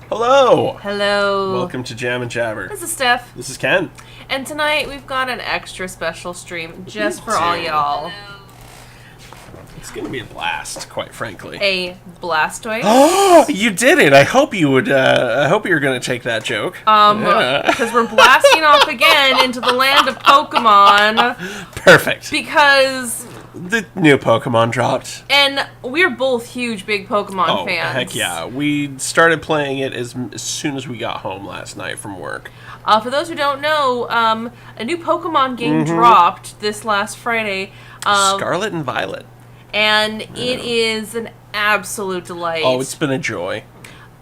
Hello! Hello. Welcome to Jam and Jabber. This is Steph. This is Ken. And tonight we've got an extra special stream just for all y'all. It's gonna be a blast, quite frankly. A Blastoise. Oh, you did it! I hope you would. I hope you're gonna take that joke. Because we're blasting off again into the land of Pokemon. Perfect. Because The new Pokemon dropped. and we're both huge big Pokemon fans. Heck yeah! We started playing it as soon as we got home last night from work. For those who don't know, a new Pokemon game dropped this last Friday. Scarlet and Violet. And it is an absolute delight. Oh, it's been a joy.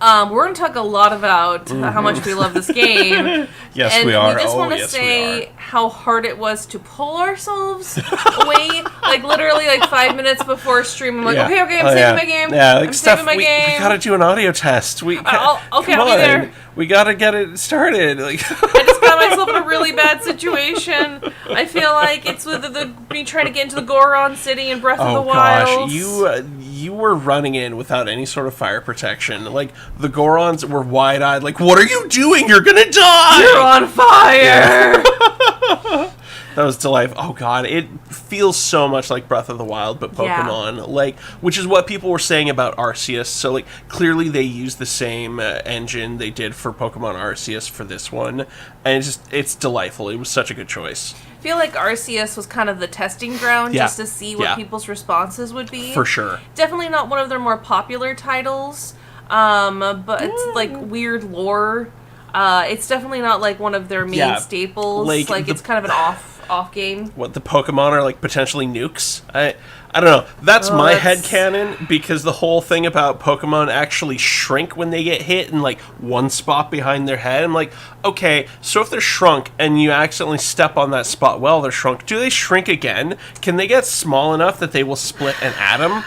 We're going to talk a lot about how much we love this game. Yes, and we are. we just want to yes, say how hard it was to pull ourselves away. Like, literally, 5 minutes before stream, I'm like, okay, I'm saving my game. Yeah, I'm saving my game. We gotta do an audio test. Okay, come I'll be on. there. We gotta get it started. I just got myself in a really bad situation. I feel like it's with me trying to get into the Goron City in Breath of the Wild. You were running in without any sort of fire protection. Like, the Gorons were wide-eyed, like, what are you doing? You're gonna die! You're on fire! Yeah. That was delightful. Oh god, it feels so much like Breath of the Wild, but Pokemon. Yeah. Which is what people were saying about Arceus. So, clearly they used the same engine they did for Pokemon Arceus for this one. And it's delightful. It was such a good choice. I feel like Arceus was kind of the testing ground just to see what people's responses would be. For sure. Definitely not one of their more popular titles, but it's weird lore. It's definitely not one of their main staples. It's kind of an off game. What, the Pokemon are potentially nukes? I don't know. That's my headcanon, because the whole thing about Pokemon actually shrink when they get hit in one spot behind their head. I'm like, okay, so if they're shrunk and you accidentally step on that spot while they're shrunk, do they shrink again? Can they get small enough that they will split an atom?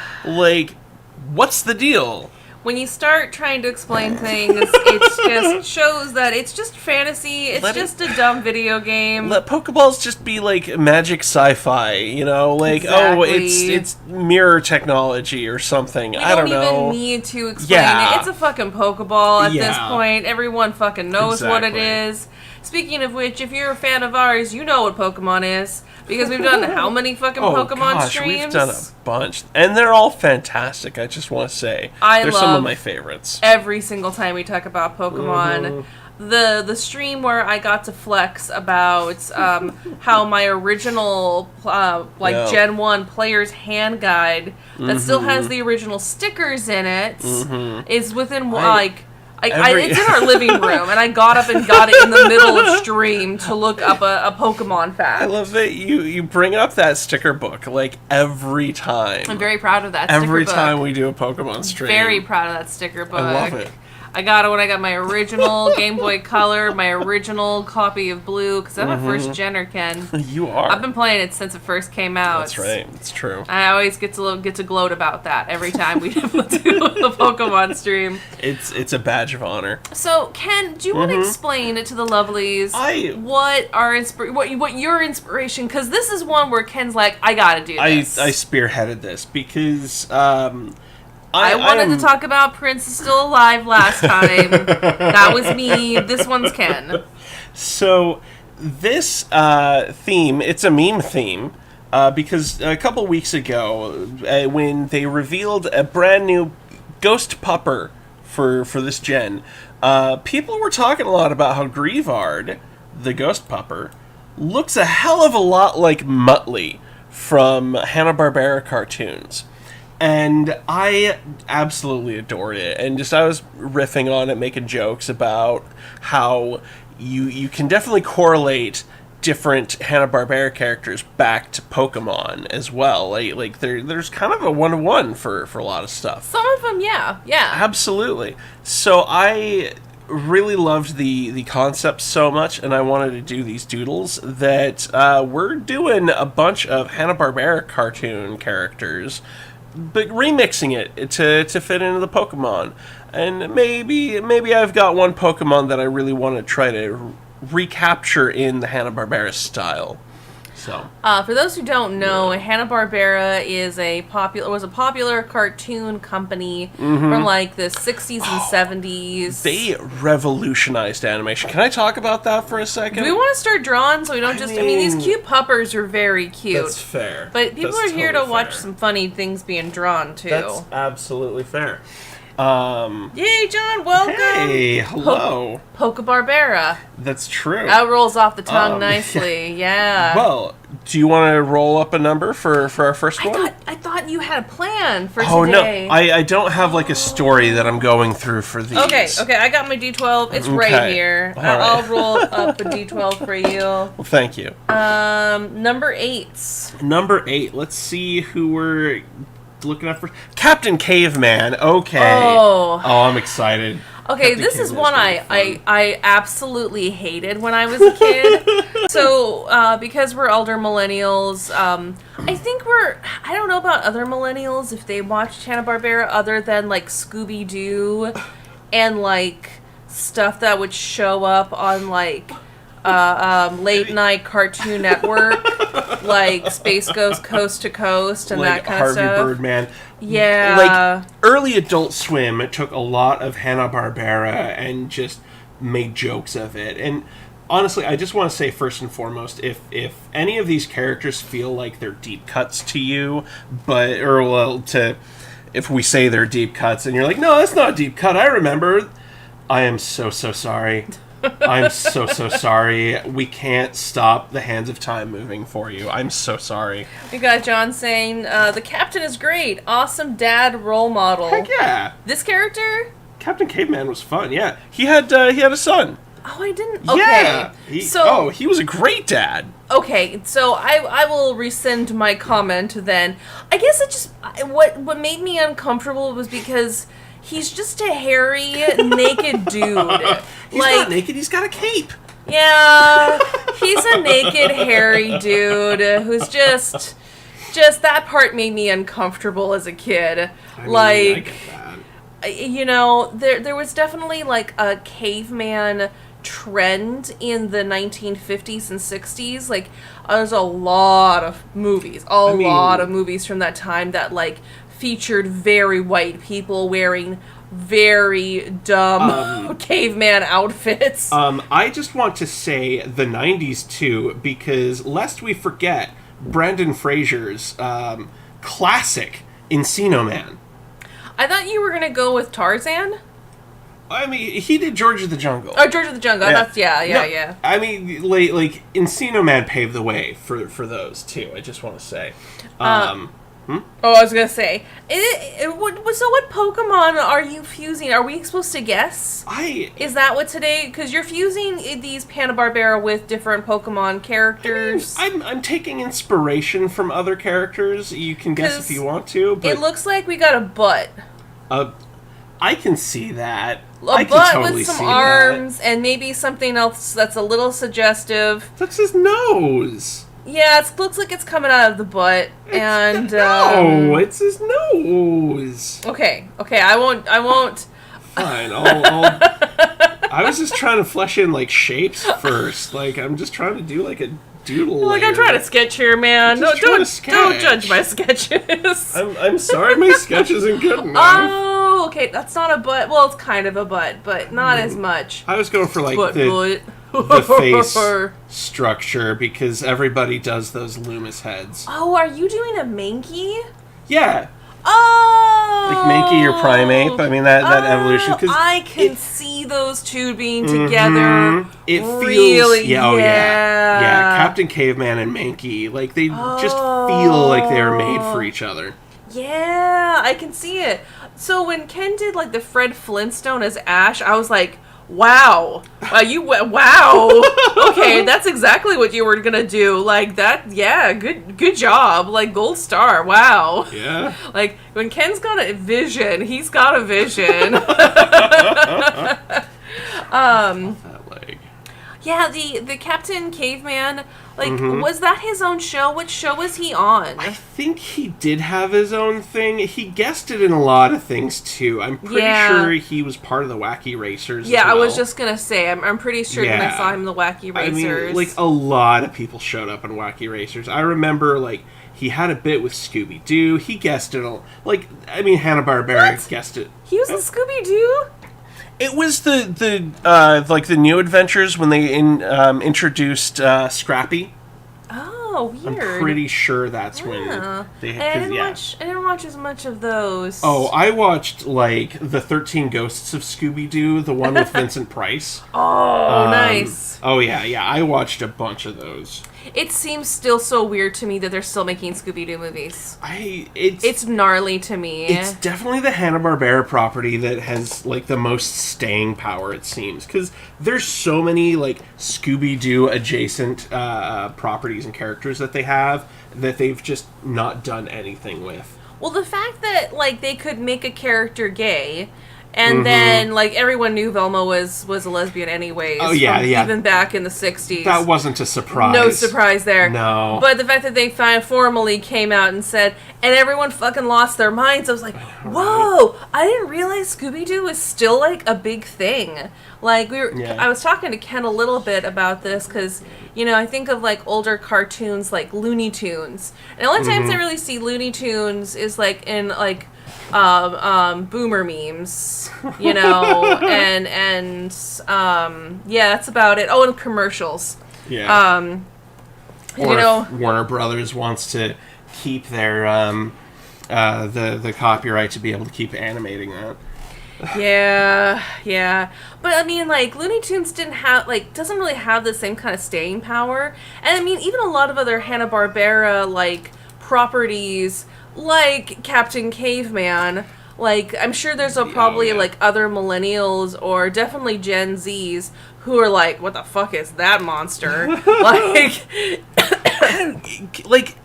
What's the deal? When you start trying to explain things, it just shows that it's just fantasy. It's just a dumb video game. Let Pokeballs just be magic sci-fi, Exactly. it's mirror technology or something. I don't know. You don't even need to explain it. It's a fucking Pokeball at this point. Everyone fucking knows what it is. Speaking of which, if you're a fan of ours, you know what Pokemon is. Because we've done how many fucking Pokemon streams? We've done a bunch. And they're all fantastic, I just want to say. They're some of my favorites. Every single time we talk about Pokemon. The stream where I got to flex about how my original Gen 1 player's hand guide that still has the original stickers in it is within it's in our living room, and I got up and got it in the middle of stream to look up a Pokemon fact. I love that you bring up that sticker book every time. I'm very proud of that sticker book. Every time we do a Pokemon stream. Very proud of that sticker book. I love it. I got it when I got my original Game Boy Color, my original copy of Blue, because I'm a first genner, Ken. You are. I've been playing it since it first came out. That's right. It's true. I always get to gloat about that every time we do the Pokemon stream. It's a badge of honor. So, Ken, do you want to explain to the lovelies what your inspiration? Because this is one where Ken's like, I gotta do this. I spearheaded this because I wanted to talk about Prince is Still Alive last time. That was me. This one's Ken. So, this theme, it's a meme theme, because a couple weeks ago, when they revealed a brand new Ghost Pupper for this gen, people were talking a lot about how Grievard, the Ghost Pupper, looks a hell of a lot like Muttley from Hanna Barbera cartoons. And I absolutely adored it. And I was riffing on it, making jokes about how you can definitely correlate different Hanna-Barbera characters back to Pokemon as well. There's kind of a one-to-one for a lot of stuff. Some of them, yeah. Absolutely. So I really loved the concept so much, and I wanted to do these doodles that we're doing a bunch of Hanna-Barbera cartoon characters, but remixing it to fit into the Pokemon. And maybe I've got one Pokemon that I really want to try to recapture in the Hanna-Barbera style. So, for those who don't know, Hanna Barbera was a popular cartoon company from like the 60s and 70s. they revolutionized animation. Can I talk about that for a second? Do we want to start drawing so we don't I mean, these cute puppers are very cute. That's fair. But people That's are here to totally watch fair. some funny things being drawn, too. That's absolutely fair. Yay, John, welcome! Hey, hello. Poca Barbera. That's true. That rolls off the tongue nicely, yeah. Well, do you want to roll up a number for our first one? I thought you had a plan for Oh, today. no. I don't have, like, a story that I'm going through for these. Okay, I got my D12. It's right here. All right. I'll roll up a D12 for you. Well, thank you. Number 8. Number 8. Let's see who we're looking at for. Captain Caveman. Okay. Oh, I'm excited. okay, Captain this is Caveman's one gonna be fun. I absolutely hated when I was a kid. So, because we're older millennials, I think I don't know about other millennials if they watched Hanna-Barbera other than, like, Scooby-Doo and, like, stuff that would show up on, like, late night Cartoon Network, like Space Ghost Coast to Coast and like that kind Harvey of stuff. Birdman. Yeah. Like, early Adult Swim took a lot of Hanna-Barbera and just made jokes of it. And honestly, I just want to say first and foremost, if any of these characters feel like they're deep cuts to you, if we say they're deep cuts and you're like, no, that's not a deep cut, I remember, I am so sorry. I'm so sorry. We can't stop the hands of time moving for you. I'm so sorry. We got John saying, the captain is great. Awesome dad role model. Heck yeah. This character? Captain Caveman was fun, yeah. He had a son. Oh, I didn't. Okay. Yeah. So he was a great dad. okay, so I will rescind my comment then. I guess it just what made me uncomfortable was because he's just a hairy, naked dude. He's not naked, he's got a cape. Yeah, he's a naked, hairy dude who's just that part made me uncomfortable as a kid. I get that. You know, there was definitely like a caveman trend in the 1950s and 60s. Like, there's a lot of movies, lot of movies from that time that like featured very white people wearing very dumb caveman outfits. I just want to say the 90s too, because lest we forget Brendan Fraser's classic Encino Man. I thought you were gonna go with Tarzan. I mean, he did George of the Jungle. Oh, George of the Jungle. Yeah. That's yeah. I mean, like Encino Man paved the way for those too. I just want to say. Oh, I was gonna say, so what Pokemon are you fusing? Are we supposed to guess? Is that what today? Because you're fusing these Hanna-Barbera with different Pokemon characters. I'm taking inspiration from other characters. You can guess if you want to. But it looks like we got a butt. I can see that. A butt with some arms and maybe something else that's a little suggestive. That's his nose. Yeah, it looks like it's coming out of the butt, and no, it's his nose. Okay, I won't. Fine, I'll I was just trying to flesh in like shapes first. Like I'm just trying to do like a doodle. Like I'm trying to sketch here, man. No, don't judge my sketches. I'm sorry, my sketch isn't good enough. Oh, okay, that's not a butt. Well, it's kind of a butt, but not as much. I was going for like butt. the face structure because everybody does those Loomis heads. Oh, are you doing a Mankey? Yeah. Oh, like Mankey or Primeape. I mean that evolution. Cause I can see those two being together. It feels really, yeah. Captain Caveman and Mankey, like they just feel like they were made for each other. Yeah, I can see it. So when Ken did like the Fred Flintstone as Ash, I was like, wow, wow. Okay, that's exactly what you were gonna do. Like that, yeah, good job. Like gold star. Wow. Yeah. Like when Ken's got a vision, he's got a vision. That leg. Yeah, the Captain Caveman, like, was that his own show? What show was he on? I think he did have his own thing. He guested in a lot of things, too. I'm pretty sure he was part of the Wacky Racers Yeah, as well. I was just gonna say, I'm pretty sure when I saw him in the Wacky Racers. I mean, like, a lot of people showed up in Wacky Racers. I remember, like, he had a bit with Scooby-Doo. He guested, Hanna Barbera guested. He was in Scooby-Doo? It was the New Adventures when they introduced Scrappy. Oh, weird. I'm pretty sure that's when they. I didn't watch as much of those. Oh, I watched like the 13 Ghosts of Scooby-Doo, the one with Vincent Price. Oh, nice. Oh yeah, I watched a bunch of those. It seems still so weird to me that they're still making Scooby-Doo movies. It's gnarly to me. It's definitely the Hanna-Barbera property that has like the most staying power, it seems, because there's so many like Scooby-Doo adjacent properties and characters that they have that they've just not done anything with. Well, the fact that like they could make a character gay. And then, like, everyone knew Velma was a lesbian anyways. Oh, yeah. Even back in the 60s. That wasn't a surprise. No surprise there. No. But the fact that they formally came out and said, and everyone fucking lost their minds, I was like, whoa, I didn't realize Scooby-Doo was still, like, a big thing. Like, I was talking to Ken a little bit about this, because, you know, I think of, like, older cartoons like Looney Tunes. And the only times I really see Looney Tunes is, like, in, like, boomer memes, you know, and that's about it. Oh, and commercials. Yeah. Or you know, Warner Brothers wants to keep their the copyright to be able to keep animating that. Yeah. But I mean, like, Looney Tunes doesn't really have the same kind of staying power. And I mean, even a lot of other Hanna-Barbera, like, properties, like Captain Caveman, like, I'm sure there's probably like other millennials or definitely Gen Zs who are like, what the fuck is that monster? Like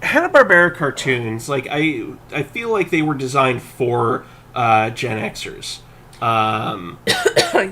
Hanna-Barbera cartoons, like I feel like they were designed for Gen Xers.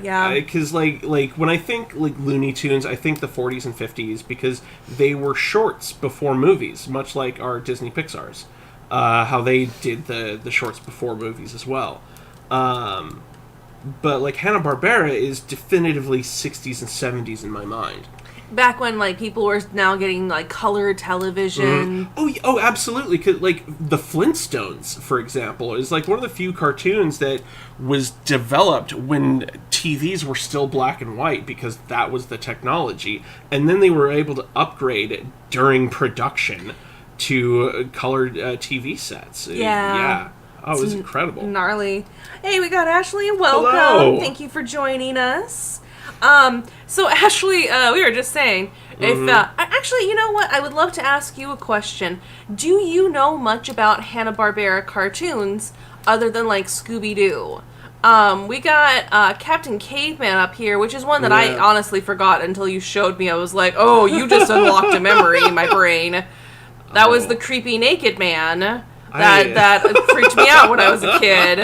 Yeah. Because like when I think like Looney Tunes, I think the 40s and 50s because they were shorts before movies, much like our Disney Pixar's. How they did the shorts before movies as well. But like Hanna-Barbera is definitively 60s and 70s in my mind. Back when like people were now getting like color television. Oh, absolutely. 'Cause, like the Flintstones, for example, is like one of the few cartoons that was developed when TVs were still black and white because that was the technology, and then they were able to upgrade during production to colored TV sets. Yeah. Oh, it was incredible. Gnarly. Hey, we got Ashley. Welcome. Hello. Thank you for joining us. So Ashley, we were just saying, if actually, you know what? I would love to ask you a question. Do you know much about Hanna-Barbera cartoons other than like Scooby-Doo? We got Captain Caveman up here, which is one that I honestly forgot until you showed me. I was like, oh, you just unlocked a memory in my brain. That was the creepy naked man that freaked me out when I was a kid.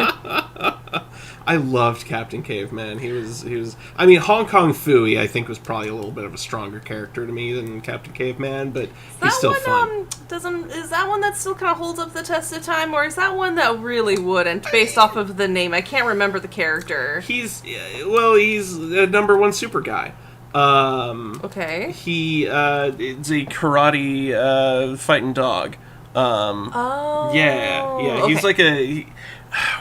I loved Captain Caveman. He was. I mean, Hong Kong Phooey, I think, was probably a little bit of a stronger character to me than Captain Caveman, but he's still fun. Is that one that still kind of holds up the test of time, or is that one that really wouldn't, based off of the name? I can't remember the character. He's a number one super guy. Okay. He is a karate fighting dog. Yeah. He's like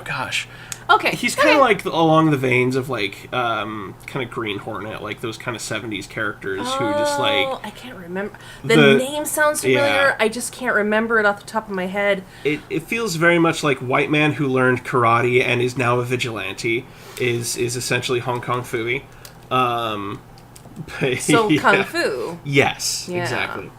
gosh. Okay. He's kind of like along the veins of like kind of Green Hornet, like those kind of 70s characters who just like I can't remember. The name sounds familiar. Yeah. I just can't remember it off the top of my head. It feels very much like white man who learned karate and is now a vigilante is essentially Hong Kong Phooey. So Kung Fu. Yes, exactly.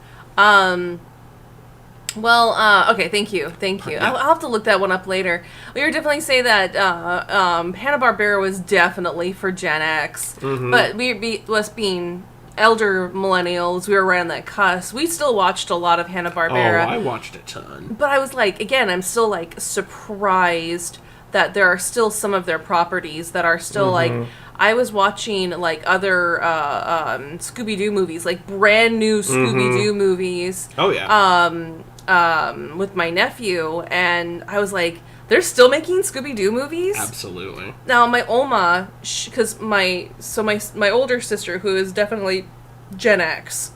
Well, okay, thank you. Yeah. I'll have to look that one up later. We would definitely say that Hanna-Barbera was definitely for Gen X, but us being elder millennials, we were right on that cusp. We still watched a lot of Hanna-Barbera. Oh, I watched a ton. But I was like, again, I'm still like surprised that there are still some of their properties that are still like I was watching like other Scooby-Doo movies, like brand new Scooby-Doo movies. Oh yeah. With my nephew, and I was like, they're still making Scooby-Doo movies? Absolutely. Now my Oma, because my older sister, who is definitely Gen X,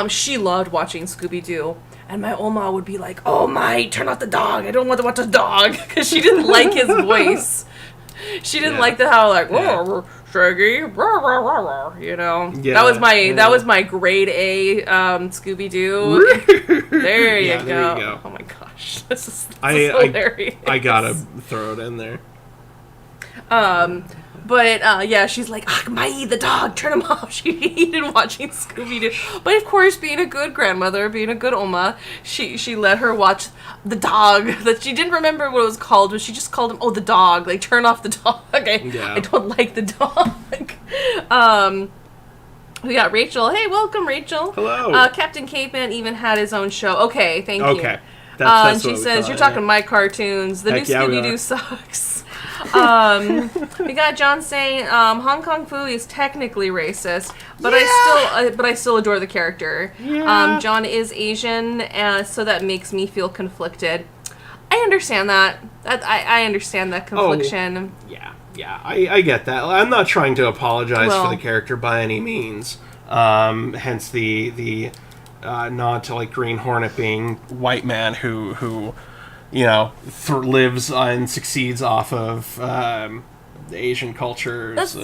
she loved watching Scooby-Doo. And my Oma would be like, "Oh my, turn off the dog. I don't want to watch the dog." Because she didn't like his voice. She didn't like the how like, Shaggy, you know. Yeah, that was my grade A Scooby-Doo. There you go. There you go. Oh my gosh, this is hilarious. I gotta throw it in there. But yeah, she's like, Mai, the dog, turn him off. She hated watching Scooby-Doo. But of course, being a good grandmother, being a good Oma, she let her watch the dog. That she didn't remember what it was called, but she just called him, the dog. Like, turn off the dog. I don't like the dog. We got Rachel. Hey, welcome, Rachel. Hello. Captain Caveman even had his own show. Okay, thank you. Okay. That's she says, you're talking my cartoons. The new Scooby-Doo sucks. We got John saying Hong Kong Fooey is technically racist, but I still adore the character. Yeah. John is Asian, so that makes me feel conflicted. I understand that. I understand that confliction. Oh, yeah. I get that. I'm not trying to apologize for the character by any means. Hence the nod to like Green Hornet being white man who lives and succeeds off of Asian cultures.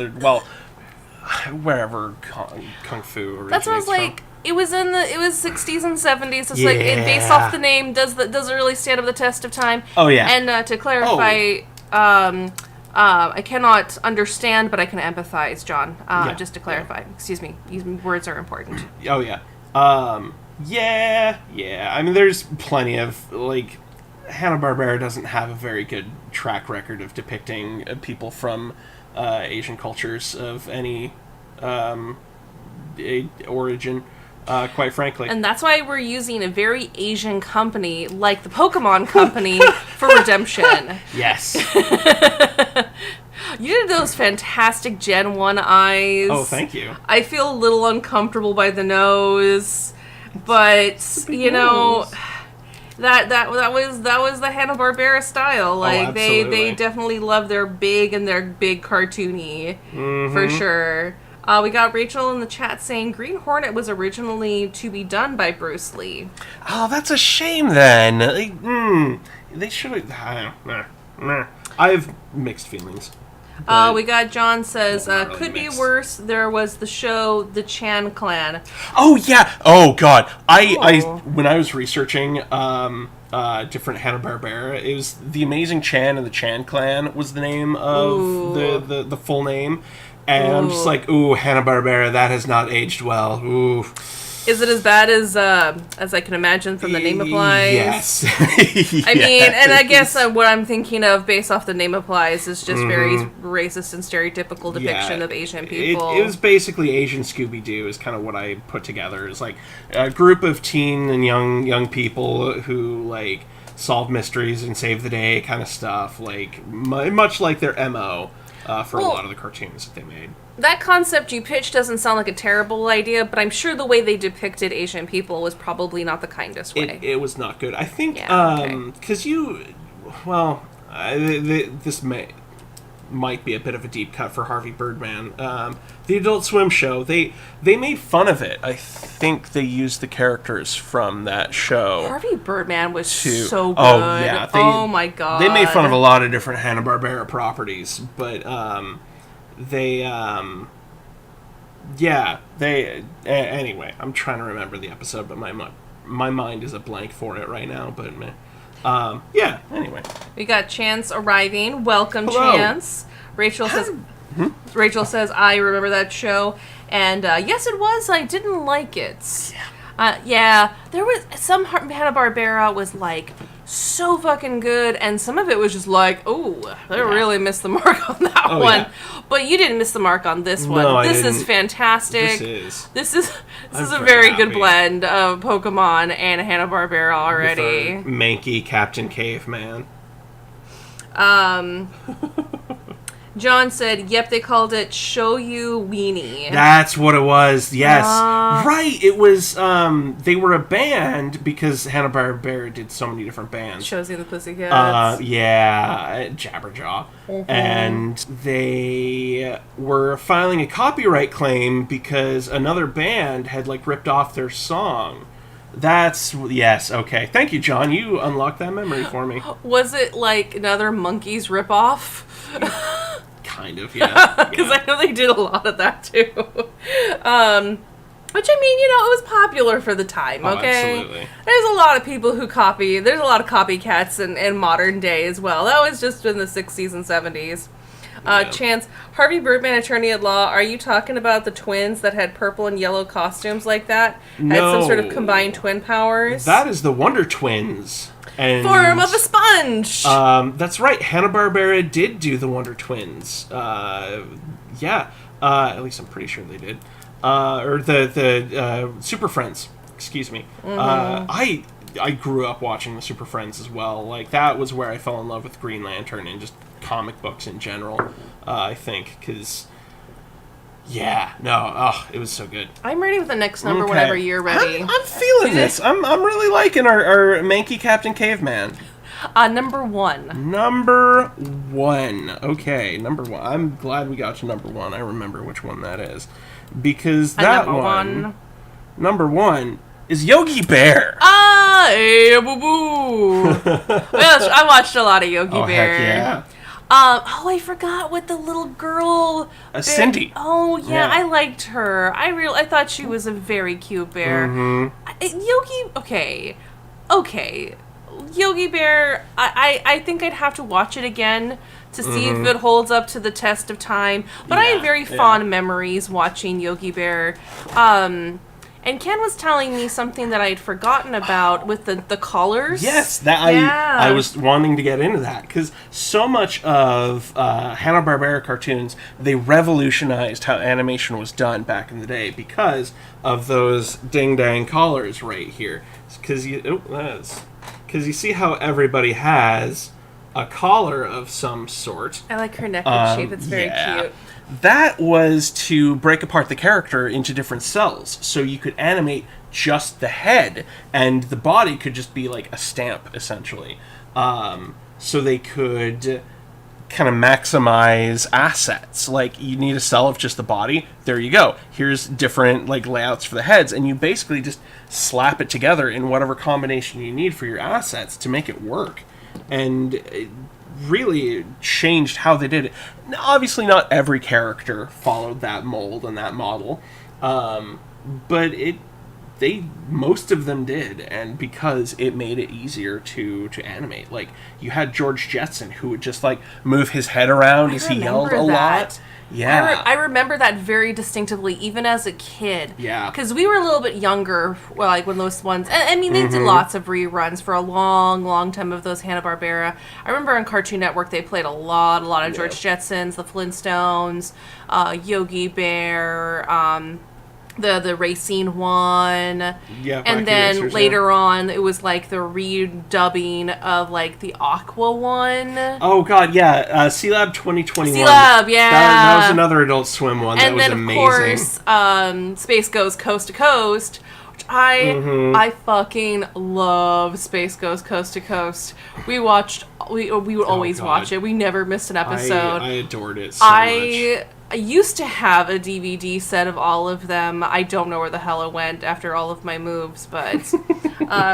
Wherever kung fu originates. That's what I was like. It was 60s and 70s. It's like based off the name, does it really stand up the test of time? Oh yeah. And to clarify, I cannot understand, but I can empathize, John. Just to clarify, excuse me, these words are important. Oh yeah. Yeah. I mean, there's plenty of like. Hanna-Barbera doesn't have a very good track record of depicting people from Asian cultures of any origin, quite frankly. And that's why we're using a very Asian company, like the Pokemon company, for redemption. Yes. You did those fantastic Gen 1 eyes. Oh, thank you. I feel a little uncomfortable by the nose, but, you know... Nose. That was the Hanna-Barbera style. Like they definitely love their big cartoony, for sure. We got Rachel in the chat saying Green Hornet was originally to be done by Bruce Lee. Oh, that's a shame then. They should have. I have mixed feelings. We got John says, could be worse. There was the show The Chan Clan. Oh, yeah. Oh, God. I when I was researching different Hanna-Barbera, it was The Amazing Chan and the Chan Clan was the name of the full name. And I'm just like, ooh, Hanna-Barbera, that has not aged well. Ooh. Is it as bad as I can imagine from the name applies? Yes. I mean, and I guess what I'm thinking of based off the name applies is just very racist and stereotypical depiction of Asian people. It was basically Asian Scooby-Doo is kind of what I put together. It's like a group of teen and young people who like solve mysteries and save the day kind of stuff. Like much like their MO for a lot of the cartoons that they made. That concept you pitched doesn't sound like a terrible idea, but I'm sure the way they depicted Asian people was probably not the kindest way. It was not good. I think, because this might be a bit of a deep cut for Harvey Birdman. The Adult Swim show, they made fun of it. I think they used the characters from that show. Harvey Birdman was so good. Oh, yeah. Oh, my God. They made fun of a lot of different Hanna-Barbera properties, but... anyway, I'm trying to remember the episode, but my mind is a blank for it right now, but anyway. We got Chance arriving. Welcome, Hello. Chance. Rachel says, I remember that show, and yes, it was. I didn't like it. There was some Hanna-Barbera was like so fucking good, and some of it was just like, they really missed the mark on that one. Yeah. But you didn't miss the mark on this one. No, this is fantastic. This is a very good blend of Pokemon and Hanna-Barbera already. With our manky Captain Caveman. John said, yep, they called it Show You Weenie. That's what it was, yes. Right, it was, they were a band because Hnna Barbera did so many different bands. Josie and the Pussycats. Yeah, Jabberjaw. Mm-hmm. And they were filing a copyright claim because another band had, like, ripped off their song. Yes, okay. Thank you, John. You unlocked that memory for me. Was it, like, another Monkees ripoff? Kind of, yeah. Because I know they did a lot of that, too. Which, I mean, it was popular for the time, okay? Absolutely. There's a lot of people who copy. There's a lot of copycats in modern day as well. That was just in the 60s and 70s. Chance, Harvey Birdman, attorney at law, are you talking about the twins that had purple and yellow costumes like that? No. Had some sort of combined twin powers? That is the Wonder Twins. And, form of a sponge! That's right. Hanna-Barbera did do the Wonder Twins. Yeah. At least I'm pretty sure they did. Or the Super Friends. Excuse me. Mm-hmm. I grew up watching the Super Friends as well. Like, that was where I fell in love with Green Lantern and just comic books in general, I think. Because, yeah. No. It was so good. I'm ready with the next number whenever you're ready. I'm feeling this. I'm really liking our manky Captain Caveman. Number 1. Number 1. Okay, number 1. I'm glad we got to number 1. I remember which one that is. Because that number 1, is Yogi Bear. Hey, boo-boo. I watched a lot of Yogi Bear. Heck yeah. I forgot what the little girl... Cindy. Oh, yeah, I liked her. I thought she was a very cute bear. Mm-hmm. Okay. Yogi Bear, I think I'd have to watch it again to see if it holds up to the test of time. But I have very fond memories watching Yogi Bear. And Ken was telling me something that I had forgotten about with the collars. Yes, I was wanting to get into that because so much of Hanna-Barbera cartoons, they revolutionized how animation was done back in the day because of those ding-dang collars right here. Because you see how everybody has a collar of some sort. I like her neck shape. It's very cute. That was to break apart the character into different cells, so you could animate just the head, and the body could just be like a stamp, essentially. So they could kind of maximize assets. Like, you need a cell of just the body, there you go. Here's different like layouts for the heads, and you basically just slap it together in whatever combination you need for your assets to make it work. And it really changed how they did it. Obviously, not every character followed that mold and that model, but most of them did, and because it made it easier to animate. Like, you had George Jetson, who would just like move his head around as he yelled a lot. Yeah, I remember that very distinctively, even as a kid. Yeah, because we were a little bit younger, like when those ones. And I mean, they did lots of reruns for a long, long time of those Hanna-Barbera. I remember on Cartoon Network they played a lot of George Jetsons, the Flintstones, Yogi Bear. The racing one, and then later on it was like the redubbing of like the Aqua one. Oh god, yeah, C-Lab 2021. C-Lab, yeah, that was another Adult Swim one. And that was then amazing. Of course, Space Goes Coast to Coast, which I fucking love. Space Goes Coast to Coast. We would always watch it. We never missed an episode. I adored it so much. I used to have a DVD set of all of them. I don't know where the hell it went after all of my moves, but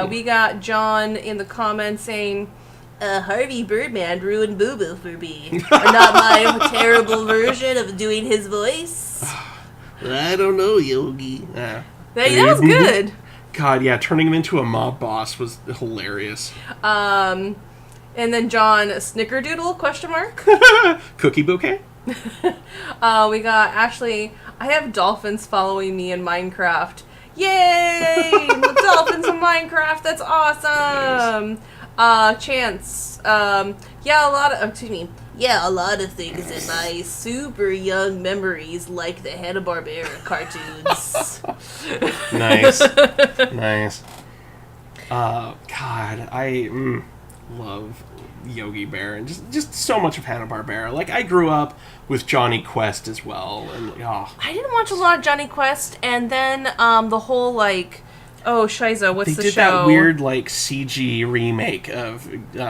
we got John in the comments saying, Harvey Birdman ruined Boo Boo for me. Or not my terrible version of doing his voice. I don't know, Yogi. That was good. God, yeah, turning him into a mob boss was hilarious. And then John, Snickerdoodle, question mark? Cookie bouquet? We got Ashley. I have dolphins following me in Minecraft. Yay! Dolphins in Minecraft. That's awesome. Nice. Chance. A lot of things in my super young memories, like the Hanna-Barbera cartoons. Nice. God, love Yogi Bear and just so much of Hanna Barbera. Like, I grew up with Johnny Quest as well, and I didn't watch a lot of Johnny Quest, and then the whole Shiza, what's the show? They did that weird CG remake of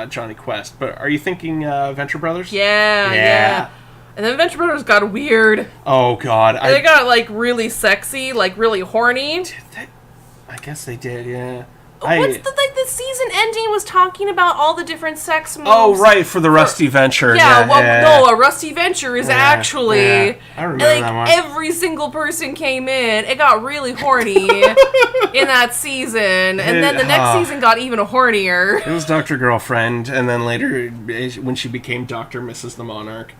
Johnny Quest. But are you thinking Venture Brothers? Yeah. And then Venture Brothers got weird. Oh God, they got really sexy, really horny. I guess they did, yeah. What's the season ending was talking about all the different sex moves. Oh, right, for the Rusty Venture. No, a Rusty Venture is actually... Yeah. I remember that one. Every single person came in. It got really horny in that season. And then the next season got even hornier. It was Dr. Girlfriend, and then later, when she became Dr. Mrs. the Monarch.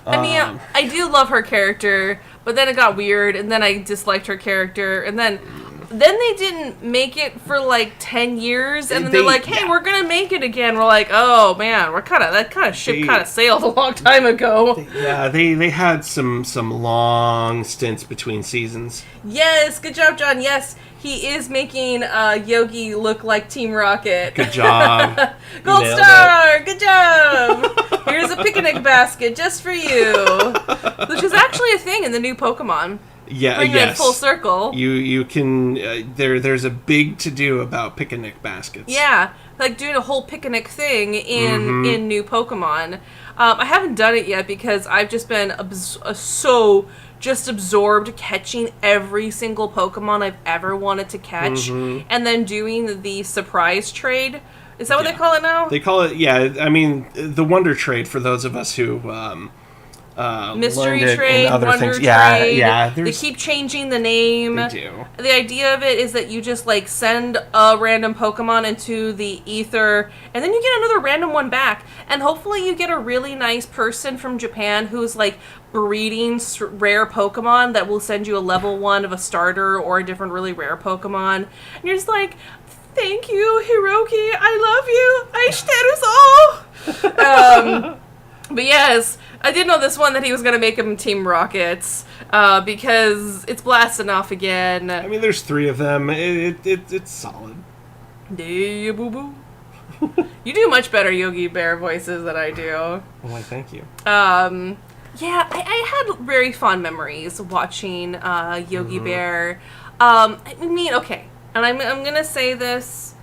I mean, I do love her character, but then it got weird, and then I disliked her character, and then they didn't make it for 10 years, and then they're like, hey, we're gonna make it again. We're like, oh man, that ship kind of sailed a long time ago. They had some long stints between seasons. Yes, good job, John. Yes, he is making Yogi look like Team Rocket. Good job. Gold star! Good job! Here's a picnic basket just for you. Which is actually a thing in the new Pokemon. Yeah, bring it full circle. You can there's a big to do about picnic baskets. Yeah, doing a whole picnic thing in new Pokemon. I haven't done it yet because I've just been absorbed catching every single Pokemon I've ever wanted to catch, and then doing the surprise trade. Is that what they call it now? They call it, I mean, the Wonder Trade for those of us who mystery trade, wonder trade. Yeah. They keep changing the name. They do. The idea of it is that you just send a random Pokemon into the ether, and then you get another random one back, and hopefully you get a really nice person from Japan who's breeding rare Pokemon that will send you a level 1 of a starter or a different really rare Pokemon, and you're just like, thank you, Hiroki, I love you, aishiteru so. But yes, I did know this one that he was going to make him Team Rockets, because it's blasting off again. I mean, there's 3 of them. It's solid. Yeah, boo-boo. You do much better Yogi Bear voices than I do. Why, thank you. Yeah, I had very fond memories watching Yogi Bear. I mean, okay, and I'm going to say this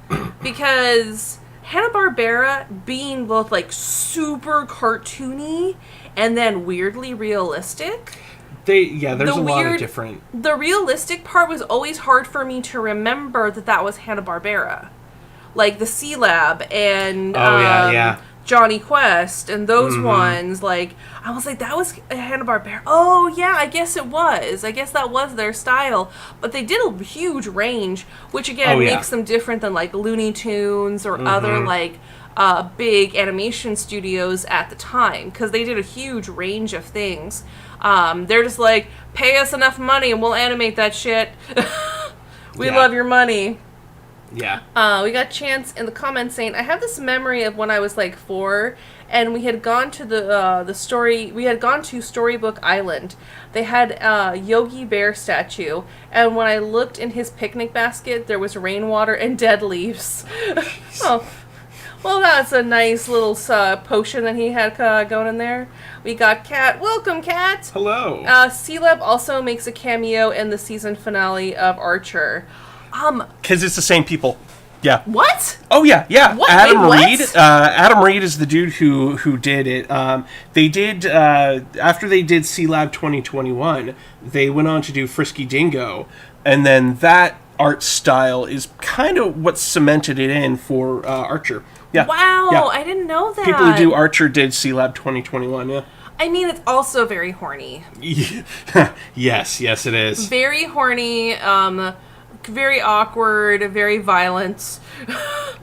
because Hanna Barbera being both super cartoony and then weirdly realistic. There's a lot of different. The realistic part was always hard for me to remember that was Hanna Barbera, the C Lab and Johnny Quest and those ones. I was like, that was Hanna Barbera. Oh yeah, I guess it was. I guess that was their style. But they did a huge range, which again makes them different than Looney Tunes or other big animation studios at the time, because they did a huge range of things. They're just pay us enough money and we'll animate that shit. We love your money. Yeah. We got Chance in the comments saying, I have this memory of when I was 4, and we had gone to we had gone to Storybook Island. They had a Yogi Bear statue, and when I looked in his picnic basket, there was rainwater and dead leaves. Oh, well, that's a nice little potion that he had going in there. We got Kat. Welcome, Kat. Hello. C-Lab also makes a cameo in the season finale of Archer. Because it's the same people. Yeah. What? Oh yeah. What? Adam Wait, Reed. what? Adam Reed is the dude who did it. They did after they did C Lab 2021. They went on to do Frisky Dingo, and then that art style is kind of what cemented it in for Archer. Yeah. Wow, yeah. I didn't know that. People who do Archer did C Lab 2021. Yeah. I mean, it's also very horny. Yes, it is. Very horny. Very awkward, very violent.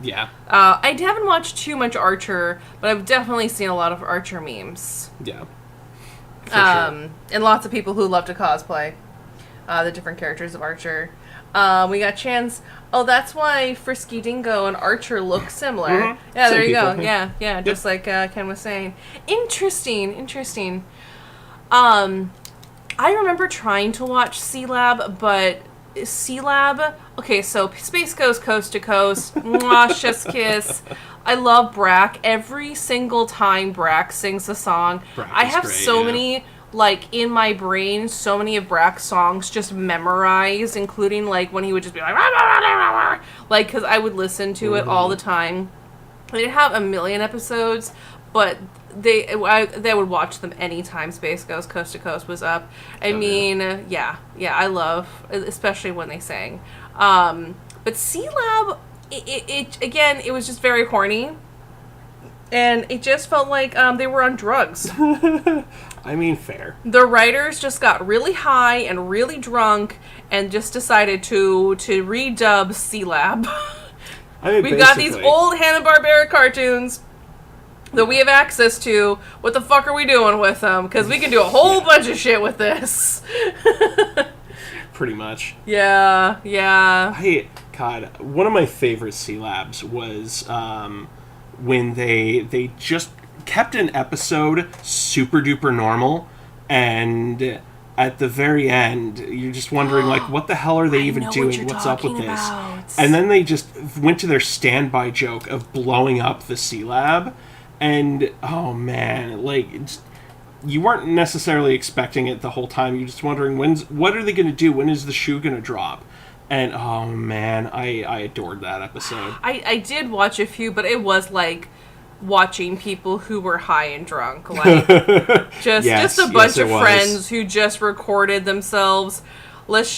Yeah. I haven't watched too much Archer, but I've definitely seen a lot of Archer memes. Yeah. Sure. And lots of people who love to cosplay the different characters of Archer. We got Chance. Oh, that's why Frisky Dingo and Archer look similar. Mm-hmm. Yeah, there you go. Yeah, yep. Just like Ken was saying. Interesting. I remember trying to watch C-Lab, but C-Lab. Okay, so Space Goes Coast to Coast. Mwah, chef's kiss. I love Brack. Every single time Brack sings a song, Brack I is have great, so yeah. many, like, in my brain, so many of Brack's songs just memorized, including, like, when he would just be like, like, because I would listen to it all the time. They didn't have a million episodes, but they would watch them anytime Space Goes Coast to Coast was up. I mean, yeah, I love, especially when they sang. But C-Lab, it again, it was just very horny, and it just felt like they were on drugs. I mean, fair. The writers just got really high and really drunk, and just decided to redub C-Lab. I mean, We've got these old Hanna Barbera cartoons that we have access to. What the fuck are we doing with them? Because we can do a whole bunch of shit with this. Pretty much. Yeah. God, one of my favorite C-Labs was when they just kept an episode super duper normal, and at the very end, you're just wondering, like, what the hell are they even doing? What's up with this? And then they just went to their standby joke of blowing up the C-Lab, and, oh man, like, you weren't necessarily expecting it the whole time. You're just wondering, what are they going to do? When is the shoe going to drop? And, oh man, I adored that episode. I did watch a few, but it was like watching people who were high and drunk, like just a bunch of friends who just recorded themselves. Let's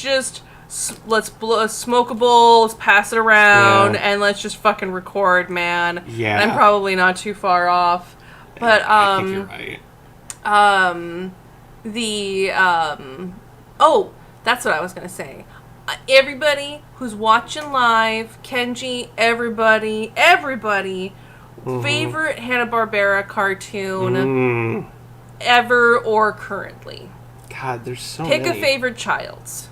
smoke a bowl, let's pass it around, and let's just fucking record, man. Yeah, and I'm probably not too far off, but I think you're right. Oh, that's what I was gonna say. Everybody who's watching live, Kenji, everybody. Favorite Hanna-Barbera cartoon ever or currently? God, there's so many. Pick a favorite child's.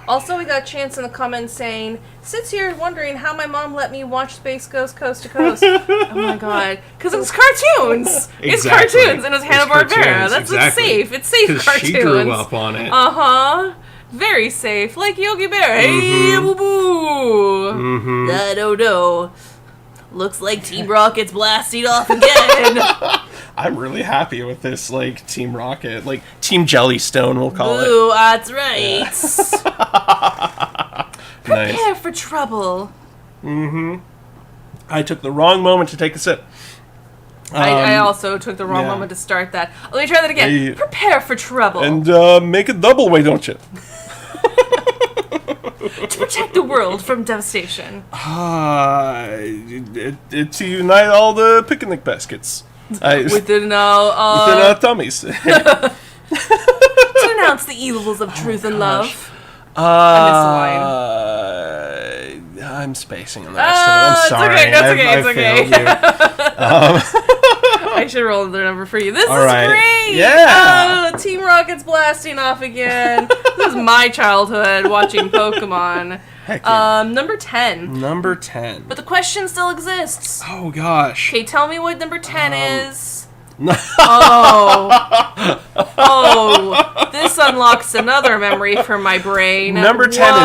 Also, we got Chance in the comments saying, sits here wondering how my mom let me watch Space Goes Coast to Coast. Oh my god. Because it was cartoons. Exactly. It's cartoons, and it was Hanna-Barbera. That's exactly. safe. It's safe cartoons. She grew up on it. Uh-huh. Very safe. Like Yogi Bear. Hey, boo-boo. I don't know. Looks like Team Rocket's blasting off again. I'm really happy with this, like, Team Rocket. Like, Team Jellystone, we'll call it. Ooh, that's right. Prepare Nice. for trouble. I took the wrong moment to take a sip. I also took the wrong moment to start that. Let me try that again. Prepare for trouble. And make it double way, don't you? To protect the world from devastation. To unite all the picnic baskets. Within our tummies. to announce the evils of truth and love. I missed the line. I'm spacing on the rest of it. I'm sorry. It's okay. I should roll another number for you. This is great! Yeah! Team Rocket's blasting off again. This is my childhood, watching Pokemon. Heck yeah. Number 10. Number 10. But the question still exists. Oh, gosh. Okay, tell me what number 10 is. Oh, this unlocks another memory from my brain. Number 10 is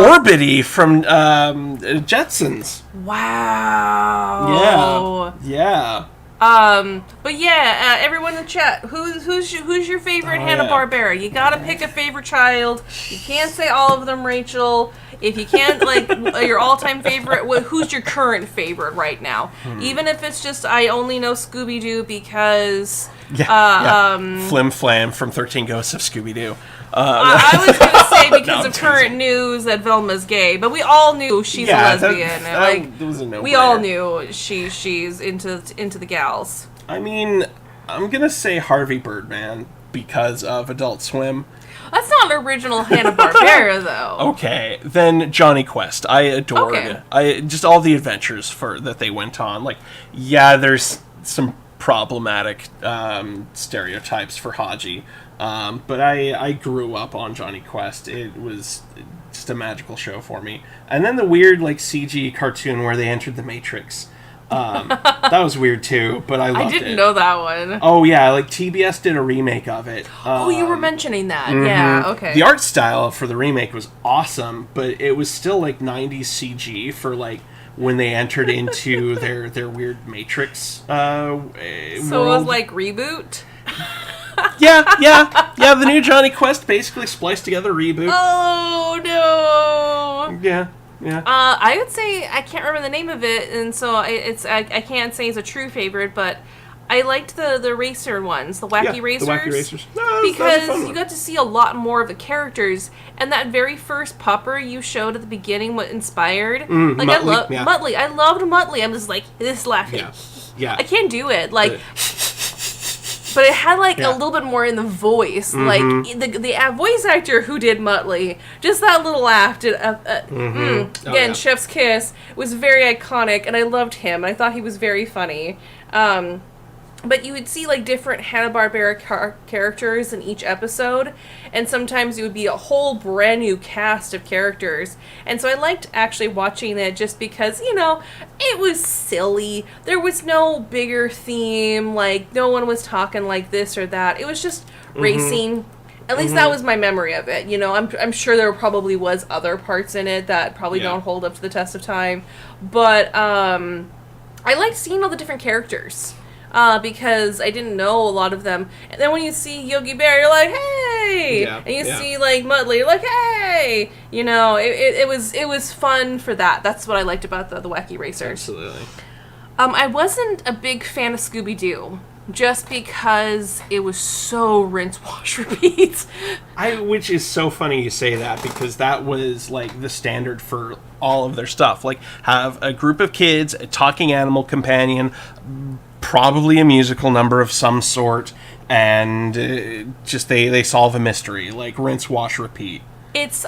Orbity from Jetsons. Wow. Yeah. But yeah, everyone in the chat, who's your favorite Hanna-Barbera? You gotta pick a favorite child. You can't say all of them, Rachel. If you can't, like, your all-time favorite, who's your current favorite right now? Even if it's just, I only know Scooby-Doo because... Flim Flam from 13 Ghosts of Scooby-Doo. I was going to say because of current news that Velma's gay, but we all knew she's a lesbian. That was a no-brainer. We all knew she's into the gals. I mean, I'm going to say Harvey Birdman because of Adult Swim. That's not original Hanna-Barbera, though. Okay, then Johnny Quest. I adored just all the adventures that they went on. Like, yeah, there's some problematic stereotypes for Haji, but I grew up on Johnny Quest. It was just a magical show for me. And then the weird, like, CG cartoon where they entered the Matrix. That was weird too, but I loved it. I didn't know that one. Oh yeah, like TBS did a remake of it. You were mentioning that. Mm-hmm. Yeah, okay. The art style for the remake was awesome, but it was still like 90s CG for like when they entered into their weird Matrix world. So it was like Reboot? Yeah. The new Johnny Quest basically spliced together Reboot. Oh no! Yeah. I would say I can't remember the name of it, and so I can't say it's a true favorite, but I liked the racer ones, the wacky racers. The wacky racers. Because you got to see a lot more of the characters, and that very first pupper you showed at the beginning, what inspired. Like Muttley, Muttley. I loved Muttley. I'm just like this laughing. Yeah. I can't do it. Like. But it had, like, a little bit more in the voice. Like, the voice actor who did Muttley, just that little laugh did, again, Chef's Kiss, was very iconic, and I loved him. I thought he was very funny. But you would see, like, different Hanna Barbera characters in each episode, and sometimes it would be a whole brand new cast of characters. And so I liked actually watching it just because, you know, it was silly. There was no bigger theme, like, no one was talking like this or that. It was just racing. At least that was my memory of it. You know, I'm sure there probably was other parts in it that probably don't hold up to the test of time. But I liked seeing all the different characters. Because I didn't know a lot of them. And then when you see Yogi Bear, you're like, hey! And you see, like, Muttley, you're like, hey! You know, it was fun for that. That's what I liked about the Wacky Racers. Absolutely. I wasn't a big fan of Scooby-Doo. Just because it was so rinse, wash, repeat. Which is so funny you say that, because that was, like, the standard for all of their stuff. Like, have a group of kids, a talking animal companion, probably a musical number of some sort, and just they solve a mystery, like rinse, wash, repeat. It's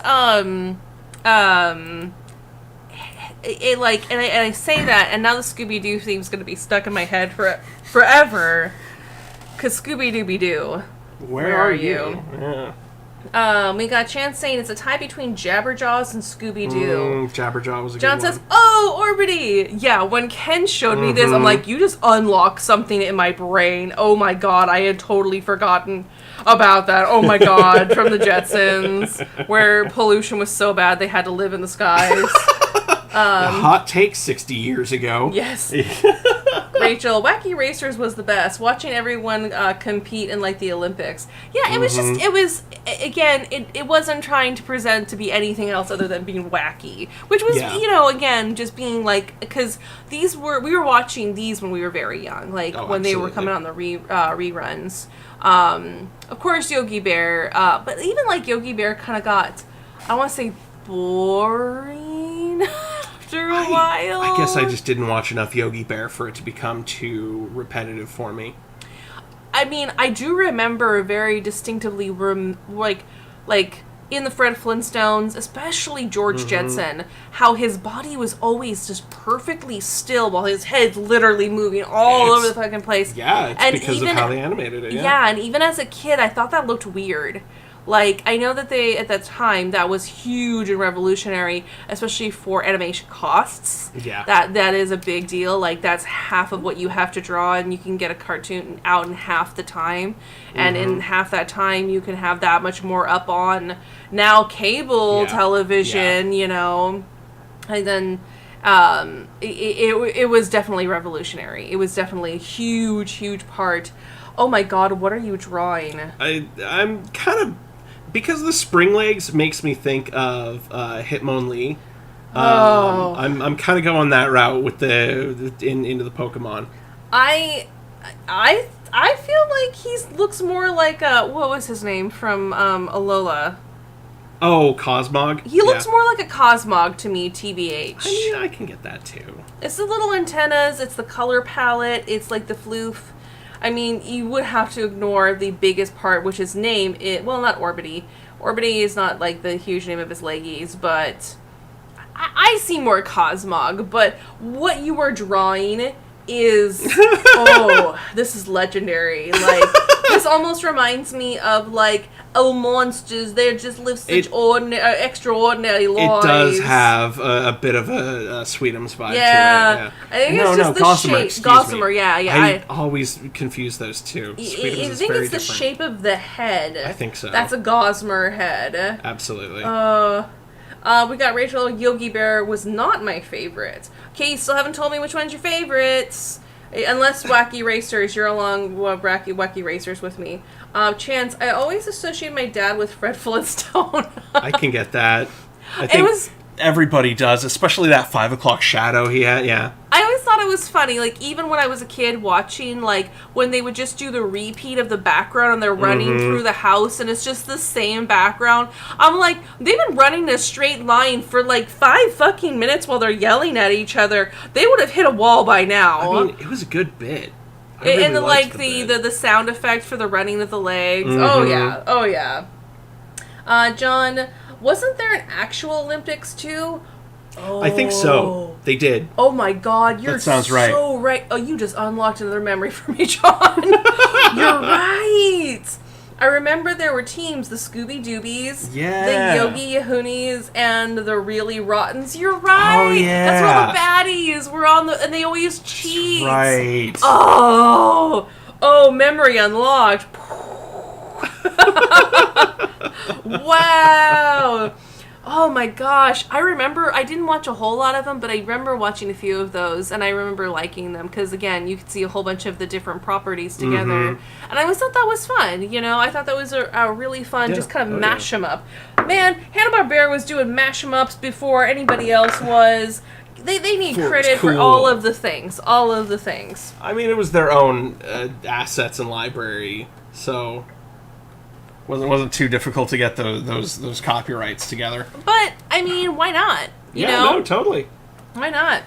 it like, and I say that, and now the Scooby-Doo theme is going to be stuck in my head forever, because Scooby-Dooby-Doo, where are you? Yeah. We got Chance saying it's a tie between Jabberjaws and Scooby-Doo. Jabberjaw was a John good one. says, oh, Orbity! Yeah, when Ken showed me this, I'm like, you just unlocked something in my brain. Oh my god, I had totally forgotten about that. Oh my god, from the Jetsons, where pollution was so bad they had to live in the skies. Hot take 60 years ago. Yes. Rachel, Wacky Racers was the best. Watching everyone compete in, like, the Olympics. Yeah, it was just, again, it wasn't trying to present to be anything else other than being wacky. Which was, you know, again, just being, like, because we were watching these when we were very young. Like, when they were coming on the reruns. Of course, Yogi Bear, but even, like, Yogi Bear kind of got, I want to say, boring after a while. I guess I just didn't watch enough Yogi Bear for it to become too repetitive for me. I mean, I do remember very distinctively, like in the Fred Flintstones, especially George Jetson, how his body was always just perfectly still while his head's literally moving all over the fucking place. Yeah, it's because of how they animated it. Yeah, and even as a kid, I thought that looked weird. Like, I know that they, at that time, that was huge and revolutionary, especially for animation costs. Yeah. That is a big deal. Like, that's half of what you have to draw, and you can get a cartoon out in half the time. And in half that time, you can have that much more up on now cable television, you know. And then it was definitely revolutionary. It was definitely a huge, huge part. Oh my god, what are you drawing? I'm kind of... Because the spring legs makes me think of Hitmonlee. I'm kind of going that route with into the Pokemon. I feel like he looks more like what was his name from Alola? Oh, Cosmog? He looks more like a Cosmog to me, TBH. I mean, I can get that too. It's the little antennas, it's the color palette, it's like the floof. I mean, you would have to ignore the biggest part, which is name. Well, not Orbity. Orbity is not, like, the huge name of his leggies, but I see more Cosmog. But what you are drawing is, oh, this is legendary. Like, this almost reminds me of, like, monsters. They just live such extraordinary lives. It does have a bit of a Sweetums vibe to it. Yeah. I think it's just the Gossamer, shape. Gossamer, yeah. I always confuse those two. Sweetums I is think very it's the different. shape of the head. I think so. That's a Gossamer head. Absolutely. We got Rachel. Yogi Bear was not my favorite. Okay, you still haven't told me which one's your favorites. Unless Wacky Racers, you're along Wacky Racers with me. Chance, I always associate my dad with Fred Flintstone. I can get that. I think everybody does, especially that 5 o'clock shadow he had, yeah. I always thought it was funny, like, even when I was a kid watching, like, when they would just do the repeat of the background and they're running through the house and it's just the same background. I'm like, they've been running a straight line for, like, 5 fucking minutes while they're yelling at each other. They would have hit a wall by now. I mean, it was a good bit. Really and the sound effect for the running of the legs. Oh yeah. John, wasn't there an actual Olympics too? Oh. I think so. They did. Oh my God, you're so right. Oh, you just unlocked another memory for me, John. You're right. I remember there were teams, the Scooby Doobies, the Yogi Yahunis, and the Really Rottens. You're right. Oh, yeah. That's where all the baddies were on and they always cheat. Right. Oh, memory unlocked. Wow. Oh my gosh. I remember, I didn't watch a whole lot of them, but I remember watching a few of those, and I remember liking them, because again, you could see a whole bunch of the different properties together, and I always thought that was fun, you know? I thought that was a really fun, just kind of mash them up. Man, Hnna Barbera was doing mash em ups before anybody else was. They need credit for all of the things. I mean, it was their own assets and library, so... Wasn't too difficult to get those copyrights together. But I mean, why not? You know? No, totally. Why not?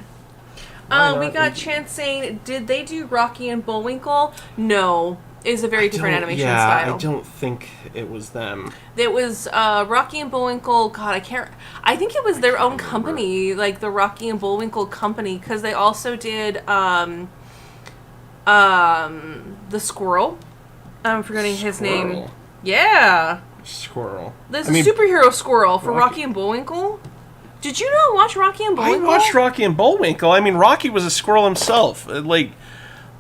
We got Chance saying, did they do Rocky and Bullwinkle? No, it's a very different animation style. I don't think it was them. It was Rocky and Bullwinkle. God, I think it was their own company, like the Rocky and Bullwinkle company, because they also did the squirrel. I'm forgetting his name. Yeah. Squirrel. There's a superhero squirrel for Rocky and Bullwinkle. Did you not watch Rocky and Bullwinkle? I watched Rocky and Bullwinkle. I mean, Rocky was a squirrel himself. Like,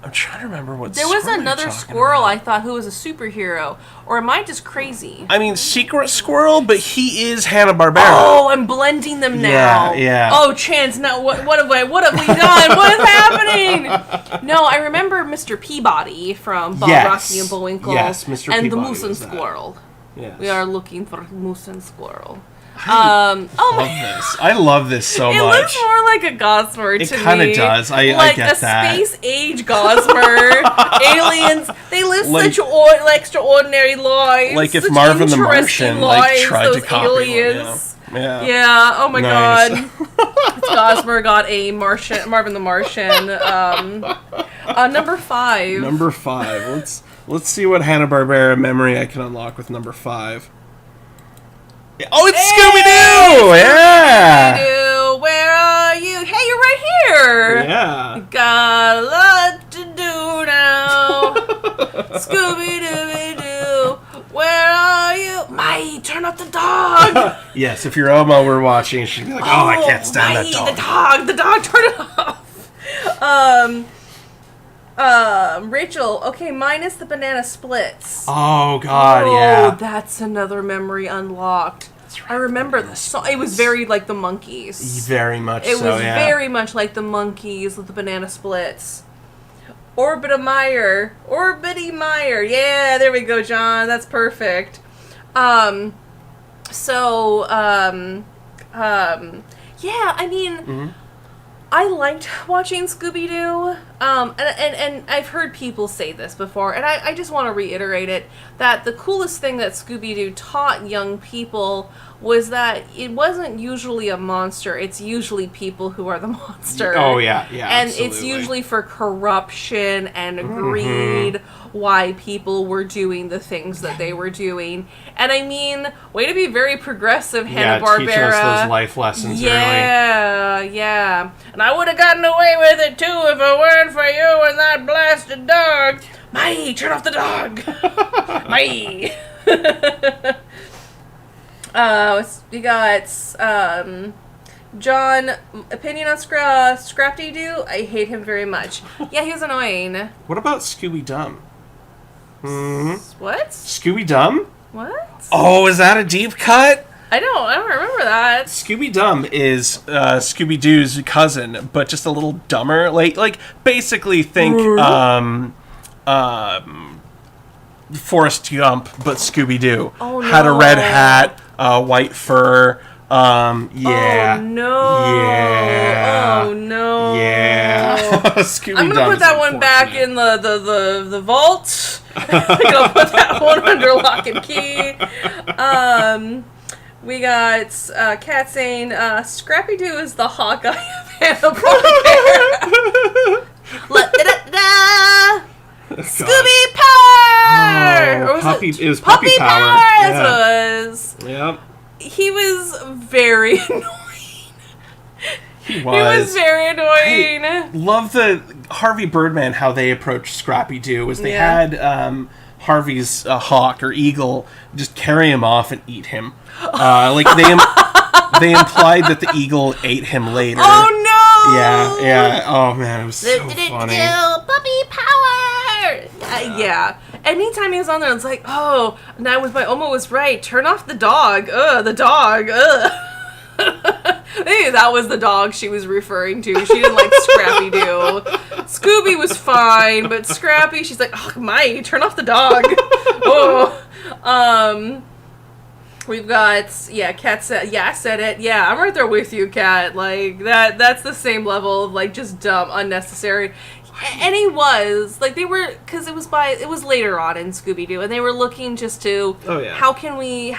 I'm trying to remember what there was another squirrel I thought who was a superhero. Or am I just crazy? I mean, Secret Squirrel, but he is Hnna Barbera. Oh, I'm blending them now. Yeah. Oh, Chance, now what have we done? What is happening? No, I remember Mr. Peabody from Rocky and Bullwinkle. Yes, Mr. Peabody. And the Moose and Squirrel. Yes. We are looking for Moose and Squirrel. I love this so much. It looks more like a Gossamer to me. It kind of does. I get that. Like a space age Gossamer. Aliens, they live such extraordinary lives. Like if Marvin the Martian tried to copy aliens. One. Yeah. Yeah. Oh my God. Gossamer got a Marvin the Martian. Number 5. Number 5. Let's see what Hnna Barbera memory I can unlock with number 5. Oh, it's Scooby-Doo! Yeah! Scooby-Doo, where are you? Hey, you're right here! Yeah. Got a lot to do now. Scooby-Dooby-Doo, where are you? Mai, turn off the dog! Yes, if your Oma were watching, she'd be like, I can't stand that dog. The dog, turn it off! Rachel, okay, minus the banana splits. Oh, God, yeah. Oh, that's another memory unlocked. Right, I remember the song. It was very like the Monkees. Very much so, It was very much like the Monkees with the banana splits. Orbity Meyer. Yeah, there we go, John. That's perfect. Yeah, I mean... I liked watching Scooby-Doo, and I've heard people say this before, and I just want to reiterate it, that the coolest thing that Scooby-Doo taught young people was that it wasn't usually a monster, it's usually people who are the monster. Oh, yeah, And absolutely. It's usually for corruption and greed, why people were doing the things that they were doing. And I mean, way to be very progressive, Hnna Barbera. Teaching us those life lessons early. Yeah. And I would have gotten away with it too if it weren't for you and that blasted dog. Mai, turn off the dog. Mai. We got John. Opinion on Scrap-Dee-Doo? I hate him very much. Yeah, he was annoying. What about Scooby-Dum? What? Scooby-Dum? What? Oh, is that a deep cut? I don't remember that. Scooby-Dum is Scooby-Doo's cousin, but just a little dumber. Like basically think Forrest Gump, but Scooby-Doo. Oh, no. Had a red hat, white fur. Yeah. Oh, no. Yeah. Oh, no. Yeah. Scooby-Dum. I'm gonna put that one back in the vault. I'm gonna put that one under lock and key. We got Kat saying Scrappy-Doo is the Hawkeye of Hanna Barbera. Scooby Power! Oh, it was Puppy Power. That's what it was. Yep. He was very annoying. He was. He was very annoying. Hey, love the Harvey Birdman, how they approached Scrappy-Doo, was they had Harvey's hawk or eagle just carry him off and eat him. Like they implied that the eagle ate him later. Oh no! Yeah. Oh man, it was so funny. Puppy Power! Yeah. Anytime he was on there, it's like, oh, now with my Oma was right. Turn off the dog. The dog. Maybe that was the dog she was referring to. She didn't like Scrappy-Doo. Scooby was fine, but Scrappy, she's like, oh, my, turn off the dog. We've got, Kat said, I said it. Yeah, I'm right there with you, Kat. Like, that's the same level of, like, just dumb, unnecessary. And he was, like, they were, because it was later on in Scooby-Doo, and they were looking just to, what can we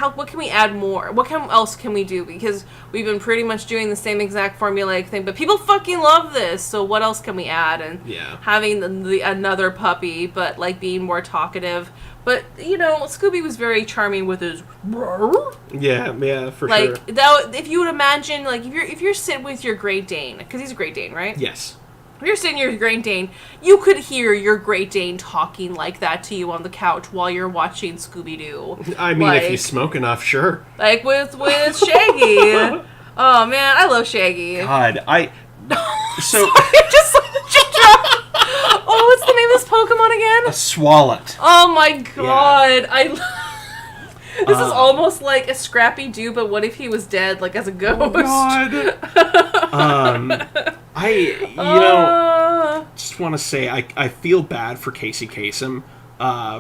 add more? What else can we do? Because we've been pretty much doing the same exact formulaic thing, but people fucking love this, so what else can we add? And having the another puppy, but, like, being more talkative. But, Scooby was very charming with his... Yeah, for like, sure. That, if you would imagine, like, if you're sitting with your Great Dane, because he's a Great Dane, right? Yes. If you're sitting your Great Dane, you could hear your Great Dane talking like that to you on the couch while you're watching Scooby-Doo. I mean, if you smoke enough, sure. Like with Shaggy. Oh, man, I love Shaggy. God, So... Oh, what's the name of this Pokemon again? A Swalot. Oh, my God. This is almost like a Scrappy-Doo, but what if he was dead, like, as a ghost? Oh, God. Just want to say, I feel bad for Casey Kasem,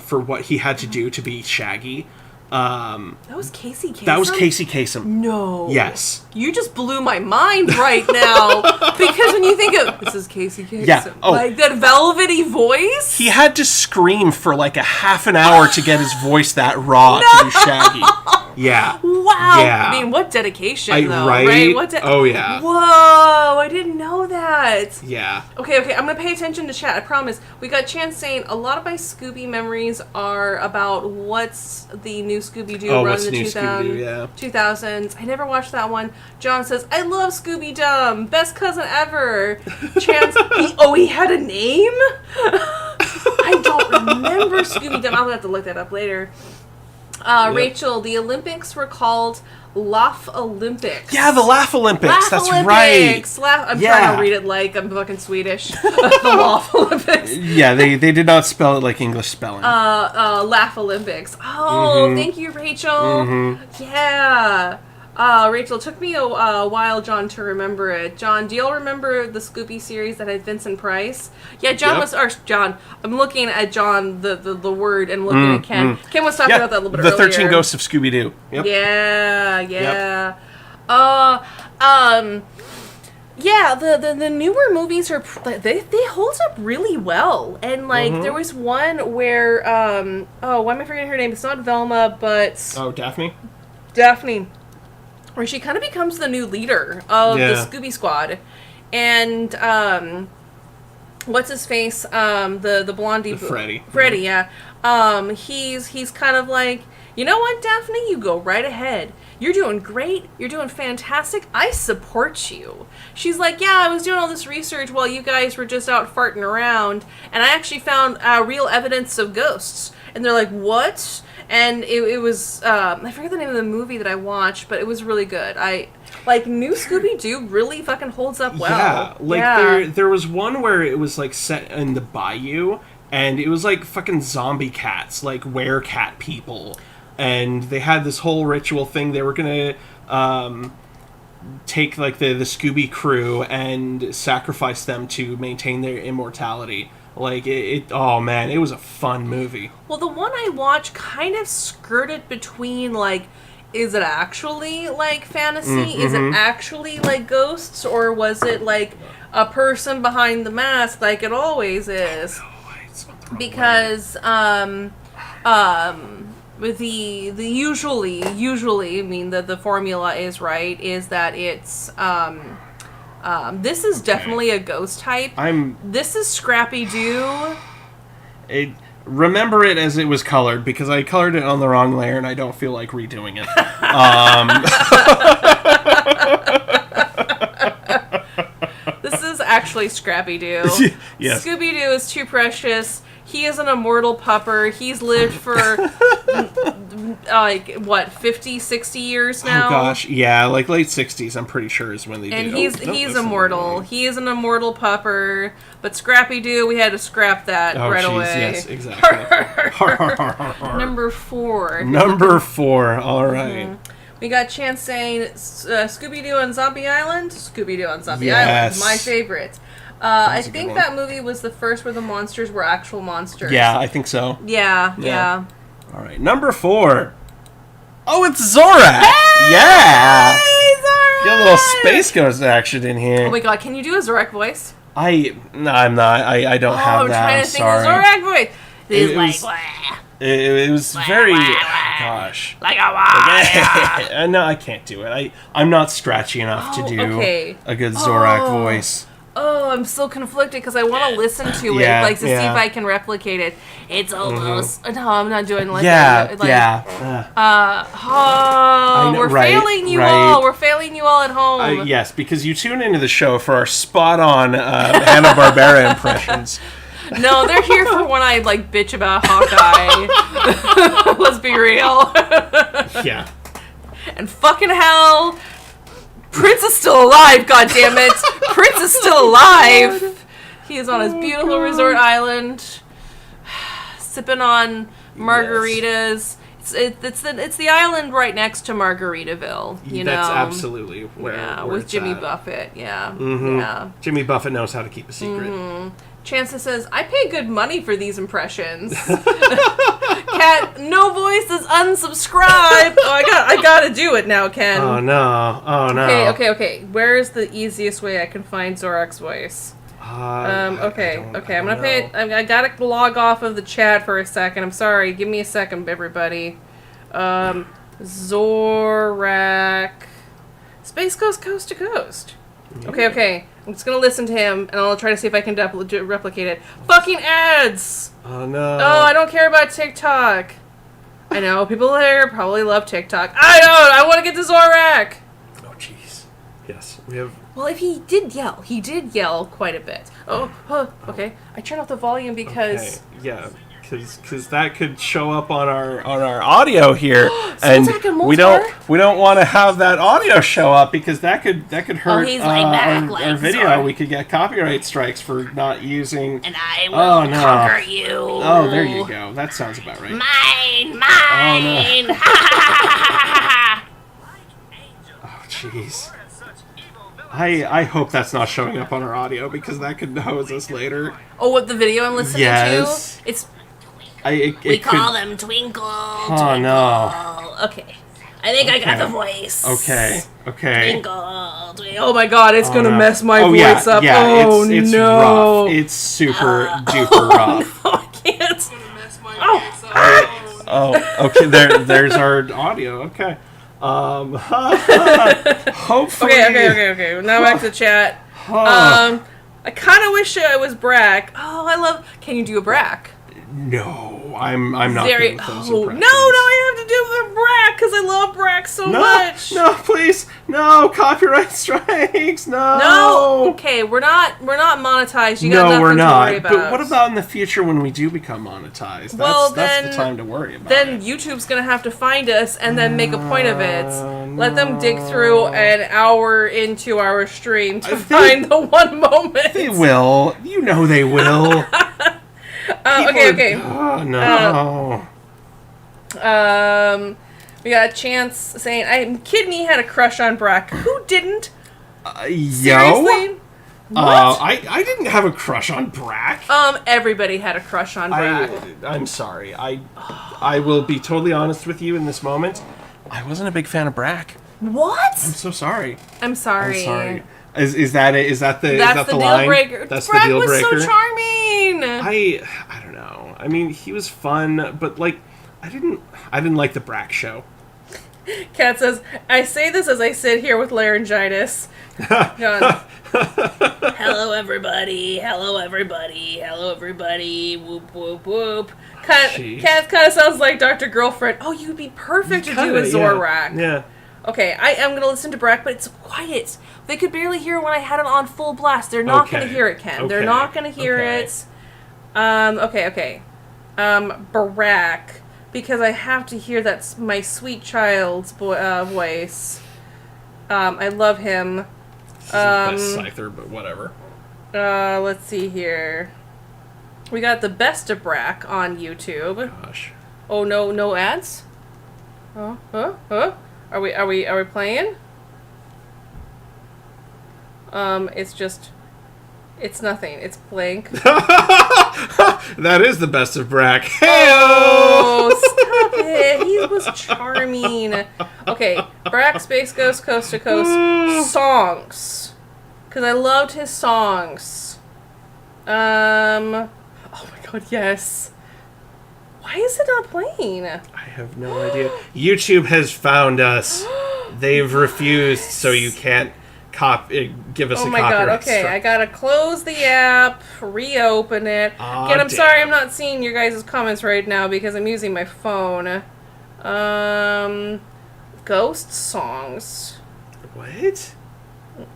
for what he had to do to be Shaggy. That was Casey Kasem? That was Casey Kasem. No. Yes. You just blew my mind right now. Because when you think of, this is Casey Kasem. Like, that velvety voice? He had to scream for like a half an hour to get his voice that raw to be Shaggy. Yeah. Wow. Yeah. I mean, what dedication, though. Right? What oh, yeah. Whoa, I didn't know that. Yeah. Okay, I'm going to pay attention to chat, I promise. We got Chan saying, a lot of my Scooby memories are about what's the new Scooby-Doo run in the 2000s. I never watched that one. John says, I love Scooby-Dum. Best cousin ever. Chance, he had a name? I don't remember Scooby-Dum. I'll have to look that up later. Rachel, the Olympics were called Laugh Olympics. Yeah, the Laugh Olympics. Laugh That's Olympics. right. I'm trying to read it like I'm fucking Swedish. The Laugh Olympics. Yeah, they did not spell it like English spelling. Laugh Olympics. Oh, thank you, Rachel. Yeah. Rachel, it took me a while, John, to remember it. John, do y'all remember the Scooby series that had Vincent Price? Yeah, John, I'm looking at John, the word, and looking at Ken. Ken was talking about that a little bit earlier. The 13 Ghosts of Scooby-Doo. Yep. Yeah. Yep. Yeah, the newer movies are, they hold up really well. And, like, there was one where, why am I forgetting her name? It's not Velma, but... Oh, Daphne? Daphne. Where she kind of becomes the new leader of the Scooby Squad. And, what's his face? The blondie... Freddy. Freddy, yeah. He's kind of like, you know what, Daphne? You go right ahead. You're doing great. You're doing fantastic. I support you. She's like, yeah, I was doing all this research while you guys were just out farting around, and I actually found real evidence of ghosts. And they're like, what? And it was, I forget the name of the movie that I watched, but it was really good. New Scooby-Doo really fucking holds up well. Yeah, there was one where it was, like, set in the bayou, and it was, like, fucking zombie cats, like, werecat people. And they had this whole ritual thing. They were gonna, take, like, the Scooby crew and sacrifice them to maintain their immortality. Like, oh man, it was a fun movie. Well, the one I watched kind of skirted between, like, is it actually, like, fantasy? Mm-hmm. Is it actually, like, ghosts? Or was it, like, a person behind the mask, like it always is? Because, with the usually, I mean, the formula is right, is that it's, this is definitely a ghost type. This is Scrappy-Doo. Remember it as it was colored, because I colored it on the wrong layer, and I don't feel like redoing it. This is actually Scrappy-Doo. Yes. Scooby-Doo is too precious. He is an immortal pupper. He's lived for, like, what, 50, 60 years now? Oh, gosh. Yeah, like, late 60s, I'm pretty sure, is when they and did. He's immortal. He is an immortal pupper. But Scrappy-Doo, we had to scrap that right away. Yes, exactly. Number 4. Number 4, all right. Mm-hmm. We got Chance saying Scooby-Doo on Zombie Island. Scooby-Doo on Zombie Island, my favorite. I think that movie was the first where the monsters were actual monsters. Yeah, I think so. Yeah. All right, number 4. Oh, it's Zorak! Hey! Yeah! Zorak! Get a little Space Ghost action in here. Oh my god, can you do a Zorak voice? No, I'm not. I don't have that. I'm trying to think of a Zorak voice. It was very... Gosh. Like a No, I can't do it. I'm not scratchy enough to do a good Zorak voice. Oh, I'm so conflicted because I want to listen to it, like, to see if I can replicate it. It's almost... No, I'm not doing like that. We're failing you all. We're failing you all at home. Yes, because you tune into the show for our spot-on Hnna Barbera impressions. No, they're here for when I, like, bitch about Hawkeye. Let's be real. Yeah. And fucking hell... Prince is still alive, goddammit! Prince is still alive! He is on his beautiful resort island, sipping on margaritas. Yes. It's the island right next to Margaritaville, you know? That's absolutely where with Jimmy at. Buffett, Mm-hmm. Yeah. Jimmy Buffett knows how to keep a secret. Mm-hmm. Chancellor says, I pay good money for these impressions. Cat, no voice is unsubscribed. Oh, I gotta do it now, Ken. Oh no. Okay. Where is the easiest way I can find Zorak's voice? Okay. I'm gonna pay it. I gotta log off of the chat for a second. I'm sorry. Give me a second, everybody. Zorak. Space Ghost Coast to Coast. Yeah. Okay. I'm just gonna listen to him, and I'll try to see if I can replicate it. Fucking ads! Oh, no. Oh, I don't care about TikTok. I know, people there probably love TikTok. I don't! I want to get to Zorak! Oh, jeez. Yes, we have... Well, if he did yell quite a bit. Okay. I turned off the volume because... Okay. Yeah, because that could show up on our audio here, and we don't want to have that audio show up because that could hurt our video. We could get copyright strikes for not using. And I will conquer you. Oh, there you go. That sounds about right. Mine. Oh, no. Oh, jeez. I hope that's not showing up on our audio because that could hose us later. Oh, what, the video I'm listening to? It's... we call them Twinkle. Oh, no. Okay. I think I got the voice. Okay. Twinkle, twinkle. Oh my god, it's gonna mess my voice up. Yeah, oh, it's no. rough. It's super duper rough. No, I can't. Okay, there's our audio. Okay. Hopefully. Okay. Now back to chat. I kind of wish I was Brack. Can you do a Brack? No, I'm not good with those impressions. No, I have to do a Brack because I love Brack so much. No, please, No, copyright strikes. No. No. Okay, we're not monetized. You got No, nothing we're to not. worry about. But what about in the future when we do become monetized? That's the time to worry about then it. YouTube's gonna have to find us and then make a point of it. Let them dig through an hour into our stream to find the one moment. They will. You know they will. Okay. Oh, no. We got a Chance saying, Kidney had a crush on Brack. Who didn't? Seriously? What? I didn't have a crush on Brack. Everybody had a crush on Brack. I'm sorry. I will be totally honest with you in this moment. I wasn't a big fan of Brack. What? I'm so sorry. I'm sorry. Is that it? That's the deal line? breaker. That's Brack the deal breaker. was so charming. I don't know. I mean, he was fun, but like, I didn't like the Brack show. Kat says, I say this as I sit here with laryngitis. John. Hello, everybody. Hello, everybody. Hello, everybody. Whoop, whoop, whoop. Kat kind of sounds like Dr. Girlfriend. Oh, you'd be perfect to do a Zorak. Yeah. Okay, I am going to listen to Brack, but it's quiet. They could barely hear when I had it on full blast. They're not going to hear it, Ken. They're not going to hear it. Okay. Brack. Because I have to hear that's my sweet child's voice. I love him. This is the best Scyther, but whatever. Let's see here. We got the best of Brack on YouTube. Gosh. Oh no ads? Huh? Are we playing? It's nothing. It's blank. That is the best of Brack. Oh, stop it. He was charming. Okay, Brack Space Ghost Coast to Coast songs. Because I loved his songs. Oh my god, yes. Why is it not playing? I have no idea. YouTube has found us. They've refused, so you can't give us a copyright. Oh my god, okay. I gotta close the app, reopen it. Again, I'm sorry I'm not seeing your guys' comments right now because I'm using my phone. Ghost songs. What?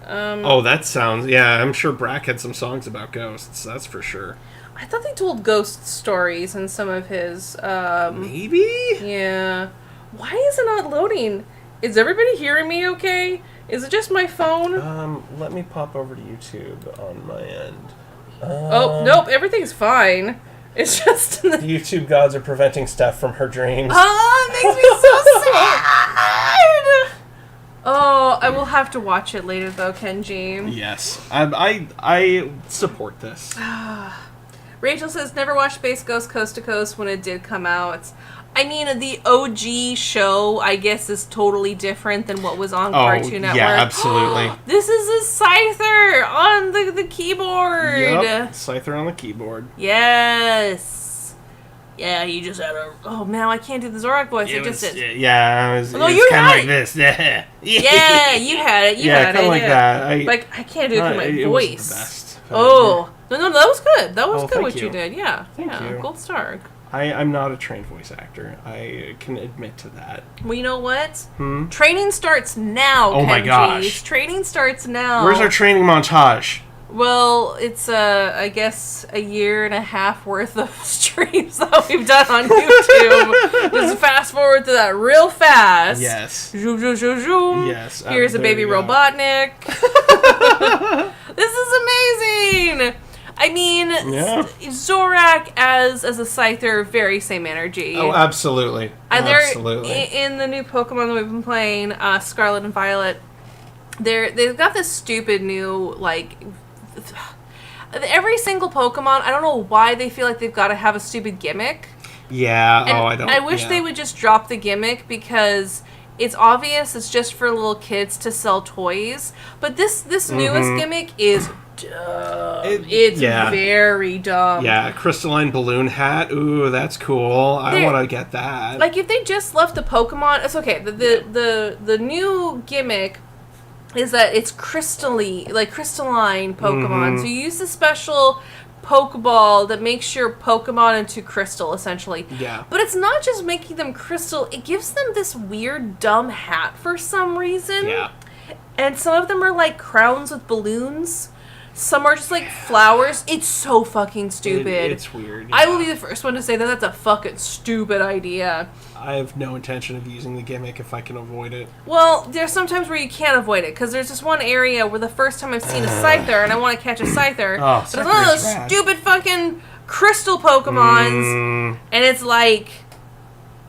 Oh, that sounds... Yeah, I'm sure Brack had some songs about ghosts, that's for sure. I thought they told ghost stories in some of his, Maybe? Yeah. Why is it not loading? Is everybody hearing me okay? Is it just my phone? Let me pop over to YouTube on my end. Oh, nope, everything's fine. It's just... The YouTube gods are preventing Steph from her dreams. Oh, it makes me so sad! Oh, I will have to watch it later, though, Kenji. Yes. I support this. Rachel says, never watched Space Ghost Coast to Coast when it did come out. I mean, the OG show, I guess, is totally different than what was on Cartoon Network. Yeah, absolutely. This is a Scyther on the keyboard. Yep, Scyther on the keyboard. Yes. Yeah, you just had a... Oh, man, I can't do the Zorak voice. It just did. Yeah, it was No, you kind had of like it. this. Yeah, Yeah, you had it. You had it. kind of like that. I can't do it with my it voice. was the best. Oh. No, that was good. That was good thank what you you. did. Yeah. Thank you. Gold star. I'm not a trained voice actor. I can admit to that. Well, you know what? Training starts now, Oh my gosh. Training starts now. Where's our training montage? Well, it's, I guess, a year and a half worth of streams that we've done on YouTube. Just fast forward to that real fast. Yes. Zoom, zoom, zoom, zoom. Yes. Here's a there baby you go. Robotnik. This is amazing. I mean, Yeah. Zorak as a Scyther, very same energy. Oh, absolutely. Absolutely. In the new Pokemon that we've been playing, Scarlet and Violet, they've got this stupid new, like... Every single Pokemon, I don't know why they feel like they've got to have a stupid gimmick. Yeah, And I don't... I wish they would just drop the gimmick because... It's obvious it's just for little kids to sell toys, but this newest gimmick is dumb. It's very dumb. Yeah, crystalline balloon hat. Ooh, that's cool. I want to get that. Like if they just left the Pokemon, it's okay. The new gimmick is that it's crystalline Pokemon. So you use the special Pokeball that makes your Pokemon into crystal, essentially. Yeah. But it's not just making them crystal, it gives them this weird, dumb hat for some reason. Yeah. And some of them are like crowns with balloons. Some are just like flowers. It's so fucking stupid. It's weird. Yeah. I will be the first one to say that that's a fucking stupid idea. I have no intention of using the gimmick if I can avoid it. Well, there's sometimes where you can't avoid it, because there's this one area where the first time I've seen a Scyther, and I want to catch a Scyther, but it's one of those stupid fucking crystal Pokemons, and it's like,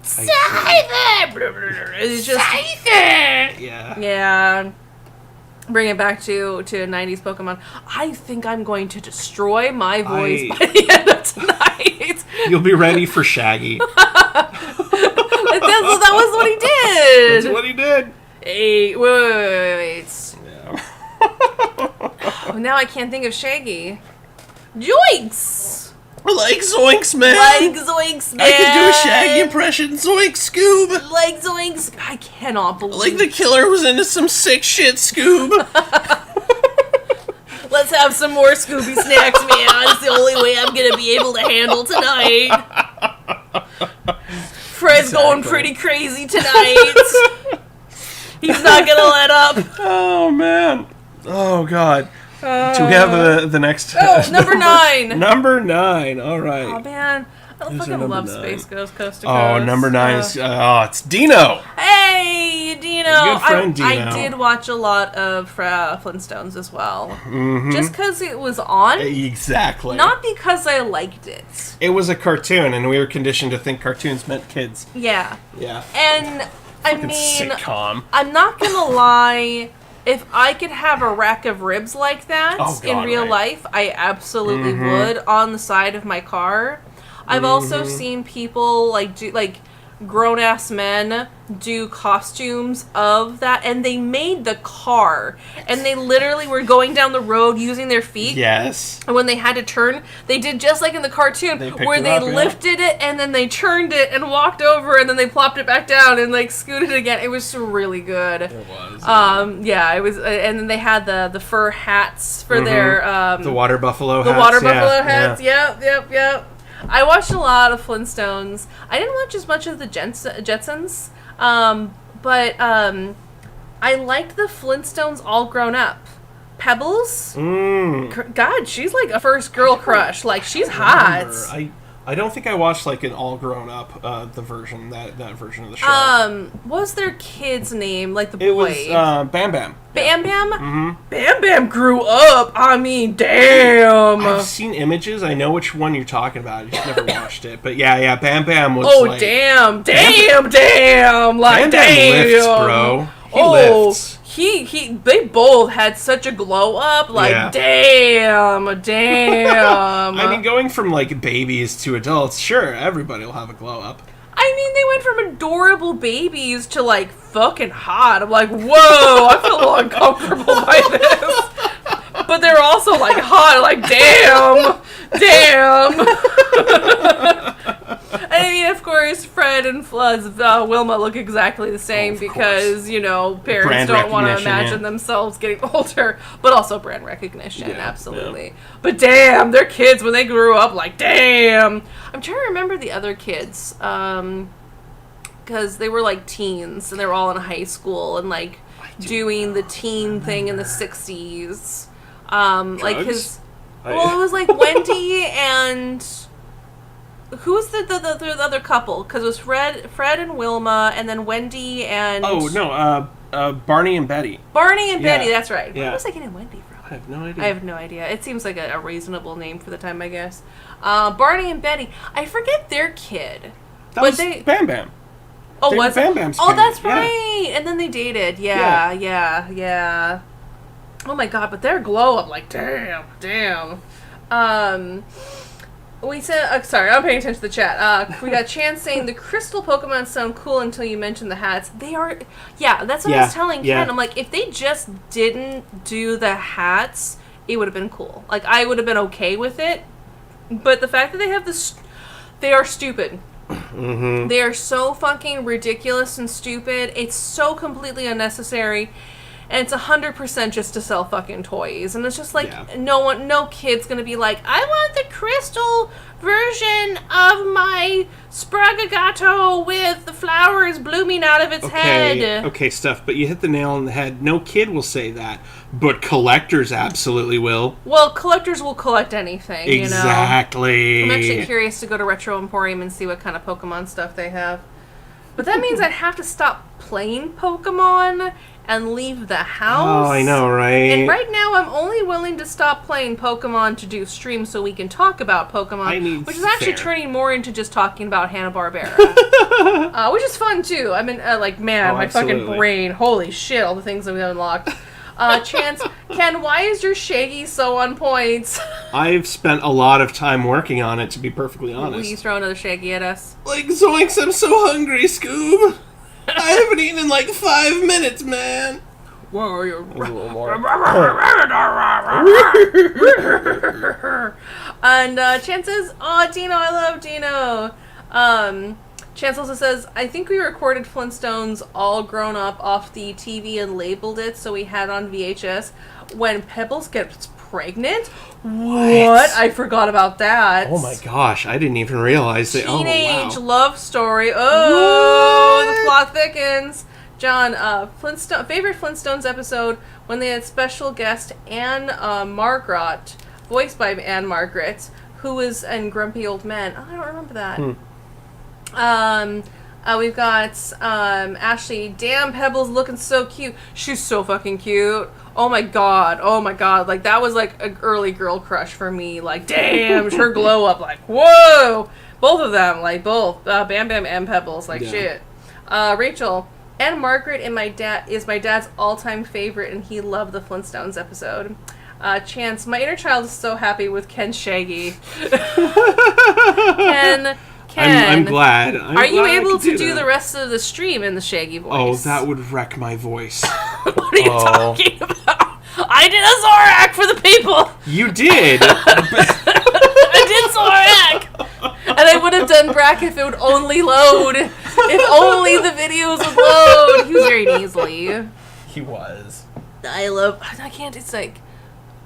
Scyther! It's just... Scyther! Yeah. Yeah. Bring it back to 90s Pokemon. I think I'm going to destroy my voice by the end of tonight. You'll be ready for Shaggy. That was what he did. That's what he did. Hey, wait. Yeah. Oh, now I can't think of Shaggy. Joinks! Like Zoinks, man. Like Zoinks, man. I can do a Shaggy impression. Zoinks, Scoob. Like Zoinks. I cannot believe. Like the killer was into some sick shit, Scoob. Let's have some more Scooby snacks, man. It's the only way I'm gonna be able to handle tonight. Fred's going pretty crazy tonight. He's not gonna let up. Oh, man. Oh, God. Do we have the next... number 9. Number 9. All right. Oh, man. I fucking love 9? Space Ghost Coast to Coast. Oh, number 9 is... it's Dino. Hey, Dino. Good friend, Dino. I did watch a lot of Flintstones as well. Mm-hmm. Just because it was on. Exactly. Not because I liked it. It was a cartoon, and we were conditioned to think cartoons meant kids. Yeah. Yeah. And, I mean... sitcom. I'm not gonna lie... If I could have a rack of ribs like that in real life, I absolutely would on the side of my car. I've also seen people do grown-ass men do costumes of that, and they made the car, and they literally were going down the road using their feet. Yes. And when they had to turn, they did just like in the cartoon, where they lifted it, and then they turned it, and walked over, and then they plopped it back down, and scooted it again. It was really good. It was. Yeah, it was, and then they had the fur hats for their... the water buffalo hats. The water buffalo hats, yep. I watched a lot of Flintstones. I didn't watch as much of the Jetsons, but I liked the Flintstones all grown up. Pebbles? God, she's like a first girl crush. Like, she's hot. I don't think I watched an all grown up the version that version of the show. What was their kid's name? Like the boy. It was Bam Bam. Bam Bam? Mm-hmm. Bam Bam grew up. I mean, damn. I've seen images. I know which one you're talking about. I just never watched it. But yeah, Bam Bam was damn. Like, Bam Bam lifts, bro. He lifts. They both had such a glow up, damn. I mean, going from babies to adults, sure, everybody will have a glow up. I mean, they went from adorable babies to fucking hot. I'm like, whoa, I feel a little uncomfortable by this. But they're also hot, damn. I mean, of course, Fred and Flood's Wilma look exactly the same because, parents don't want to imagine themselves getting older, but also brand recognition, absolutely. Yeah. But damn, their kids, when they grew up, damn. I'm trying to remember the other kids, because they were, teens, and they were all in high school, and, doing the teen thing in the 60s. Drugs? Well, it was, Wendy and... Who's the other couple? Because it was Fred and Wilma, and then Wendy and... Oh, no, Barney and Betty. Barney and Betty, that's right. Yeah. Where was I getting Wendy from? I have no idea. It seems like a reasonable name for the time, I guess. Barney and Betty. I forget their kid. That was Bam Bam. Oh, they was Bam Bam's Oh, kid. that's right. And then they dated. Yeah. Oh my god, but their glow up, damn. We said, sorry, I'm paying attention to the chat. We got Chan saying the crystal Pokemon sound cool until you mentioned the hats. They are, that's what I was telling Ken. I'm like, if they just didn't do the hats, it would have been cool. I would have been okay with it. But the fact that they have this, they are stupid. They are so fucking ridiculous and stupid. It's so completely unnecessary. and it's 100% just to sell fucking toys. And it's just like, no kid's gonna be like, I want the crystal version of my Spragagato with the flowers blooming out of its head. Okay, Steph, but you hit the nail on the head. No kid will say that, but collectors absolutely will. Well, collectors will collect anything, exactly. You know? I'm actually curious to go to Retro Emporium and see what kind of Pokemon stuff they have. But that means I'd have to stop playing Pokemon and leave the house. Oh, I know, right? And right now, I'm only willing to stop playing Pokemon to do streams so we can talk about Pokemon, which is actually turning more into just talking about Hnna Barbera, which is fun too. I mean, my fucking brain, holy shit, all the things that we unlocked. Chance, Ken, why is your Shaggy so on point? I've spent a lot of time working on it, to be perfectly honest. Will you throw another Shaggy at us? Like, Zoinks, I'm so hungry, Scoob. I haven't eaten in like 5 minutes, man. Whoa, you're... A little more. And Chance says, "Oh, Dino, I love Dino." Chance also says, "I think we recorded Flintstones all grown up off the TV and labeled it, so we had on VHS. When Pebbles gets pregnant? What? I forgot about that. Oh my gosh, I didn't even realize that. Teenage love story. Oh, what? The plot thickens." John, favorite Flintstones episode when they had special guest Anne Margaret, voiced by Anne Margaret, who was in Grumpy Old Men. Oh, I don't remember that. We've got Ashley. Damn, Pebbles looking so cute. She's so fucking cute. Oh my god. Like, that was like an early girl crush for me. Like, damn, her glow up. Like, whoa. Both of them. Like, both. Bam Bam and Pebbles. Like, shit. Rachel. Anne Margaret and is my dad's all-time favorite, and he loved the Flintstones episode. Chance. My inner child is so happy with Ken Shaggy. Ken. I'm glad. Are you able to do the rest of the stream in the Shaggy voice? Oh, that would wreck my voice. What are you talking about? I did a Zorak for the people. You did. I did Zorak. And I would have done Brack if it would only load. If only the videos would load. He was very easily. He was. I can't, it's like,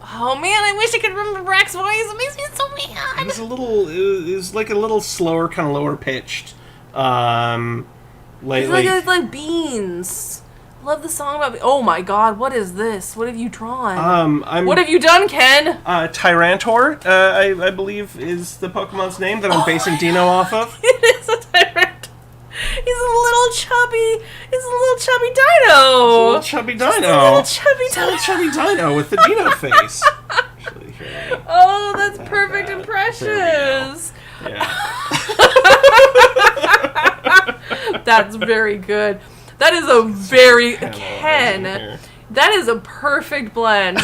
oh man, I wish I could remember Brack's voice. It makes me so mad. It was like a little slower, kind of lower pitched. It's like beans. Love the song about. Oh my god, what is this? What have you drawn? What have you done, Ken? Tyrantor, I believe, is the Pokemon's name that I'm basing Dino off of. It is a Tyrantor. He's a little chubby dino. Little chubby dino with the Dino face. Actually, here. Oh, that's perfect impressions. Yeah. That's very good. That is a very Ken. That is a perfect blend.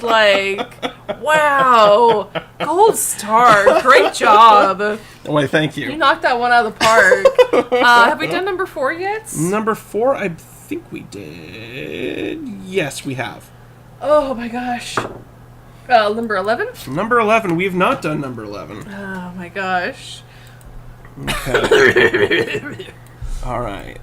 Like, wow, gold star. Great job. Why, thank you. You knocked that one out of the park. Have we done number 4 yet? Number 4, I think we did. Yes, we have. Oh my gosh. Number 11? Number 11. We have not done number 11. Oh my gosh. Okay. All right.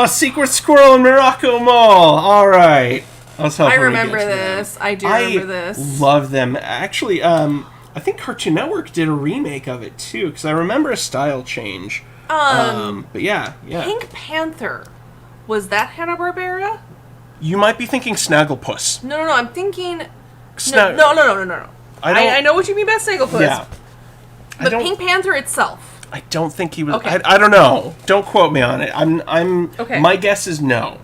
Secret Squirrel in Morocco Mall. All right. I remember this. I do remember this. I love them. Actually, I think Cartoon Network did a remake of it too, because I remember a style change. But yeah. Pink Panther. Was that Hnna Barbera? You might be thinking Snagglepuss. No. I'm thinking. No. I know what you mean by Snagglepuss. Yeah. But Pink Panther itself. I don't think he was. Okay. I don't know. Don't quote me on it. I'm. Okay. My guess is no.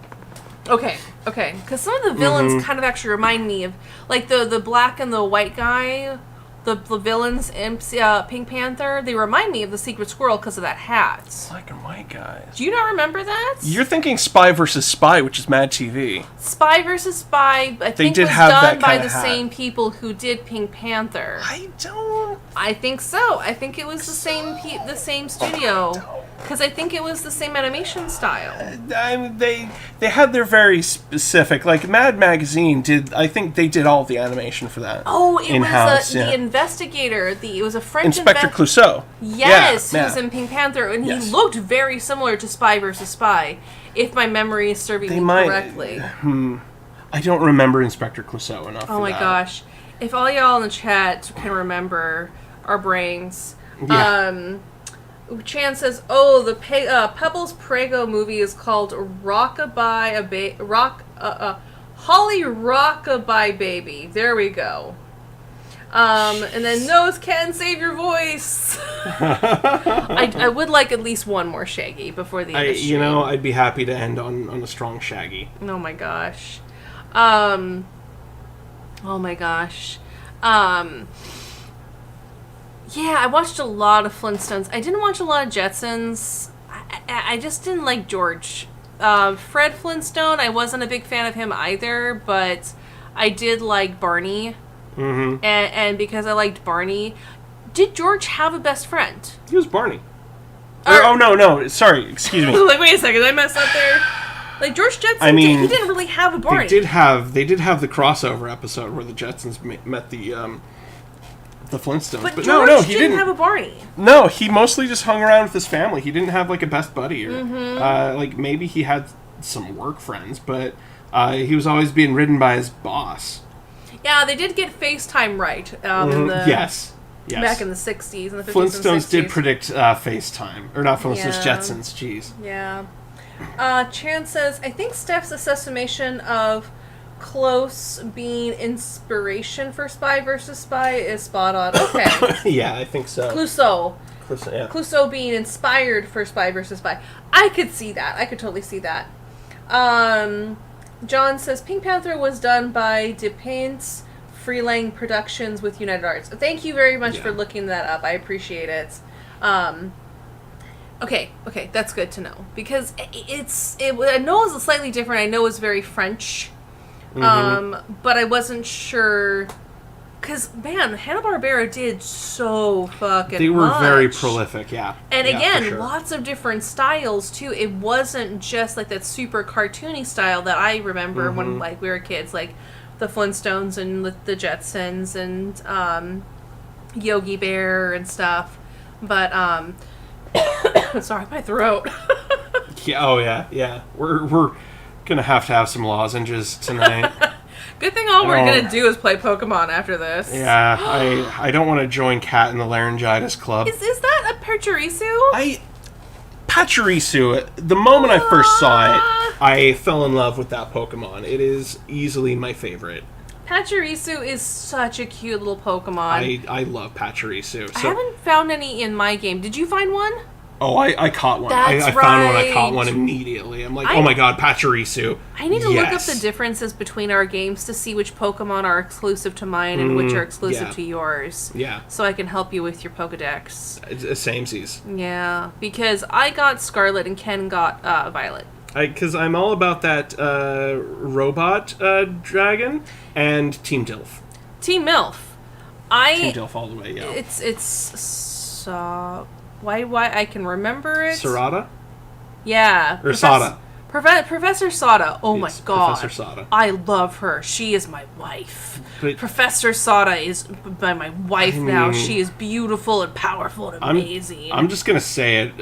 Okay. Because some of the villains kind of actually remind me of, like, the black and the white guy, the villains in Pink Panther. They remind me of the Secret Squirrel because of that hat. Black and white guys. Do you not remember that? You're thinking Spy vs. Spy, which is Mad TV. Spy vs. Spy, I think, was done by the same people who did Pink Panther. I don't. I think so. I think it was the same studio. Because I think it was the same animation style. They had their very specific, like Mad Magazine did. I think they did all the animation for that. Oh, it was the investigator. It was a French Inspector Clouseau. Yes, he was in Pink Panther, and he looked very similar to Spy vs. Spy. if my memory is serving me correctly. I don't remember Inspector Clouseau enough. Oh my gosh. If all y'all in the chat can remember our brains. Yeah. Chan says, "Oh, the Pebbles Prego movie is called Holly Rockabye Baby." There we go. And then Nose Can Save Your Voice. I would like at least one more Shaggy before the end of the stream. I'd be happy to end on a strong Shaggy. Oh my gosh. Oh my gosh. Yeah, I watched a lot of Flintstones. I didn't watch a lot of Jetsons. I just didn't like George. Fred Flintstone, I wasn't a big fan of him either, but I did like Barney. Mm-hmm. And because I liked Barney, did George have a best friend? He was Barney. No, sorry, excuse me. Like, wait a second, did I mess up there? Like, George Jetson, he didn't really have a Barney. They did have the crossover episode where the Jetsons met the Flintstones. But George he didn't have a Barney. No, he mostly just hung around with his family. He didn't have, like, a best buddy. Or, maybe he had some work friends, but he was always being ridden by his boss. Yeah, they did get FaceTime right. Yes. Back in the 60s and the 50s Flintstones and 60s. did predict FaceTime. Or not Flintstones, Jetsons. Jeez. Yeah. Chan says, "I think Steph's assassination of Close being inspiration for Spy vs. Spy is spot on." Okay. Yeah, I think so. Clouseau, yeah. Clouseau being inspired for Spy vs. Spy. I could see that. I could totally see that. John says, "Pink Panther was done by DePaints Freelang Productions with United Arts." Thank you very much for looking that up. I appreciate it. Okay, that's good to know. Because I know it's slightly different. I know it's very French. But I wasn't sure. Because, man, Hnna Barbera did so fucking They were much. very prolific, yeah. And again, lots of different styles, too. It wasn't just, like, that super cartoony style that I remember when, like, we were kids. Like, the Flintstones and the Jetsons and Yogi Bear and stuff. But, sorry, my throat. Yeah. We're gonna have to have some lozenges tonight. Good thing all we're gonna do is play Pokemon after this. Yeah, I don't want to join Cat in the Laryngitis Club. Is that a Pachirisu? Pachirisu, the moment I first saw it, I fell in love with that Pokemon. It is easily my favorite. Pachirisu is such a cute little Pokemon. I love Pachirisu. I haven't found any in my game. Did you find one? Oh, I caught one. That's I found one. I caught one immediately. I'm like, oh my god, Pachirisu. I need to look up the differences between our games to see which Pokemon are exclusive to mine and which are exclusive to yours. Yeah. So I can help you with your Pokedex. It's samesies. Yeah, because I got Scarlet and Ken got Violet. Because I'm all about that robot dragon and Team Dilf. Team MILF. Team Dilf all the way, yeah. It's why I can remember it. Sarada? Yeah. Or Sada. Professor Sada. Oh my god. Professor Sada. I love her. She is my wife. But Professor Sada is my wife now. She is beautiful and powerful and amazing. I'm just gonna say it.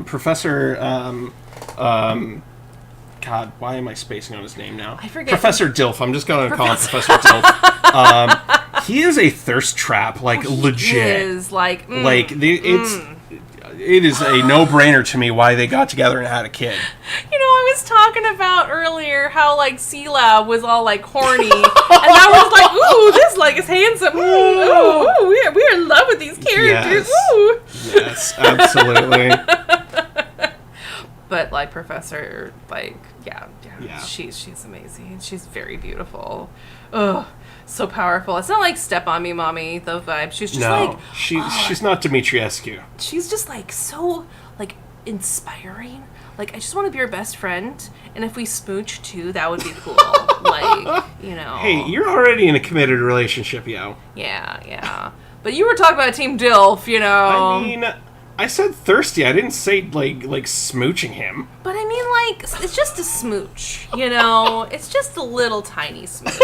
Professor God, why am I spacing on his name now? I forget. Professor Dilf. I'm just gonna call him Professor Dilf. He is a thirst trap, like legit. He is like it is a no-brainer to me why they got together and had a kid. You know, I was talking about earlier how like C-Lab was all like horny, and I was like, "Ooh, this like is handsome. Ooh, we're in love with these characters." Yes. Ooh. Yes, absolutely. But like Professor, like yeah, Yeah. she's amazing. She's very beautiful. Ugh, so powerful. It's not like Step on Me, Mommy. The vibe. She's just like she's not Dimitriescu. She's just like so like inspiring. Like I just want to be your best friend, and if we smooch too, that would be cool. Like you know. Hey, you're already in a committed relationship, yo. Yeah. But you were talking about Team Dilf, you know. I mean, I said thirsty. I didn't say like smooching him. But I mean, like, it's just a smooch, you know? It's just a little tiny smooch.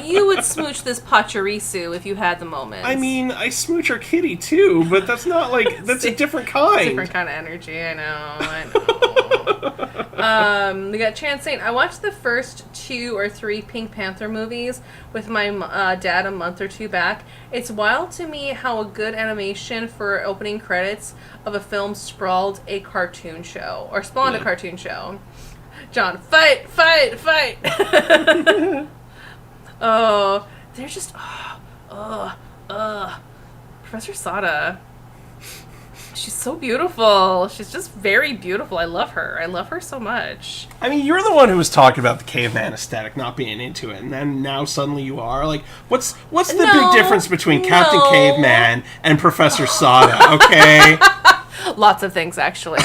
You would smooch this Pachirisu if you had the moment. I mean, I smooch our kitty too, but that's not like, that's a different kind. Different kind of energy, I know. We got Chance saying, I watched the first 2 or 3 Pink Panther movies with my dad a month or 2 back. It's wild to me how a good animation for opening credits of a film sprawled a cartoon show. Or spawned a cartoon show. John, fight, fight, fight! Oh, they're just... Professor Sada... She's so beautiful. She's just very beautiful. I love her. I love her so much. I mean, you're the one who was talking about the caveman aesthetic, not being into it, and then now suddenly you are. Like, what's the big difference between Captain Caveman and Professor Sada? Okay. Lots of things, actually.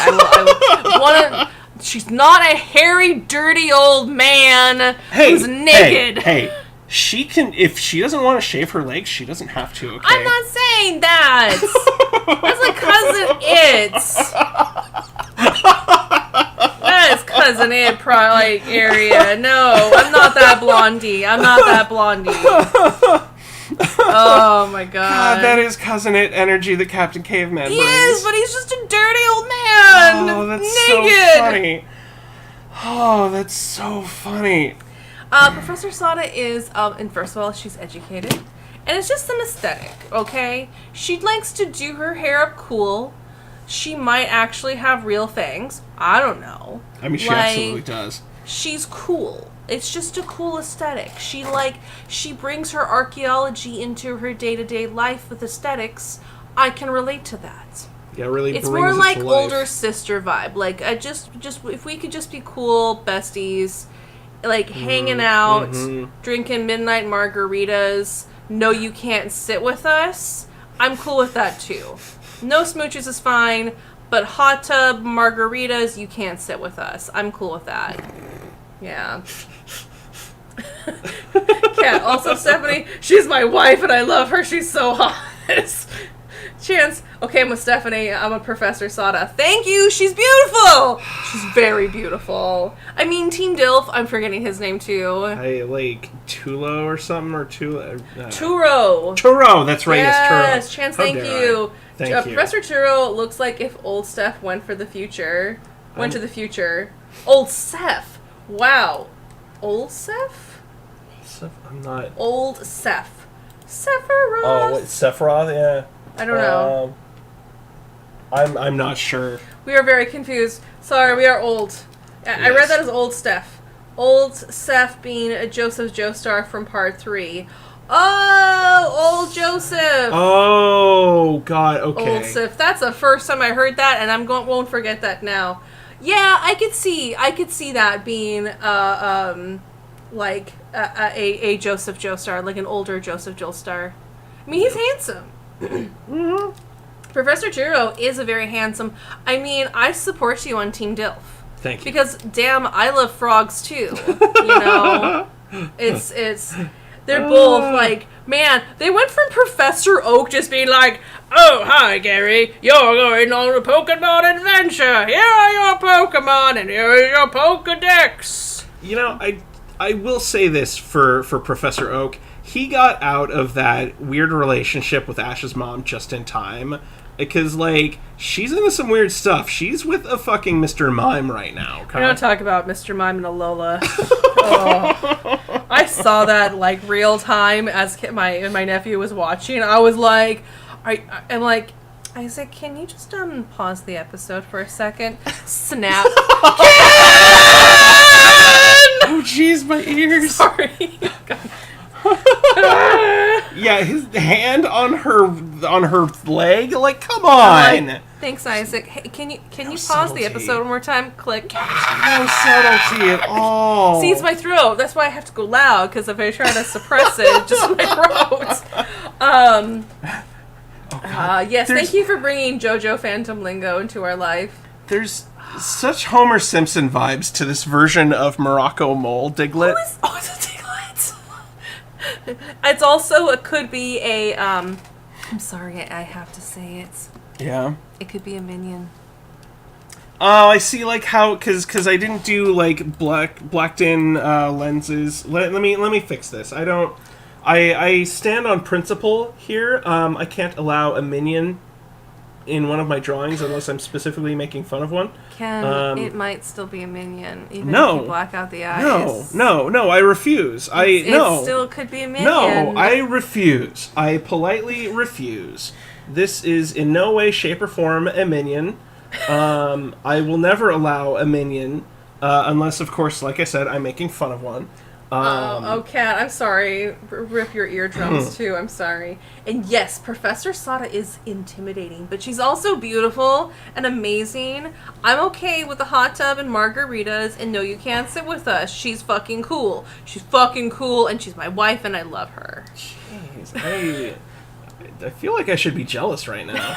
She's not a hairy, dirty old man who's naked. Hey. She can, if she doesn't want to shave her legs, she doesn't have to, okay? I'm not saying that! That's like Cousin It's. That is Cousin It, area. No, I'm not that blondie. Oh my god. That is Cousin It energy that Captain Caveman brings. He is, but he's just a dirty old man! Oh, that's naked. so funny. Oh, that's so funny. Professor Sada is, and first of all, she's educated. And it's just an aesthetic, okay? She likes to do her hair up cool. She might actually have real fangs. I don't know. I mean, she absolutely does. She's cool. It's just a cool aesthetic. She brings her archaeology into her day-to-day life with aesthetics. I can relate to that. Yeah, really. It's more like older sister vibe. Like, just if we could just be cool besties, like hanging out, drinking midnight margaritas. No, you can't sit with us. I'm cool with that too. No smooches is fine, but hot tub margaritas, you can't sit with us. I'm cool with that. Yeah. Cat. Also, Stephanie, she's my wife and I love her. She's so hot. Chance. Okay, I'm with Stephanie. I'm a Professor Sada. Thank you. She's beautiful. She's very beautiful. I mean, Team Dilf. I'm forgetting his name too. I like Tulo or something or Turo. Turo. That's right. Yes, Turo. Chance. Thank you. Thank you. Professor Turo looks like if old Steph went to the future. Old Seth. Wow. Old Seth? I'm not. Old Seth. Sephiroth. Oh, what, Sephiroth? Yeah. I don't know. I'm not sure. We are very confused. Sorry, we are old. Yes. I read that as Old Steph. Old Seth being a Joseph Joestar from Part 3. Oh, Old Joseph. Oh, God, okay. Old Seth. That's the first time I heard that, and won't forget that now. Yeah, I could see that being like a Joseph Joestar, like an older Joseph Joestar. I mean, he's handsome. Mm-hmm. Professor Turo is a very handsome. I mean, I support you on Team Dilf. Thank you. Because damn, I love frogs too. You know, it's they're both like, man. They went from Professor Oak just being like, "Oh, hi, Gary. You're going on a Pokemon adventure. Here are your Pokemon, and here are your Pokedex." You know, I will say this for Professor Oak. He got out of that weird relationship with Ash's mom just in time. Because, like, she's into some weird stuff. She's with a fucking Mr. Mime right now. We don't talk about Mr. Mime and Alola. Oh. I saw that, like, real time as my nephew was watching. I was like, I'm like, Isaac, can you just pause the episode for a second? Snap. Oh, jeez, my ears. Sorry. Yeah, his hand on her leg. Like, come on. Thanks, Isaac. Hey, can you pause the episode one more time? Click. No subtlety at all. See, it's my throat. That's why I have to go loud, because if I try to suppress it, it's just my throat. Yes, thank you for bringing JoJo Phantom Lingo into our life. There's such Homer Simpson vibes to this version of Morocco Mole Diglett. It's a Diglett. It's also, it could be a, I'm sorry, I have to say it. Yeah. It could be a minion. Oh, I see, like, how, because I didn't do, like, blacked in lenses. Let me fix this. I stand on principle here. I can't allow a minion in one of my drawings unless I'm specifically making fun of one. Ken, it might still be a minion, even if you black out the eyes. No, I refuse. It still could be a minion. No, I refuse. I politely refuse. This is in no way, shape, or form a minion. I will never allow a minion, unless, of course, like I said, I'm making fun of one. Cat, I'm sorry. Rip your eardrums, too. I'm sorry. And yes, Professor Sada is intimidating, but she's also beautiful and amazing. I'm okay with the hot tub and margaritas, and no, you can't sit with us. She's fucking cool. She's fucking cool, and she's my wife, and I love her. Jeez, I feel like I should be jealous right now.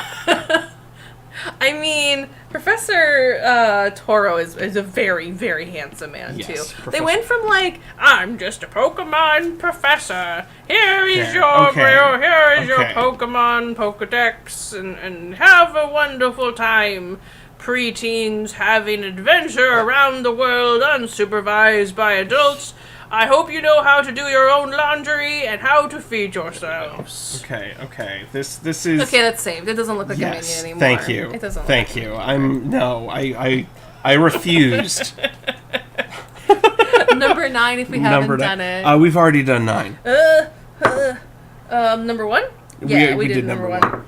I mean, Professor Toro is a very, very handsome man, too. They went from, like, I'm just a Pokemon professor. Here is your Pokemon Pokedex, and have a wonderful time. Preteens having adventure around the world unsupervised by adults. I hope you know how to do your own laundry and how to feed yourselves. Okay. This is... Okay, that's saved. It doesn't look like a minion anymore. Thank you. It doesn't Thank you. I refused. Number 9 if we haven't done it. We've already done 9. Number 1? Yeah, we did number 1.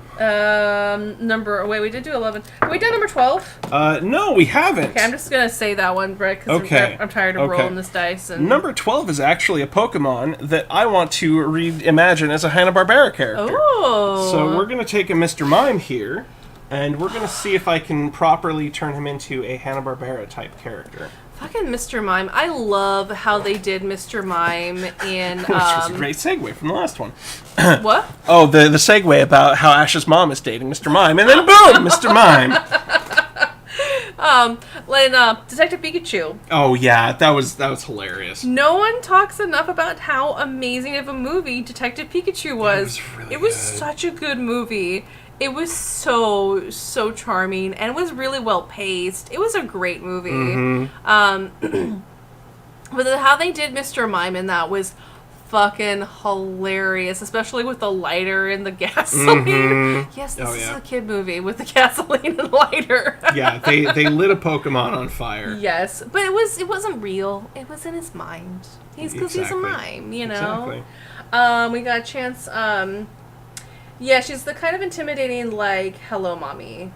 We did do 11. Have we done number 12? No, we haven't. Okay, I'm just gonna say that one, Brett, because I'm tired of rolling this dice. And... Number 12 is actually a Pokemon that I want to reimagine as a Hanna Barbera character. Oh. So we're gonna take a Mr. Mime here, and we're gonna see if I can properly turn him into a Hanna Barbera type character. Fucking Mr. Mime. I love how they did Mr. Mime in... Which was a great segue from the last one. What? Oh, the segue about how Ash's mom is dating Mr. Mime, and then boom, Mr. Mime. Detective Pikachu. Oh yeah, that was hilarious. No one talks enough about how amazing of a movie Detective Pikachu was. It was such a good movie. It was so charming, and it was really well paced. It was a great movie. Mm-hmm. But how they did Mr. Mime in that was fucking hilarious, especially with the lighter and the gasoline. Mm-hmm. Yes, this is a kid movie with the gasoline and lighter. Yeah, they lit a Pokemon on fire. Yes, but it wasn't real. It was in his mind. He's a mime, you know. Exactly. We got a chance. Yeah, she's the kind of intimidating, like, Hello Mommy.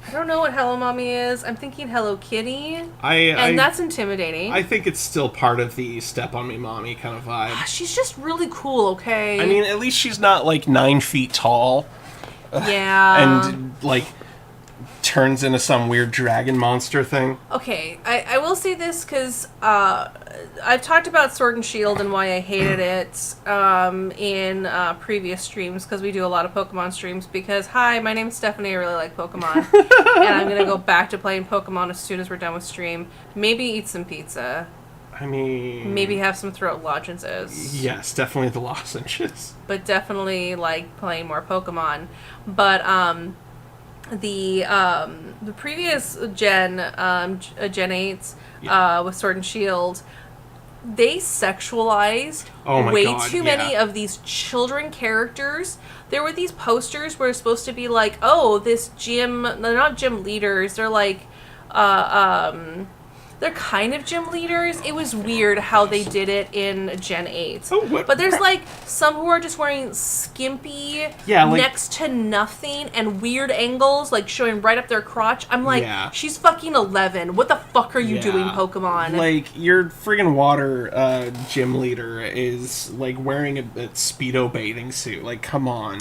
I don't know what Hello Mommy is. I'm thinking Hello Kitty. And that's intimidating. I think it's still part of the Step on Me Mommy kind of vibe. She's just really cool, okay? I mean, at least she's not, like, 9 feet tall. Yeah. And, like, turns into some weird dragon monster thing. Okay, I will say this because I've talked about Sword and Shield and why I hated it in previous streams, because we do a lot of Pokemon streams. Because, hi, my name's Stephanie, I really like Pokemon. And I'm going to go back to playing Pokemon as soon as we're done with stream. Maybe eat some pizza. I mean... Maybe have some throat lozenges. Yes, definitely the lozenges. But definitely, like, playing more Pokemon. But, the previous Gen 8s with Sword and Shield, they sexualized too many of these children characters. There were these posters where it's supposed to be like, oh, this gym, they're not gym leaders, they're like, they're kind of gym leaders. It was weird how they did it in Gen 8. But there's like some who are just wearing skimpy, next to nothing, and weird angles, like showing right up their crotch. I'm like, she's fucking 11. What the fuck are you doing, Pokemon? Like, your friggin' water gym leader is like wearing a Speedo bathing suit. Like, come on.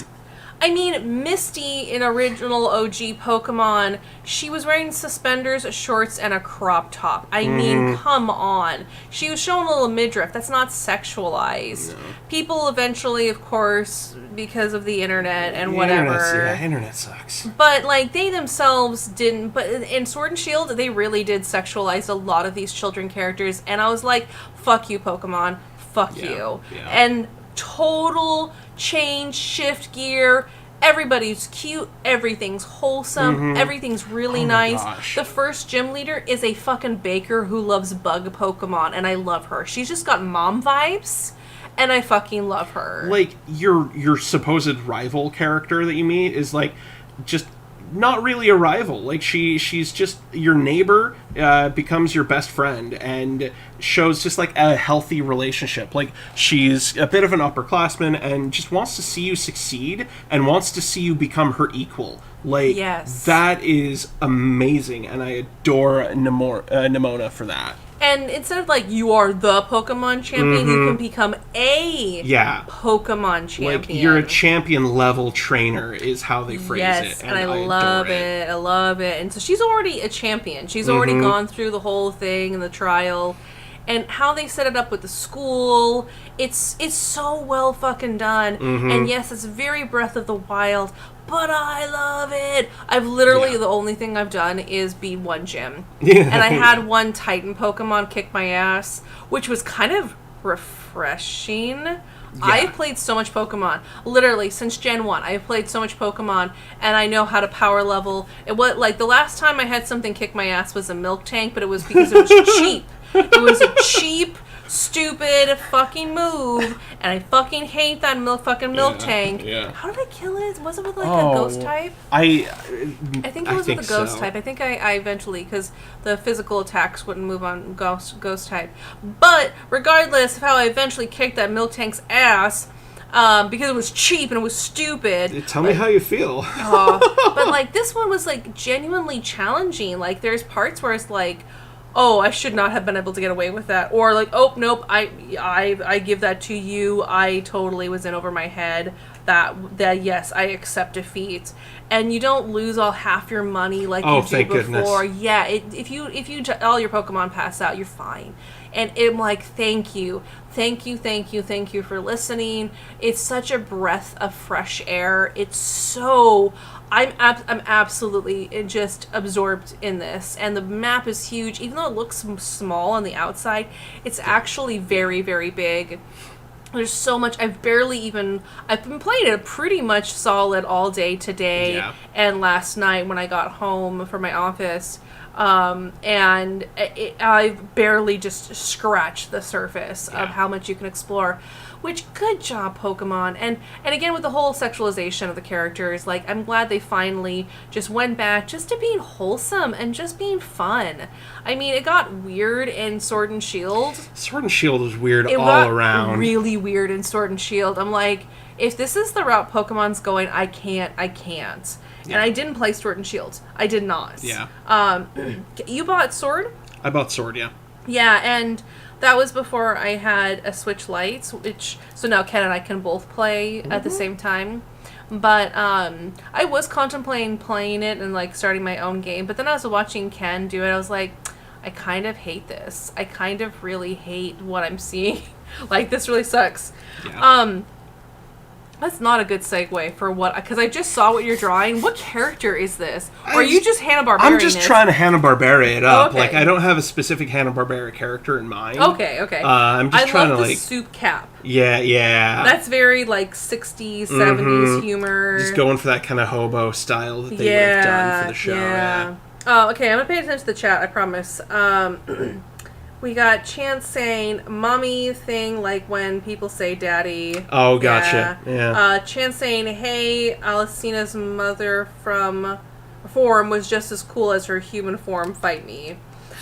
I mean, Misty in original OG Pokemon, she was wearing suspenders, shorts, and a crop top. I mean, come on. She was showing a little midriff. That's not sexualized. No. People eventually, of course, because of the internet and whatever. Internet sucks. But, like, they themselves didn't. But in Sword and Shield, they really did sexualize a lot of these children characters. And I was like, fuck you, Pokemon. Fuck you. Yeah. And total change, shift gear, everybody's cute, everything's wholesome, everything's really nice. Gosh. The first gym leader is a fucking baker who loves bug Pokemon, and I love her. She's just got mom vibes, and I fucking love her. Like, your supposed rival character that you meet is like just not really a rival. Like she's just your neighbor, becomes your best friend, and shows just like a healthy relationship. Like she's a bit of an upperclassman and just wants to see you succeed and wants to see you become her equal. Like, yes. That is amazing, and I adore Nimona for that. And instead of, like, you are the Pokemon champion, you can become a Pokemon champion. Like, you're a champion-level trainer is how they phrase it. Yes, and I love it. I love it. And so she's already a champion. She's already gone through the whole thing and the trial. And how they set it up with the school, it's so well fucking done. And yes, it's very Breath of the Wild, but I love it. I've literally, the only thing I've done is beat one gym. And I had one Titan Pokemon kick my ass, which was kind of refreshing. I've played so much Pokemon. Literally, since Gen 1, I've played so much Pokemon, and I know how to power level. It was, like, the last time I had something kick my ass was a milk tank, but it was because it was cheap. It was a cheap, stupid fucking move, and I fucking hate that milk tank. Yeah. How did I kill it? Was it with, like, a ghost type? I think it was with a ghost type. I think I eventually, because the physical attacks wouldn't move on ghost type. But regardless of how I eventually kicked that milk tank's ass, because it was cheap and it was stupid. Tell me how you feel. But, like, this one was, like, genuinely challenging. Like, there's parts where it's like, oh, I should not have been able to get away with that. Or, like, oh, nope, I give that to you. I totally was in over my head. That yes, I accept defeat. And you don't lose all half your money like you did before. Goodness. Yeah, if you all your Pokemon pass out, you're fine. And I'm like, thank you for listening. It's such a breath of fresh air. It's so... I'm absolutely just absorbed in this, and the map is huge. Even though it looks small on the outside, it's actually very, very big. There's so much. I've been playing it pretty much solid all day today and last night when I got home from my office. And I've barely just scratched the surface of how much you can explore. Which, good job, Pokemon. And again, with the whole sexualization of the characters, like, I'm glad they finally just went back just to being wholesome and just being fun. I mean, it got weird in Sword and Shield. Sword and Shield was weird all around. It got really weird in Sword and Shield. I'm like, if this is the route Pokemon's going, I can't. Yeah. And I didn't play Sword and Shield. I did not. Yeah. You bought Sword? I bought Sword, yeah. Yeah, and... that was before I had a Switch Lite, so now Ken and I can both play at the same time. But I was contemplating playing it and, like, starting my own game. But then I was watching Ken do it. I was like, I kind of hate this. I kind of really hate what I'm seeing. Like, this really sucks. Yeah. That's not a good segue for what... because I just saw what you're drawing. What character is this? Or are you just Hnna Barbera? I'm just trying to Hnna Barbera it up. Oh, okay. Like, I don't have a specific Hnna Barbera character in mind. Okay. I'm just trying to, like... I love the soup cap. Yeah. That's very, like, 60s, 70s humor. Just going for that kind of hobo style that they would have done for the show. Yeah. Oh, okay, I'm going to pay attention to the chat, I promise. We got Chance saying mommy thing, like when people say daddy. Oh, gotcha. Yeah. Chance saying, hey, Alicina's mother form was just as cool as her human form. Fight me.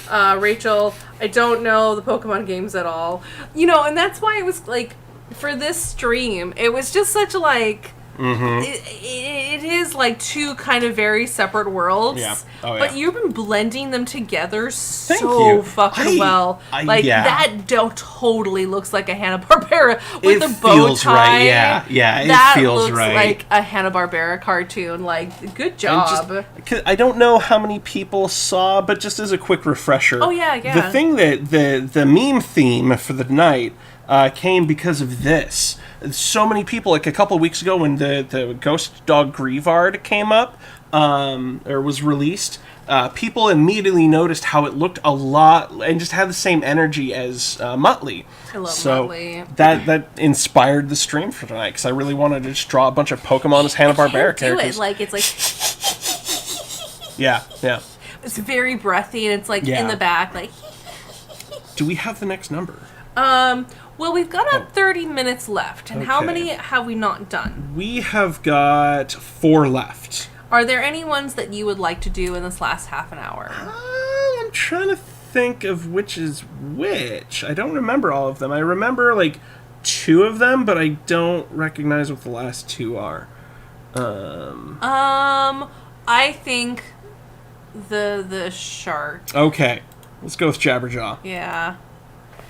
Rachel, I don't know the Pokemon games at all. You know, and that's why it was like, for this stream, it was just such like... It is like two kind of very separate worlds. Yeah. Oh, yeah. But you've been blending them together so fucking well. That totally looks like a Hanna Barbera with the bow tie. Right. Yeah. That feels looks like a Hanna Barbera cartoon. Like, good job. I don't know how many people saw, but just as a quick refresher. Oh yeah. The thing that the meme theme for the night came because of this. So many people, like a couple of weeks ago when the Ghost Dog Grievard came up, or was released, people immediately noticed how it looked a lot, and just had the same energy as Muttley. I love Muttley. That inspired the stream for tonight, because I really wanted to just draw a bunch of Pokemon as Hanna-Barbera characters. It's like... Yeah. It's very breathy, and it's like in the back, like... Do we have the next number? Well, we've got about 30 minutes left. And how many have we not done? We have got 4 left. Are there any ones that you would like to do in this last half an hour? I'm trying to think of which is which. I don't remember all of them. I remember, like, 2 of them, but I don't recognize what the last 2 are. I think the shark. Okay. Let's go with Jabberjaw. Yeah.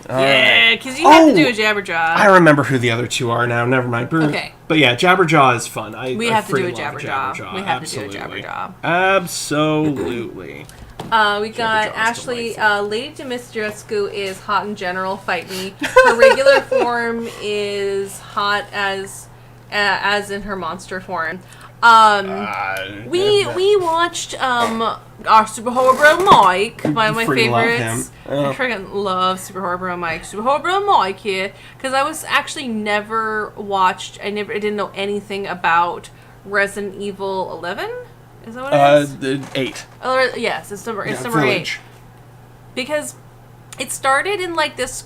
Alright. Because you have to do a Jabberjaw. I remember who the other 2 are now. Never mind. Okay. But yeah, Jabberjaw is fun. We have to do a freaking love Jabberjaw. We have Absolutely. to do a Jabberjaw. Absolutely. We got Jabberjaw's Ashley. delightful. Lady Dimitrescu is hot in general. Fight me. Her regular form is hot as in her monster form. We watched our Super Horror Bro Mike, one of my Freaking love favorites. him. I freaking love Super Horror Bro Mike. Super Horror Bro Mike here, because I was actually never watched. I didn't know anything about Resident Evil 11. Is that what it is? 8. Yes, it's number Village. 8. Because it started in like this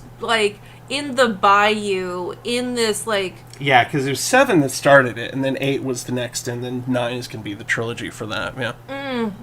in the bayou, in this like... Yeah, because there's 7 that started it, and then 8 was the next, and then 9 is going to be the trilogy for that, yeah.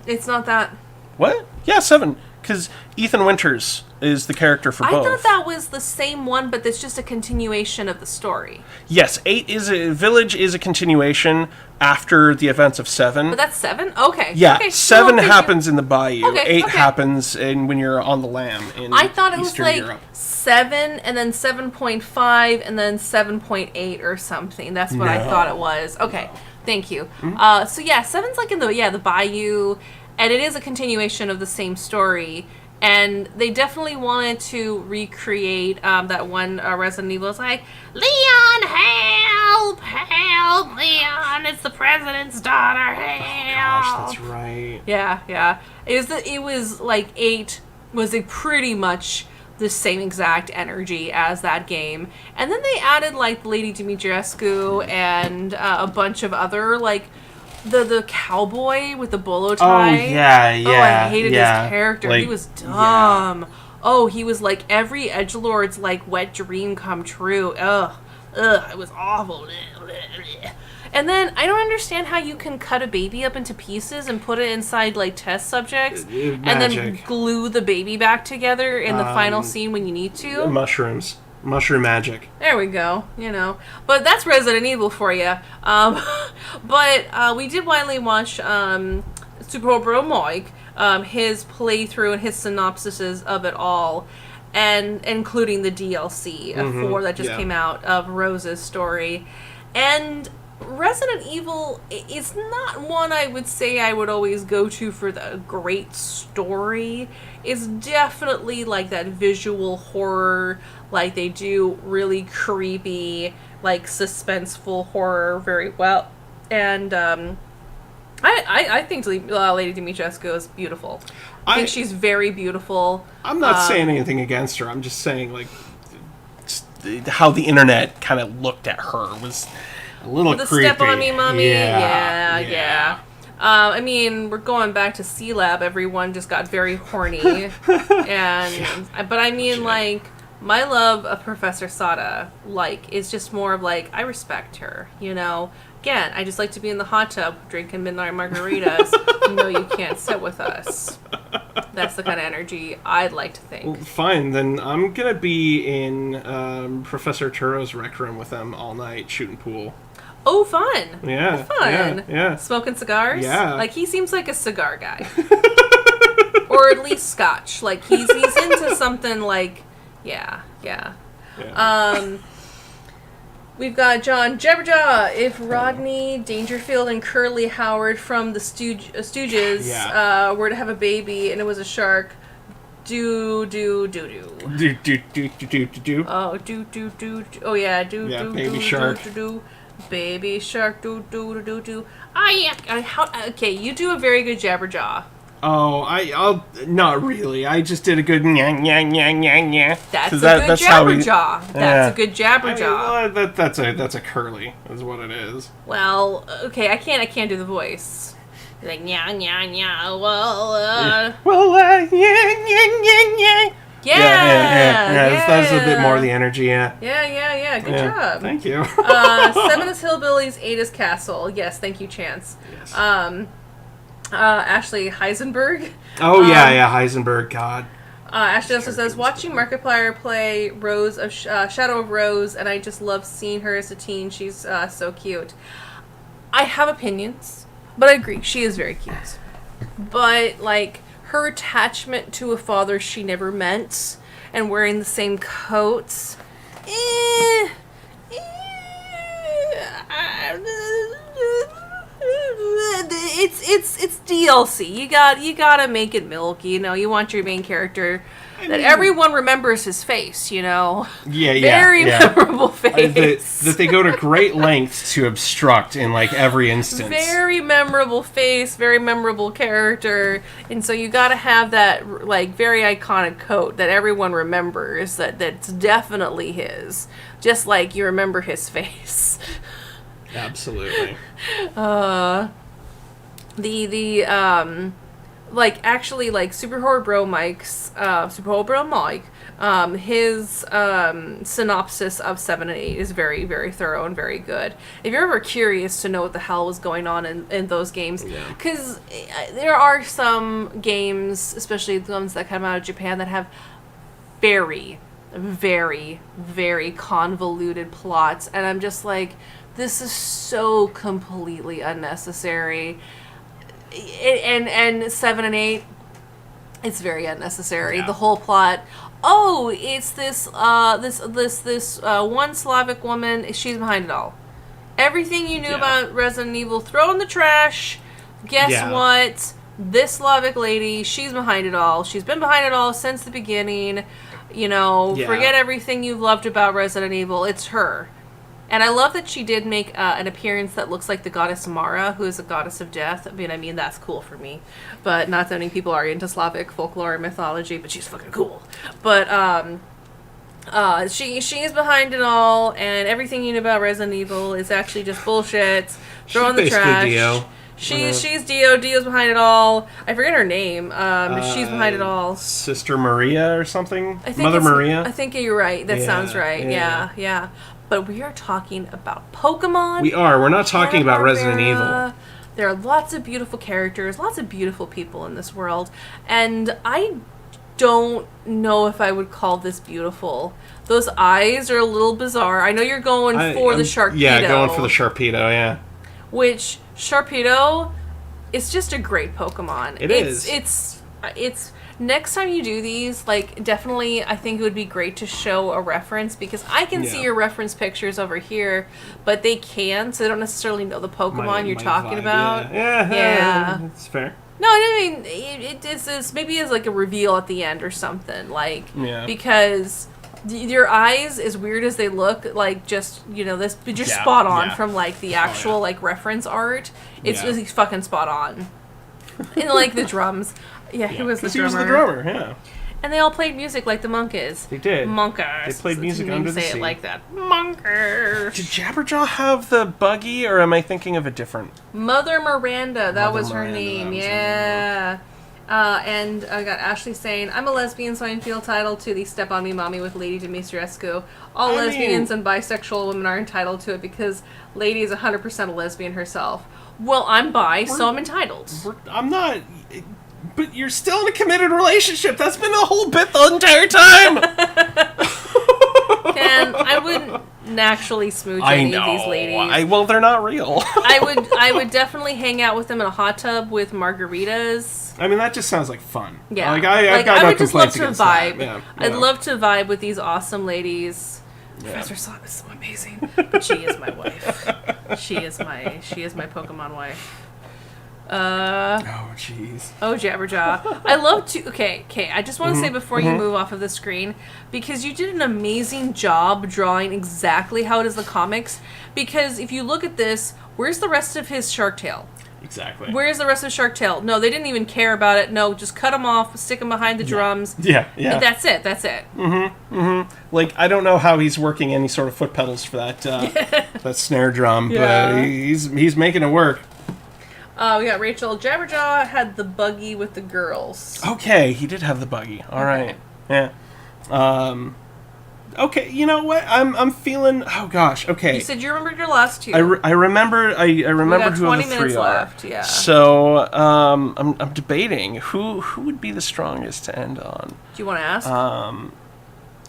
It's not that... What? Yeah, 7, because Ethan Winters is the character for both. I thought that was the same one, but it's just a continuation of the story. Yes, Village is a continuation after the events of 7. But that's 7? Okay. Yeah, okay. 7 No, happens in the bayou. Okay, 8 okay. happens when you're on the lam in I thought it was Eastern like Europe. 7 and then 7.5 and then 7.8 or something. That's what I No. thought it was. Okay, thank you. So yeah, 7's like in the bayou, and it is a continuation of the same story. And they definitely wanted to recreate that one Resident Evil. It's like, Leon, help! Help, Leon! It's the president's daughter, help! Gosh, that's right. Yeah. It was like 8 was pretty much the same exact energy as that game. And then they added like Lady Dimitrescu and a bunch of other like the cowboy with the bolo tie. Oh, yeah. Oh, I hated his yeah. character. Like, He was dumb. Oh, he was like every edgelord's like wet dream come true. Ugh, it was awful. And then I don't understand how you can cut a baby up into pieces and put it inside like test subjects and then Magic. glue the baby back together in the final scene when you need to. Mushrooms. Mushroom magic. There we go, But that's Resident Evil for you. But we did finally watch Super Bro Mike, his playthrough and his synopsises of it all, and including the DLC of 4 that just came out of Rose's story. And Resident Evil is not one I would say I would always go to for the great story. It's definitely like that visual horror, like they do really creepy, like suspenseful horror very well. And I think Lady Dimitrescu is beautiful. I think she's very beautiful. I'm not saying anything against her. I'm just saying, like, how the internet kind of looked at her was a little the creepy. Step on Me, Mommy. Yeah. Yeah. I mean, we're going back to C-Lab. Everyone just got very horny. But I mean, like, my love of Professor Sada, like, is just more of, like, I respect her, Again, I just like to be in the hot tub drinking midnight margaritas. No, you can't sit with us. That's the kind of energy I'd like to think. Well, fine, then I'm going to be in Professor Turo's rec room with them all night shooting pool. Oh, fun. Yeah. Fun. Yeah. Smoking cigars? Yeah. Like, he seems like a cigar guy. Or at least scotch. Like, he's into something like, yeah. We've got John Jabberjaw. If Rodney Dangerfield and Curly Howard from the Stooges were to have a baby and it was a shark, do. Do. Oh, do. Oh, yeah, do. Baby shark. Do. Baby shark, do. Okay, you do a very good Jabberjaw. Oh, I'll not really. I just did a good nya. That's a good Jabberjaw. That's a good Jabberjaw. That's a curly, is what it is. Well, okay, I can't do the voice. Like nya. Well, Yeah. That's a bit more the energy. Yeah. Good job. Thank you. 7 is Hillbillies, 8 is Castle. Yes, thank you, Chance. Yes. Ashley Heisenberg. Oh, yeah, Heisenberg, God. Ashley also says, watching Markiplier play Rose of Shadow of Rose, and I just love seeing her as a teen. She's so cute. I have opinions, but I agree. She is very cute. But, like, her attachment to a father she never met and wearing the same coats, it's DLC. You gotta make it milky. You know, you want your main character that everyone remembers his face. You know, very memorable face. That they go to great lengths to obstruct in like every instance. Very memorable face, very memorable character, and so you gotta have that like very iconic coat that everyone remembers. That's definitely his. Just like you remember his face. Absolutely. Like actually like Super Horror Bro Mike, his synopsis of 7 and 8 is very, very thorough and very good. If you're ever curious to know what the hell was going on in those games, because there are some games, especially the ones that come out of Japan, that have very, very, very convoluted plots, and I'm just like, this is so completely unnecessary. And 7 and 8, it's very unnecessary. Yeah. The whole plot. Oh, it's this one Slavic woman. She's behind it all. Everything you knew about Resident Evil, throw in the trash. Guess what? This Slavic lady, she's behind it all. She's been behind it all since the beginning. You know, forget everything you've loved about Resident Evil. It's her. And I love that she did make an appearance that looks like the goddess Mara, who is a goddess of death. I mean, that's cool for me. But not that many people are into Slavic folklore and mythology, but she's fucking cool. But she is behind it all, and everything you know about Resident Evil is actually just bullshit. Throw in the trash. Dio. She's Dio. Dio's behind it all. I forget her name. She's behind it all. Sister Maria or something? Mother Maria? I think you're right. That sounds right. Yeah. But we are talking about Pokemon. We are. We're not talking about Resident Evil. There are lots of beautiful characters, lots of beautiful people in this world. And I don't know if I would call this beautiful. Those eyes are a little bizarre. I know you're going for the Sharpedo. Yeah, going for the Sharpedo, yeah. Which, Sharpedo is just a great Pokemon. It's next time you do these, like, definitely, I think it would be great to show a reference, because I can see your reference pictures over here, but they can, so they don't necessarily know the Pokemon you're talking about. Yeah, that's fair. No, I mean, it's maybe as, like, a reveal at the end or something, like, because your eyes, as weird as they look, like, just, you know, this, you're spot on from, like, the actual, like, reference art. It's fucking spot on. And, like, the drums. Yeah, he was the drummer. He was the drummer, yeah. And they all played music like the Monkeys. They did. Monkers. They played music under the sea. Say it like that. Monkers. Did Jabberjaw have the buggy, or am I thinking of a different? Mother Miranda. That was her name. Yeah. And I got Ashley saying, I'm a lesbian, so I feel entitled to the Step On Me Mommy with Lady Dimitrescu. All lesbians and bisexual women are entitled to it because Lady is 100% a lesbian herself. Well, I'm bi, so I'm entitled. I'm not... But you're still in a committed relationship. That's been the whole bit the entire time. And I wouldn't naturally smooch any of these ladies. Well, they're not real. I would definitely hang out with them in a hot tub with margaritas. I mean, that just sounds like fun. Yeah. I would just love to vibe. Yeah, I'd love to vibe with these awesome ladies. Yeah. Professor Song is so amazing, but she is my wife. She is my Pokemon wife. Oh, jeez. Oh, Jabberjaw. I love to... Okay, I just want to say before you move off of the screen, because you did an amazing job drawing exactly how it is in the comics, because if you look at this, where's the rest of his Shark Tail? Exactly. Where's the rest of Shark Tail? No, they didn't even care about it. No, just cut him off, stick him behind the drums. Yeah. And that's it. Like, I don't know how he's working any sort of foot pedals for that that snare drum, but he's making it work. We got Rachel. Jabberjaw had the buggy with the girls. Okay, he did have the buggy. All right. Yeah. Okay, you know what? I'm feeling. Oh gosh. Okay. You said you remembered your last two. I remember. I remember who the 20 minutes three are. left. Yeah. So I'm debating who would be the strongest to end on. Do you want to ask?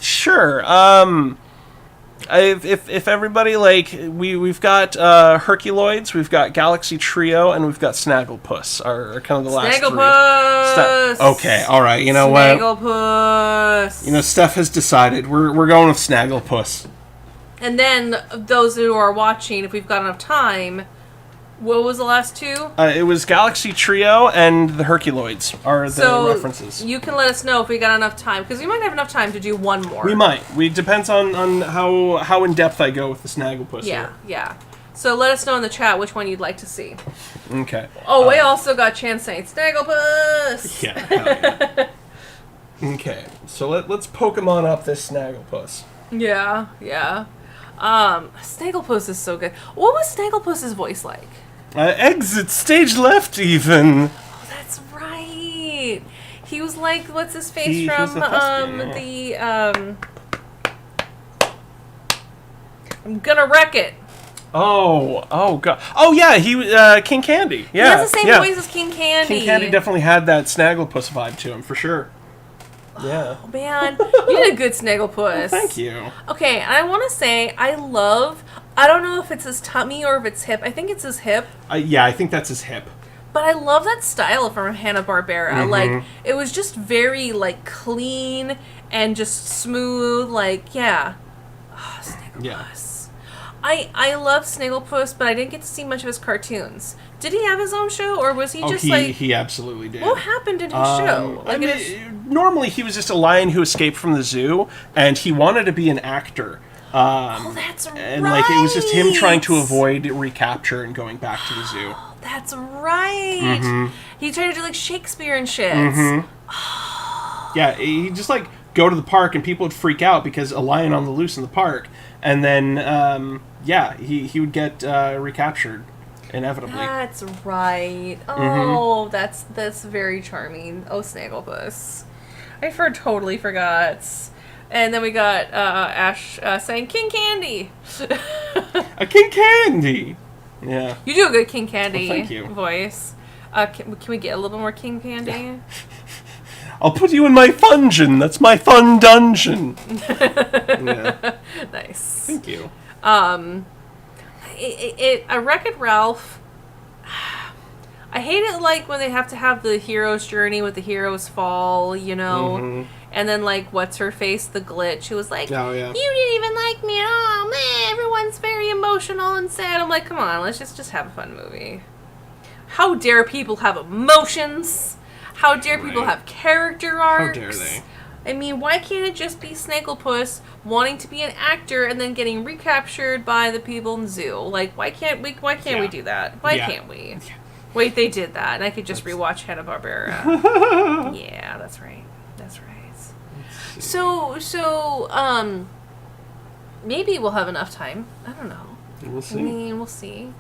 Sure. If everybody we've got Herculoids, we've got Galaxy Trio, and we've got Snagglepuss are kind of the last Snagglepuss. three. Okay, all right. You know what? Snagglepuss. You know, Steph has decided we're going with Snagglepuss. And then those who are watching, if we've got enough time, what was the last two? It was Galaxy Trio and the Herculoids are the references. You can let us know if we got enough time, because we might have enough time to do one more. We might. Depends on how in depth I go with the Snagglepuss. Yeah. So let us know in the chat which one you'd like to see. Okay. Oh, we also got Chan saying Snagglepuss. Yeah. Hell yeah. Okay. So let's Pokemon up this Snagglepuss. Yeah. Snagglepuss is so good. What was Snagglepuss's voice like? Exit stage left, even. Oh, that's right. He was like, what's his face He from was the thespian, I'm gonna wreck it. Oh god. Oh yeah, he King Candy. Yeah. He has the same voice as King Candy. King Candy definitely had that Snagglepuss vibe to him for sure. Yeah. Oh man, you did a good Snagglepuss. Well, thank you. Okay, I want to say I don't know if it's his tummy or if it's hip. I think it's his hip. Yeah, I think that's his hip. But I love that style from Hanna Barbera. Mm-hmm. Like, it was just very, like, clean and just smooth. Like, yeah. Oh, Snagglepuss. Yeah. I love Snagglepuss, but I didn't get to see much of his cartoons. Did he have his own show, or was he just he absolutely did. What happened in his show? Like, normally he was just a lion who escaped from the zoo, and he wanted to be an actor. That's right. And it was just him trying to avoid recapture and going back to the zoo. That's right. Mm-hmm. He tried to do Shakespeare and shit. Mm-hmm. Yeah, he'd just go to the park and people would freak out because a lion on the loose in the park, and then he would get recaptured inevitably. That's right. Oh, that's very charming. Oh, Snagglepuss. I totally forgot. And then we got Ash saying King Candy. A King Candy. Yeah. You do a good King Candy thank you. voice. Can we get a little bit more King Candy? I'll put you in my fungeon. That's my fun dungeon. Yeah. Nice. Thank you. I Wreck-It Ralph. I hate it when they have to have the hero's journey with the hero's fall, you know. Mm-hmm. And then what's her face, the glitch, who was like, oh, yeah. You didn't even like me. Oh man, everyone's very emotional and sad. I'm like, come on, let's just have a fun movie. How dare people have emotions? How dare people have character arcs? How dare they? I mean, why can't it just be Snagglepuss wanting to be an actor and then getting recaptured by the people in the zoo? Why can't we do that? Why can't we? Yeah. Wait, they did that, and I could just rewatch Hnna Barbera. Yeah, that's right. So, maybe we'll have enough time. I don't know. We'll see. I mean, we'll see.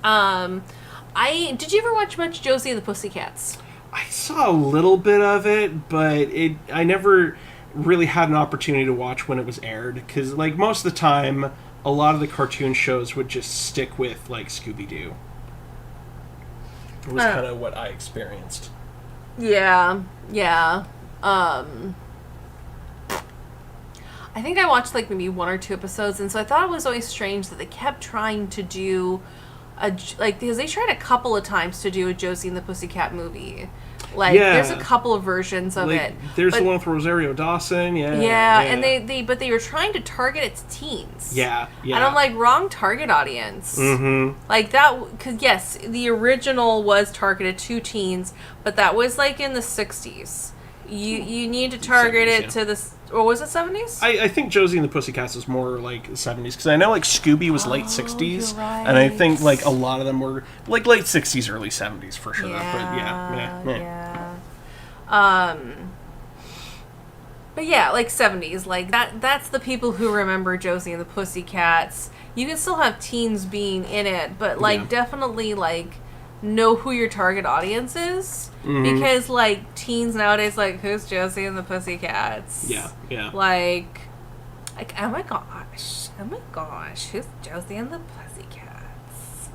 Did you ever watch much Josie and the Pussycats? I saw a little bit of it, but I never really had an opportunity to watch when it was aired, because most of the time, a lot of the cartoon shows would just stick with Scooby-Doo. It was kind of what I experienced. Yeah. I think I watched maybe one or two episodes, and so I thought it was always strange that they kept trying to do because they tried a couple of times to do a Josie and the Pussycat movie. There's a couple of versions of it. There's the one with Rosario Dawson, yeah. And they were trying to target its teens. Yeah. And I'm wrong target audience. Mm-hmm. Because yes, the original was targeted to teens, but that was in the 60s. You need to target 70s, it to the... Or was it 70s? I think Josie and the Pussycats was more 70s, because I know Scooby was late 60s, right. and I think a lot of them were late 60s, early 70s for sure. Yeah, but But yeah, 70s, that's the people who remember Josie and the Pussycats. You can still have teens being in it, but definitely know who your target audience is, because teens nowadays who's Josie and the Pussycats? Yeah Like, oh my gosh, who's Josie and the Pussycats?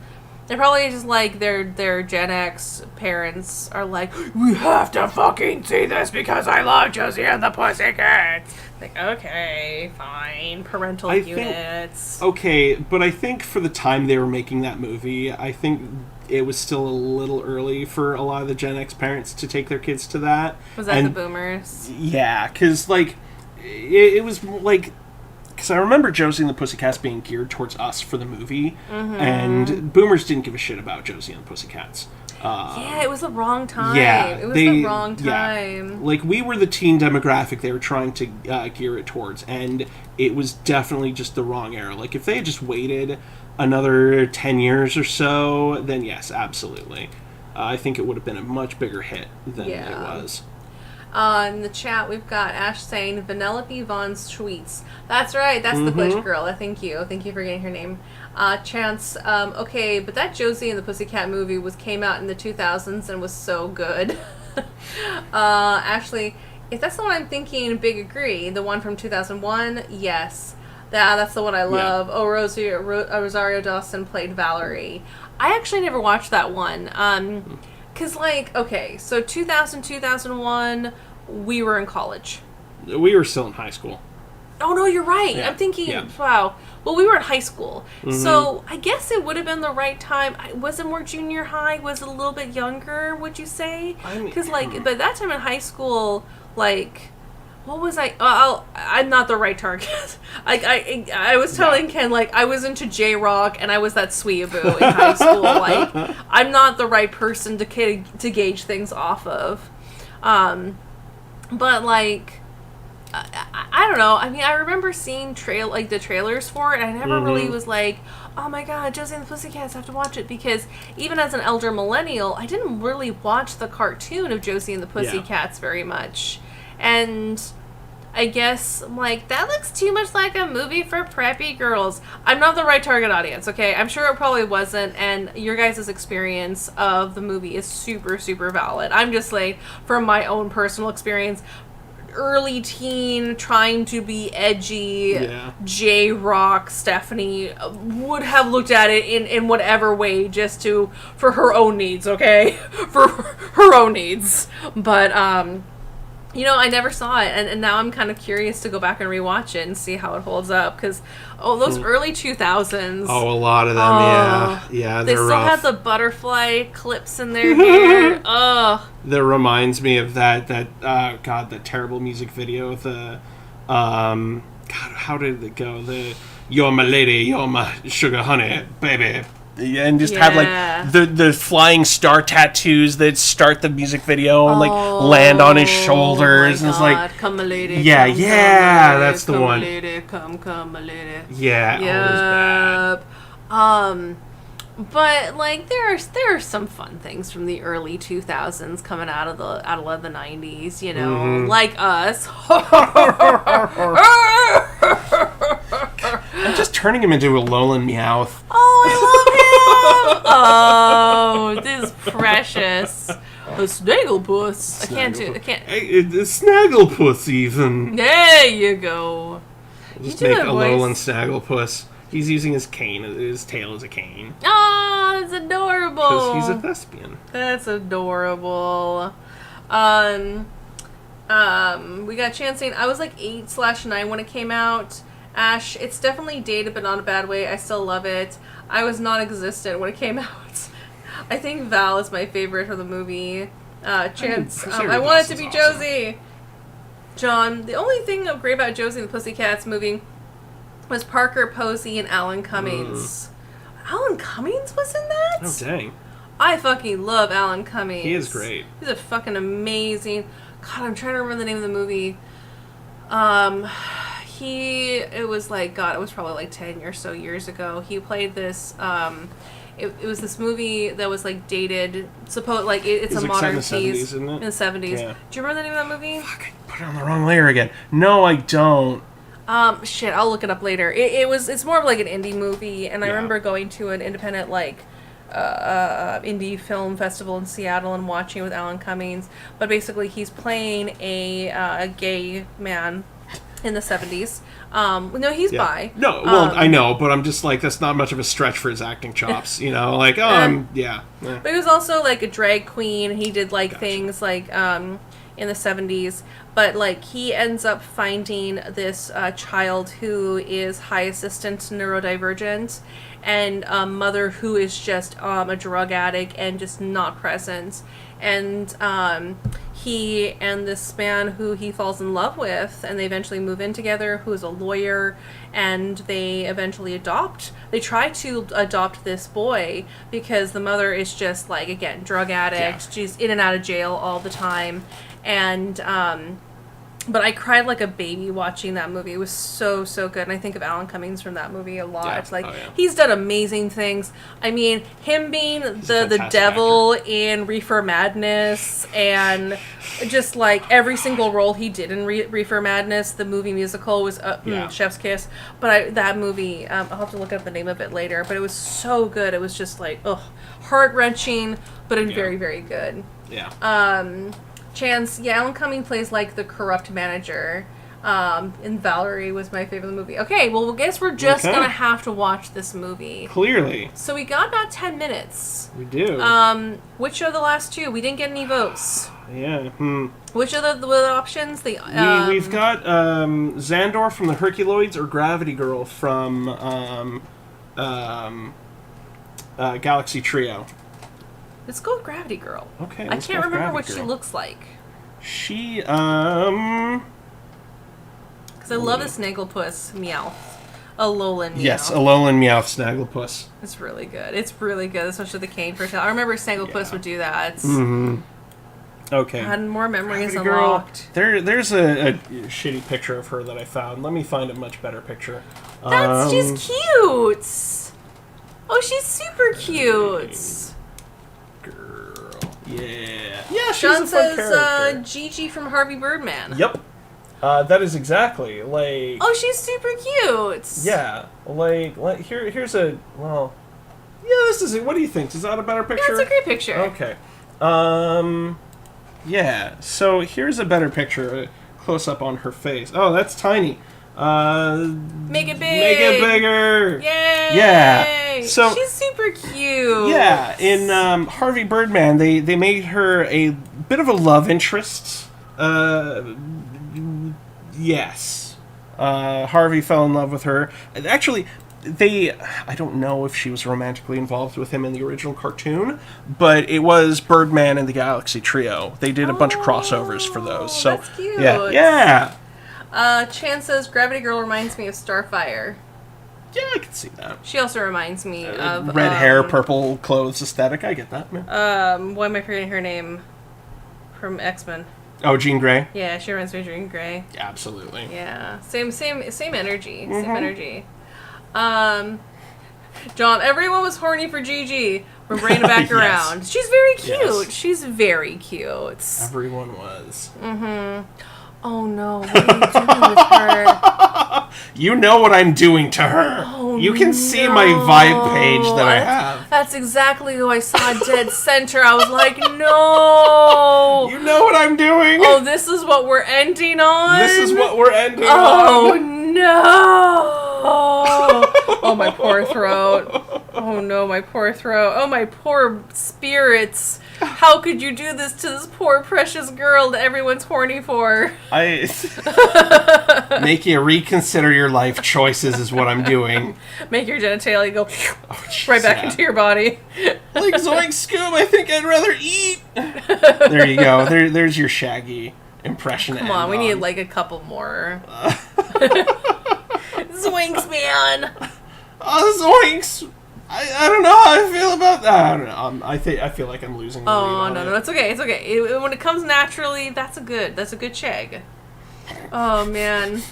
They're probably just like their Gen X parents are like, we have to fucking see this because I love Josie and the Pussycats. Like, okay, fine, parental units. Okay, but I think for the time they were making that movie, I think it was still a little early for a lot of the Gen X parents to take their kids to that. Was that the boomers? Yeah, because, like, it was, like... Because I remember Josie and the Pussycats being geared towards us for the movie, and boomers didn't give a shit about Josie and the Pussycats. Yeah, it was the wrong time. Yeah, it was the wrong time. Yeah. Like, we were the teen demographic they were trying to gear it towards, and it was definitely just the wrong era. Like, if they had just waited another 10 years or so, then yes, absolutely. I think it would have been a much bigger hit than it was. In the chat, we've got Ash saying Vanellope Vaughn's tweets. That's right. That's the Glitch Girl. Thank you. Thank you for getting her name. Chance. Okay, but that Josie and the Pussycat movie came out in the 2000s and was so good. Ashley, if that's the one I'm thinking, big agree. The one from 2001, yes. That's the one I love. Yeah. Oh, Rosario Dawson played Valerie. I actually never watched that one. Because, like, okay, so 2000, 2001, we were in college. We were still in high school. Oh, no, you're right. Yeah. I'm thinking, wow. Well, we were in high school. So I guess it would have been the right time. Was it more junior high? Was it a little bit younger, would you say? Because, like, by that time in high school, like... What was I? I'm not the right target. I was telling Ken, like, I was into J-Rock and I was that sweeaboo in high school. Like, I'm not the right person to gauge things off of. But, like, I don't know. I mean, I remember seeing the trailers for it, and I never really was like, oh my god, Josie and the Pussycats, I have to watch it, because even as an elder millennial, I didn't really watch the cartoon of Josie and the Pussycats very much. And I guess I'm like, that looks too much like a movie for preppy girls. I'm not the right target audience, okay? I'm sure it probably wasn't, and your guys' experience of the movie is super, super valid. I'm just like, from my own personal experience, early teen, trying to be edgy, J-Rock Stephanie would have looked at it in whatever way just for her own needs, okay? For her own needs. But, you know, I never saw it, and now I'm kind of curious to go back and rewatch it and see how it holds up, because, those early 2000s. Oh, a lot of them, yeah, they still rough. had the butterfly clips in their hair. That reminds me of that terrible music video with the, God, how did it go? You're my lady, you're my sugar honey, baby. Yeah, and just have like the flying star tattoos that start the music video and like land on his shoulders, and it's like, come my lady, yeah, come, that's the one. My lady, come my lady. Yeah, yep. But like there are some fun things from the early 2000s coming out of the 90s, you know, like us. I'm just turning him into a Alolan Meowth. Oh, I love him! Oh, this is precious. A Snagglepuss. I can't. Hey, Snagglepuss, even. There you go. Just make Alolan Snagglepuss. He's using his cane. His tail is a cane. Oh, that's adorable. Because he's a thespian. That's adorable. We got Chancing. I was like 8/9 when it came out. Ash, it's definitely dated, but not in a bad way. I still love it. I was non-existent when it came out. I think Val is my favorite for the movie. Chance, I want it to be awesome. Josie. John, the only thing great about Josie and the Pussycats movie was Parker Posey and Alan Cummings. Alan Cummings was in that? Oh, dang. I fucking love Alan Cummings. He is great. He's a fucking amazing... God, I'm trying to remember the name of the movie. It was probably like 10 or so years ago. He played this, it was this movie that was like dated, it's a modern piece. In the 70s, isn't it? In the 70s. Yeah. Do you remember the name of that movie? Fuck, I put it on the wrong layer again. No, I don't. Shit, I'll look it up later. It's more of like an indie movie, and I remember going to an independent, like, indie film festival in Seattle and watching it with Alan Cummings. But basically, he's playing a gay man. in the 70s. No, he's bi. No, well, I know, but I'm just like, that's not much of a stretch for his acting chops, you know? Like, yeah. But he was also, like, a drag queen. He did, like, things, like, in the 70s. But, like, he ends up finding this child who is high assistant neurodivergent and a mother who is just a drug addict and just not present. And he and this man who he falls in love with, and they eventually move in together, who is a lawyer, and they eventually they try to adopt this boy because the mother is just, like, again, drug addict. Yeah. She's in and out of jail all the time. And but I cried like a baby watching that movie. It was so, so good. And I think of Alan Cummings from that movie a lot. Yeah. Like, he's done amazing things. I mean, him being the devil in Reefer Madness, and just, like, every single role he did in Reefer Madness, the movie musical, was Chef's Kiss. But that movie, I'll have to look up the name of it later. But it was so good. It was just, like, heart-wrenching, but very, very good. Yeah. Chance, Alan Cumming plays, like, the corrupt manager, and Valerie was my favorite movie. Okay, well, I guess we're just gonna have to watch this movie. Clearly. So we got about 10 minutes. We do. Which are the last two? We didn't get any votes. Yeah. Which are the options? We've got Xandor from the Herculoids or Gravity Girl from Galaxy Trio. Let's go with Gravity Girl. Okay. I can't remember what she looks like. She, because I love the Snagglepuss Meowth. Alolan Meowth. Yes, Alolan Meowth Snagglepuss. It's really good. It's really good, especially the cane for tail. I remember Snagglepuss would do that. Okay. I had more memories unlocked. There's a shitty picture of her that I found. Let me find a much better picture. She's cute. Oh, she's super cute. Yeah. Yeah, she's John a fun character. says Gigi from Harvey Birdman. Yep. That is exactly, like... Oh, she's super cute. Yeah. Like here's a... Well... Yeah, this is it. What do you think? Is that a better picture? Yeah, it's a great picture. Okay. Yeah. So here's a better picture. Close up on her face. Oh, that's tiny. Make it big. Make it bigger. Yay. Yeah. So she's super cute. Yeah. In Harvey Birdman, they made her a bit of a love interest. Yes. Harvey fell in love with her. Actually, I don't know if she was romantically involved with him in the original cartoon, but it was Birdman and the Galaxy Trio. They did a bunch of crossovers for those. So that's cute. Yeah. Chan says Gravity Girl reminds me of Starfire. Yeah, I can see that. She also reminds me of red hair, purple clothes aesthetic. I get that, man. Why am I forgetting her name? From X-Men. Oh, Jean Grey. Yeah, she reminds me of Jean Grey. Yeah, absolutely. Yeah, same energy. Same energy. John, everyone was horny for Gigi. We're bringing it back Yes. around. She's very cute. Yes. She's very cute. Everyone was. Oh no, what are you doing with her? You know what I'm doing to her. Oh, you can see my vibe page that I have. That's exactly who I saw dead center. I was like, no. You know what I'm doing. Oh, this is what we're ending on? This is what we're ending on. Oh, no. Oh, my poor throat. Oh, no, my poor throat. Oh, my poor spirits. How could you do this to this poor, precious girl that everyone's horny for? Make you reconsider your life choices is what I'm doing. Make your genitalia go right back into your body. Like Zoink Scoob, I think I'd rather eat. There you go. There's your Shaggy impression. Come on, we need like a couple more. Zoinks, man. Zoinks. I don't know how I feel about that. I don't know. I feel like I'm losing the lead on no, it's okay. It's okay. When it comes naturally, that's a good shag. Oh man.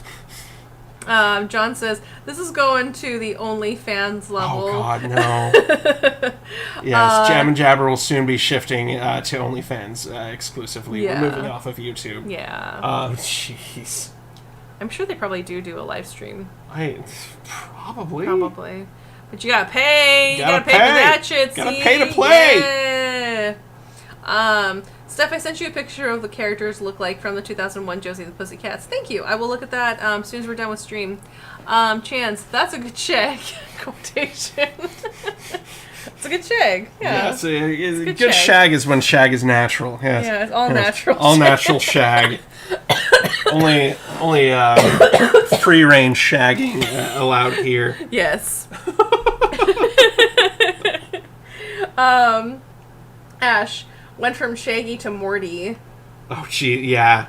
John says this is going to the OnlyFans level. Oh God, no. Yes, Jam and Jabber will soon be shifting to OnlyFans exclusively. Yeah. We're moving off of YouTube. Yeah. Jeez. I'm sure they probably do a live stream. Probably. But you gotta pay. You gotta pay for that shit. Gotta pay to play. Yeah. Steph, I sent you a picture of the characters look like from the 2001 Josie and the Pussycats. Thank you. I will look at that as soon as we're done with stream. Chance, that's a good shag. Quotation. It's a good shag. Yeah. It's a good shag is when shag is natural. Yes. Yeah, it's all natural. All natural shag. only free range shagging allowed here. Yes. Ash went from Shaggy to Morty. Oh, gee, yeah.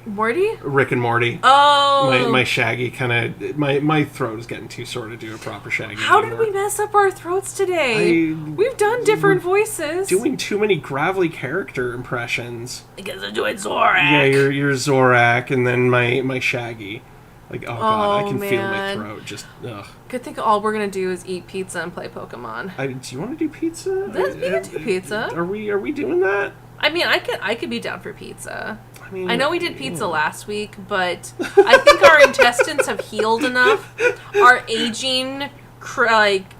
Morty? Rick and Morty. Oh. My Shaggy kind of... My throat is getting too sore to do a proper Shaggy How anymore. did we mess up our throats today? We've done different voices. Doing too many gravelly character impressions. Because I'm doing Zorak. Yeah, you're Zorak, and then my Shaggy. Like, oh god, I can feel my throat just... Ugh. Good thing all we're going to do is eat pizza and play Pokemon. Do you want to do pizza? We can do pizza. Are we doing that? I mean, I could be down for pizza. I know we did pizza last week, but I think our intestines have healed enough. Our aging,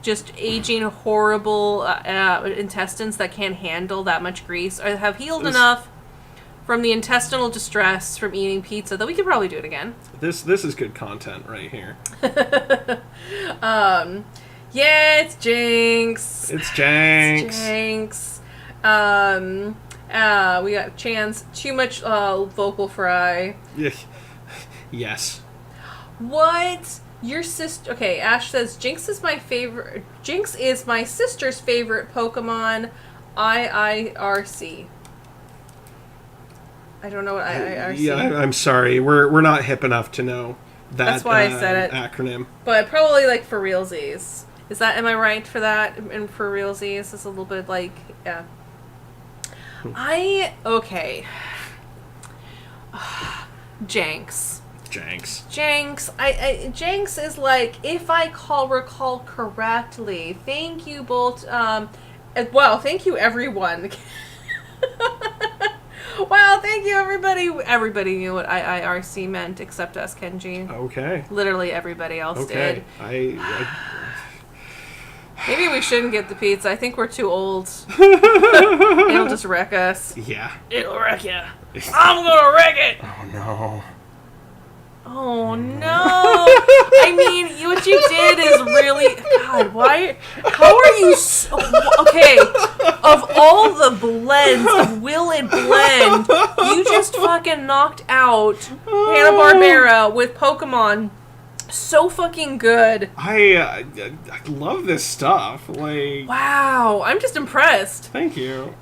just aging horrible intestines that can't handle that much grease have healed enough from the intestinal distress from eating pizza that we could probably do it again. This is good content right here. Yeah, it's Jinx. It's Jinx. It's Jinx. We got Chance, too much vocal fry. Yes. What? Your sister... Okay, Ash says, Jinx is my favorite... Jinx is my sister's favorite Pokemon, IIRC. I don't know what IIRC... Yeah, I'm sorry. We're not hip enough to know that. That's why I said it. Acronym. But probably, like, for realsies. Is that... Am I right for that? And for realsies, it's a little bit like... Yeah. Okay. Jinx. Jinx. Jinx is like, if I recall correctly. Thank you both. Well, thank you everyone. Wow, thank you everybody. Everybody knew what IIRC meant except us, Kenji. Okay. Literally everybody else did. Maybe we shouldn't get the pizza. I think we're too old. It'll just wreck us. Yeah. It'll wreck you. I'm gonna wreck it! Oh, no. Oh, no. I mean, what you did is really... God, why... How are you so... Okay, of all the blends of Will and Blend, you just fucking knocked out Hnna Barbera with Pokemon. So fucking good. I love this stuff. Like, wow, I'm just impressed. Thank you.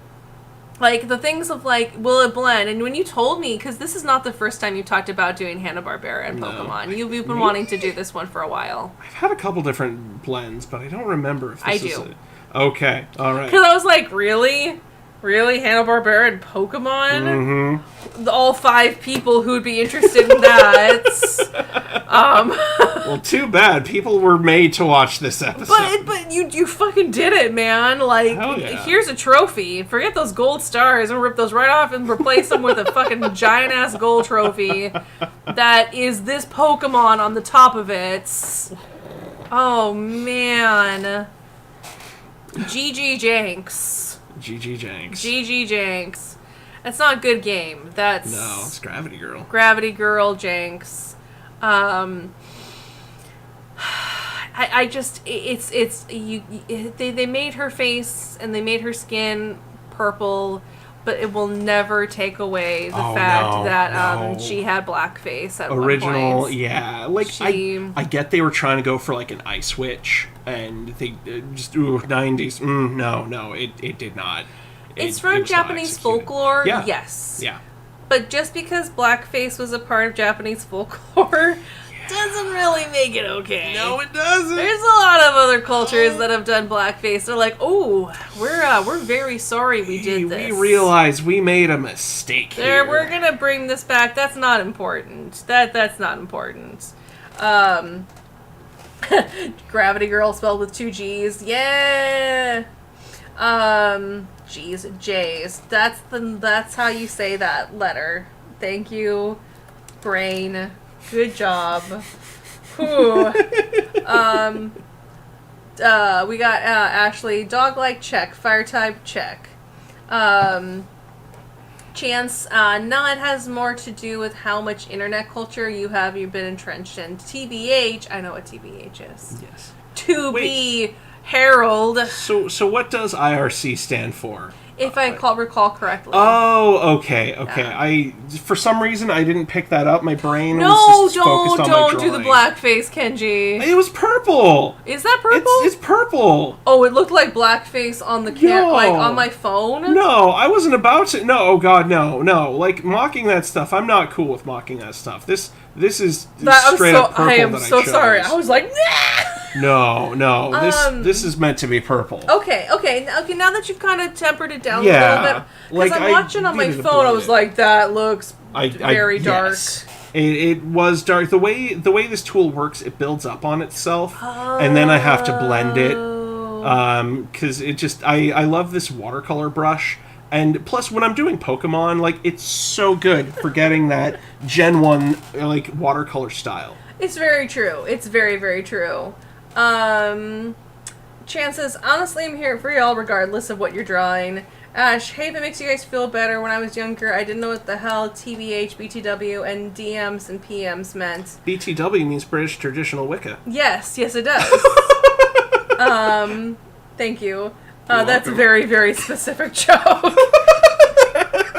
Like, the things of, like, will it blend? And when you told me, because this is not the first time you talked about doing Hnna Barbera and Pokemon. You've been wanting to do this one for a while. I've had a couple different blends, but I don't remember if this is do. Okay, alright. Because I was like, really? Really? Hnna Barbera and Pokemon? Mm-hmm. All 5 people who would be interested in that. Well, too bad. People were made to watch this episode. But you fucking did it, man. Like, yeah. Here's a trophy. Forget those gold stars and rip those right off and replace them with a fucking giant-ass gold trophy that is this Pokemon on the top of it. Oh, man. GG Janks. GG Janks. GG Janks. That's not a good game. That's... No, it's Gravity Girl. Gravity Girl Janks. I just... They made her face and they made her skin purple, but it will never take away the fact that she had blackface at one point. Yeah. Like, I get they were trying to go for, like, an Ice Witch, and they just, 90s. No, it did not. It's from Japanese folklore, yeah. Yes. Yeah. But just because blackface was a part of Japanese folklore... doesn't really make it okay. No, it doesn't. There's a lot of other cultures that have done blackface. They're like, oh, we're very sorry we did this. We realize we made a mistake here. We're gonna bring this back. That's not important. That's not important. Gravity Girl spelled with 2 G's. Yeah. G's, J's. That's how you say that letter. Thank you, brain. Good job. Whew. We got Ashley, dog-like check, fire type check. Chance, no, it has more to do with how much internet culture you've been entrenched in. TBH, I know what TBH is. Yes. To be Harold. So what does IRC stand for? If I recall correctly. Oh, okay. Yeah. For some reason, I didn't pick that up. My brain was just focused on my drawing. Don't do the blackface, Kenji. It was purple. Is that purple? It's purple. Oh, it looked like blackface on the like on my phone? No, I wasn't about to. No, oh God, no. Like, mocking that stuff. I'm not cool with mocking that stuff. This is straight up purple. I am so sorry. I was like, nah! No. This is meant to be purple. Okay. Now that you've kind of tempered it down a little bit, because I'm watching on my phone, I was like, that looks very dark. Yes. It was dark. The way this tool works, it builds up on itself, and then I have to blend it. Because it just I love this watercolor brush. And plus, when I'm doing Pokemon, like, it's so good for getting that Gen 1, like, watercolor style. It's very true. It's very, very true. Chances, honestly, I'm here for y'all regardless of what you're drawing. Ash, hey, if it makes you guys feel better, when I was younger, I didn't know what the hell TBH, BTW, and DMs and PMs meant. BTW means British Traditional Wicca. Yes, it does. Thank you. That's a very, very specific joke.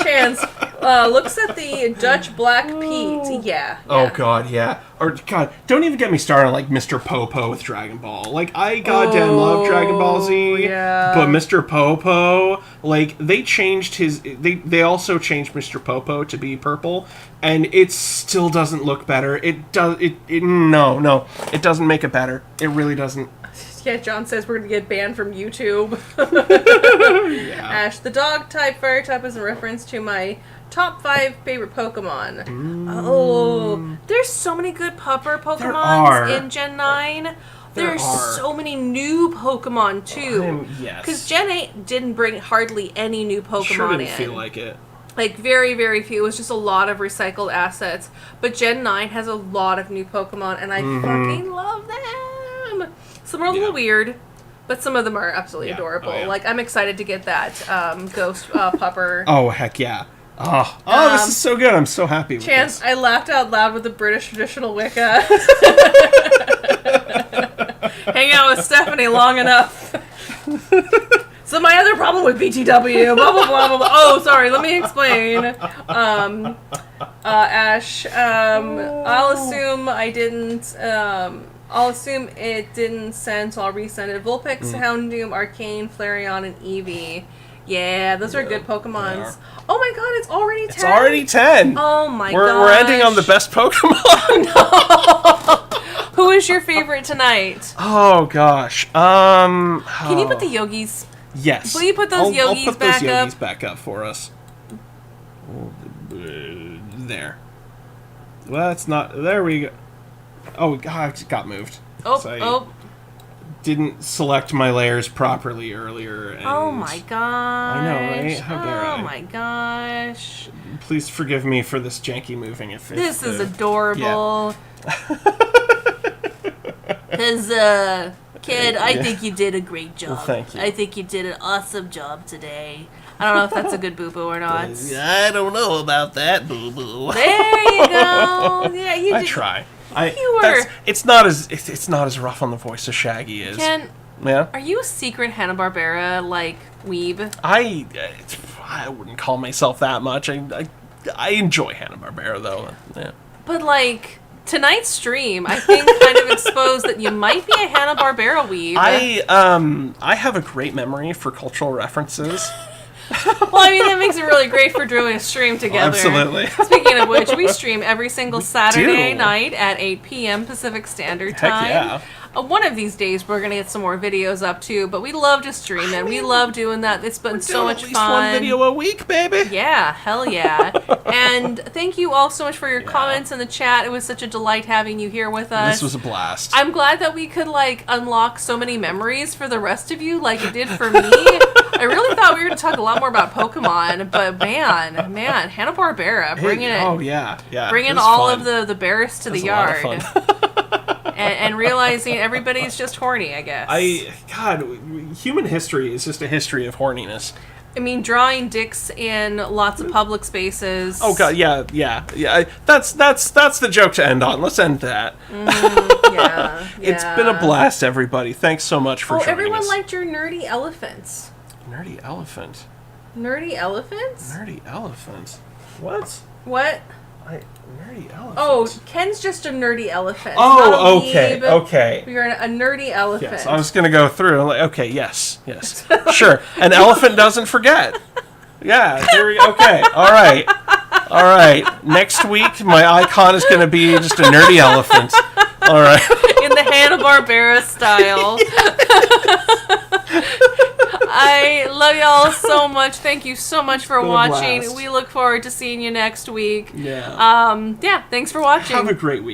Chance looks at the Dutch Black Pete. Yeah. Oh, God, yeah. Or, God, don't even get me started on, like, Mr. Popo with Dragon Ball. Like, I goddamn love Dragon Ball Z. Yeah. But Mr. Popo, like, they changed his... They also changed Mr. Popo to be purple, and it still doesn't look better. It does... No. It doesn't make it better. It really doesn't. Yeah, John says we're going to get banned from YouTube. Yeah. Ash, the dog type, fire type is a reference to my top 5 favorite Pokemon. Oh, there's so many good pupper Pokemons in Gen 9. There's so many new Pokemon, too. Yes. Because Gen 8 didn't bring hardly any new Pokemon Sure didn't feel like it. Like, very, very few. It was just a lot of recycled assets. But Gen 9 has a lot of new Pokemon, and I fucking love them. Some are a little weird, but some of them are absolutely adorable. Oh, yeah. Like, I'm excited to get that ghost pupper. Oh, heck yeah. Oh, this is so good. I'm so happy with Chance, this. I laughed out loud with the British Traditional Wicca. Hang out with Stephanie long enough. So my other problem with BTW, blah, blah, blah, blah, blah. Oh, sorry, let me explain. Ash, I'll assume it didn't send, so I'll resend it. Vulpix, Houndoom, Arcane, Flareon, and Eevee. Yeah, those are good Pokemons. Oh my god, it's already 10? It's already 10! Oh my god. We're ending on the best Pokemon! No! Who is your favorite tonight? Oh gosh. Can you put the Yogis? Yes. Will you put those Yogis I'll put back those up? Yogis back up for us. There. Well, it's not... There we go. Oh, God, it got moved. Didn't select my layers properly earlier. And oh my gosh. I know, right? How dare I? Oh my gosh. Please forgive me for this janky moving. This is adorable. Because, kid, I think you did a great job. Well, thank you. I think you did an awesome job today. I don't know if that's a good boo-boo or not. I don't know about that, boo-boo. There you go. Yeah, you did. I try. It's not as rough on the voice as Shaggy is. Ken, yeah? Are you a secret Hnna Barbera like weeb? I wouldn't call myself that much. I enjoy Hnna Barbera though. Yeah. But like tonight's stream, I think kind of exposed that you might be a Hnna Barbera weeb. I have a great memory for cultural references. Well, I mean, that makes it really great for doing a stream together. Absolutely. Speaking of which, we stream every single Saturday night at 8 p.m. Pacific Standard Time. Heck yeah. One of these days, we're going to get some more videos up, too, but we love to stream it. We love doing that. It's been so much fun. At least one video a week, baby. Yeah, hell yeah. And thank you all so much for your comments in the chat. It was such a delight having you here with us. This was a blast. I'm glad that we could, like, unlock so many memories for the rest of you like it did for me. I really thought we were going to talk a lot more about Pokemon, but man, Hnna Barbera, bringing it. Oh, yeah. Bringing all of the bears to the yard. And realizing everybody's just horny, I guess. God, human history is just a history of horniness. I mean, drawing dicks in lots of public spaces. Oh god, yeah. That's the joke to end on. Let's end that. Yeah. It's been a blast, everybody. Thanks so much for joining everyone us. liked your nerdy elephants. Nerdy elephant. Nerdy elephants? Nerdy elephant. What? What? Nerdy elephant. Oh, Ken's just a nerdy elephant. Oh, okay, okay. You're a nerdy elephant. Yes, I was going to go through. I'm like, okay, yes. Sure. An elephant doesn't forget. Yeah, there we go. Okay, all right. Next week, my icon is going to be just a nerdy elephant. All right. In the Hnna Barbera style. I love y'all so much. Thank you so much for watching. We look forward to seeing you next week. Yeah. Thanks for watching. Have a great week.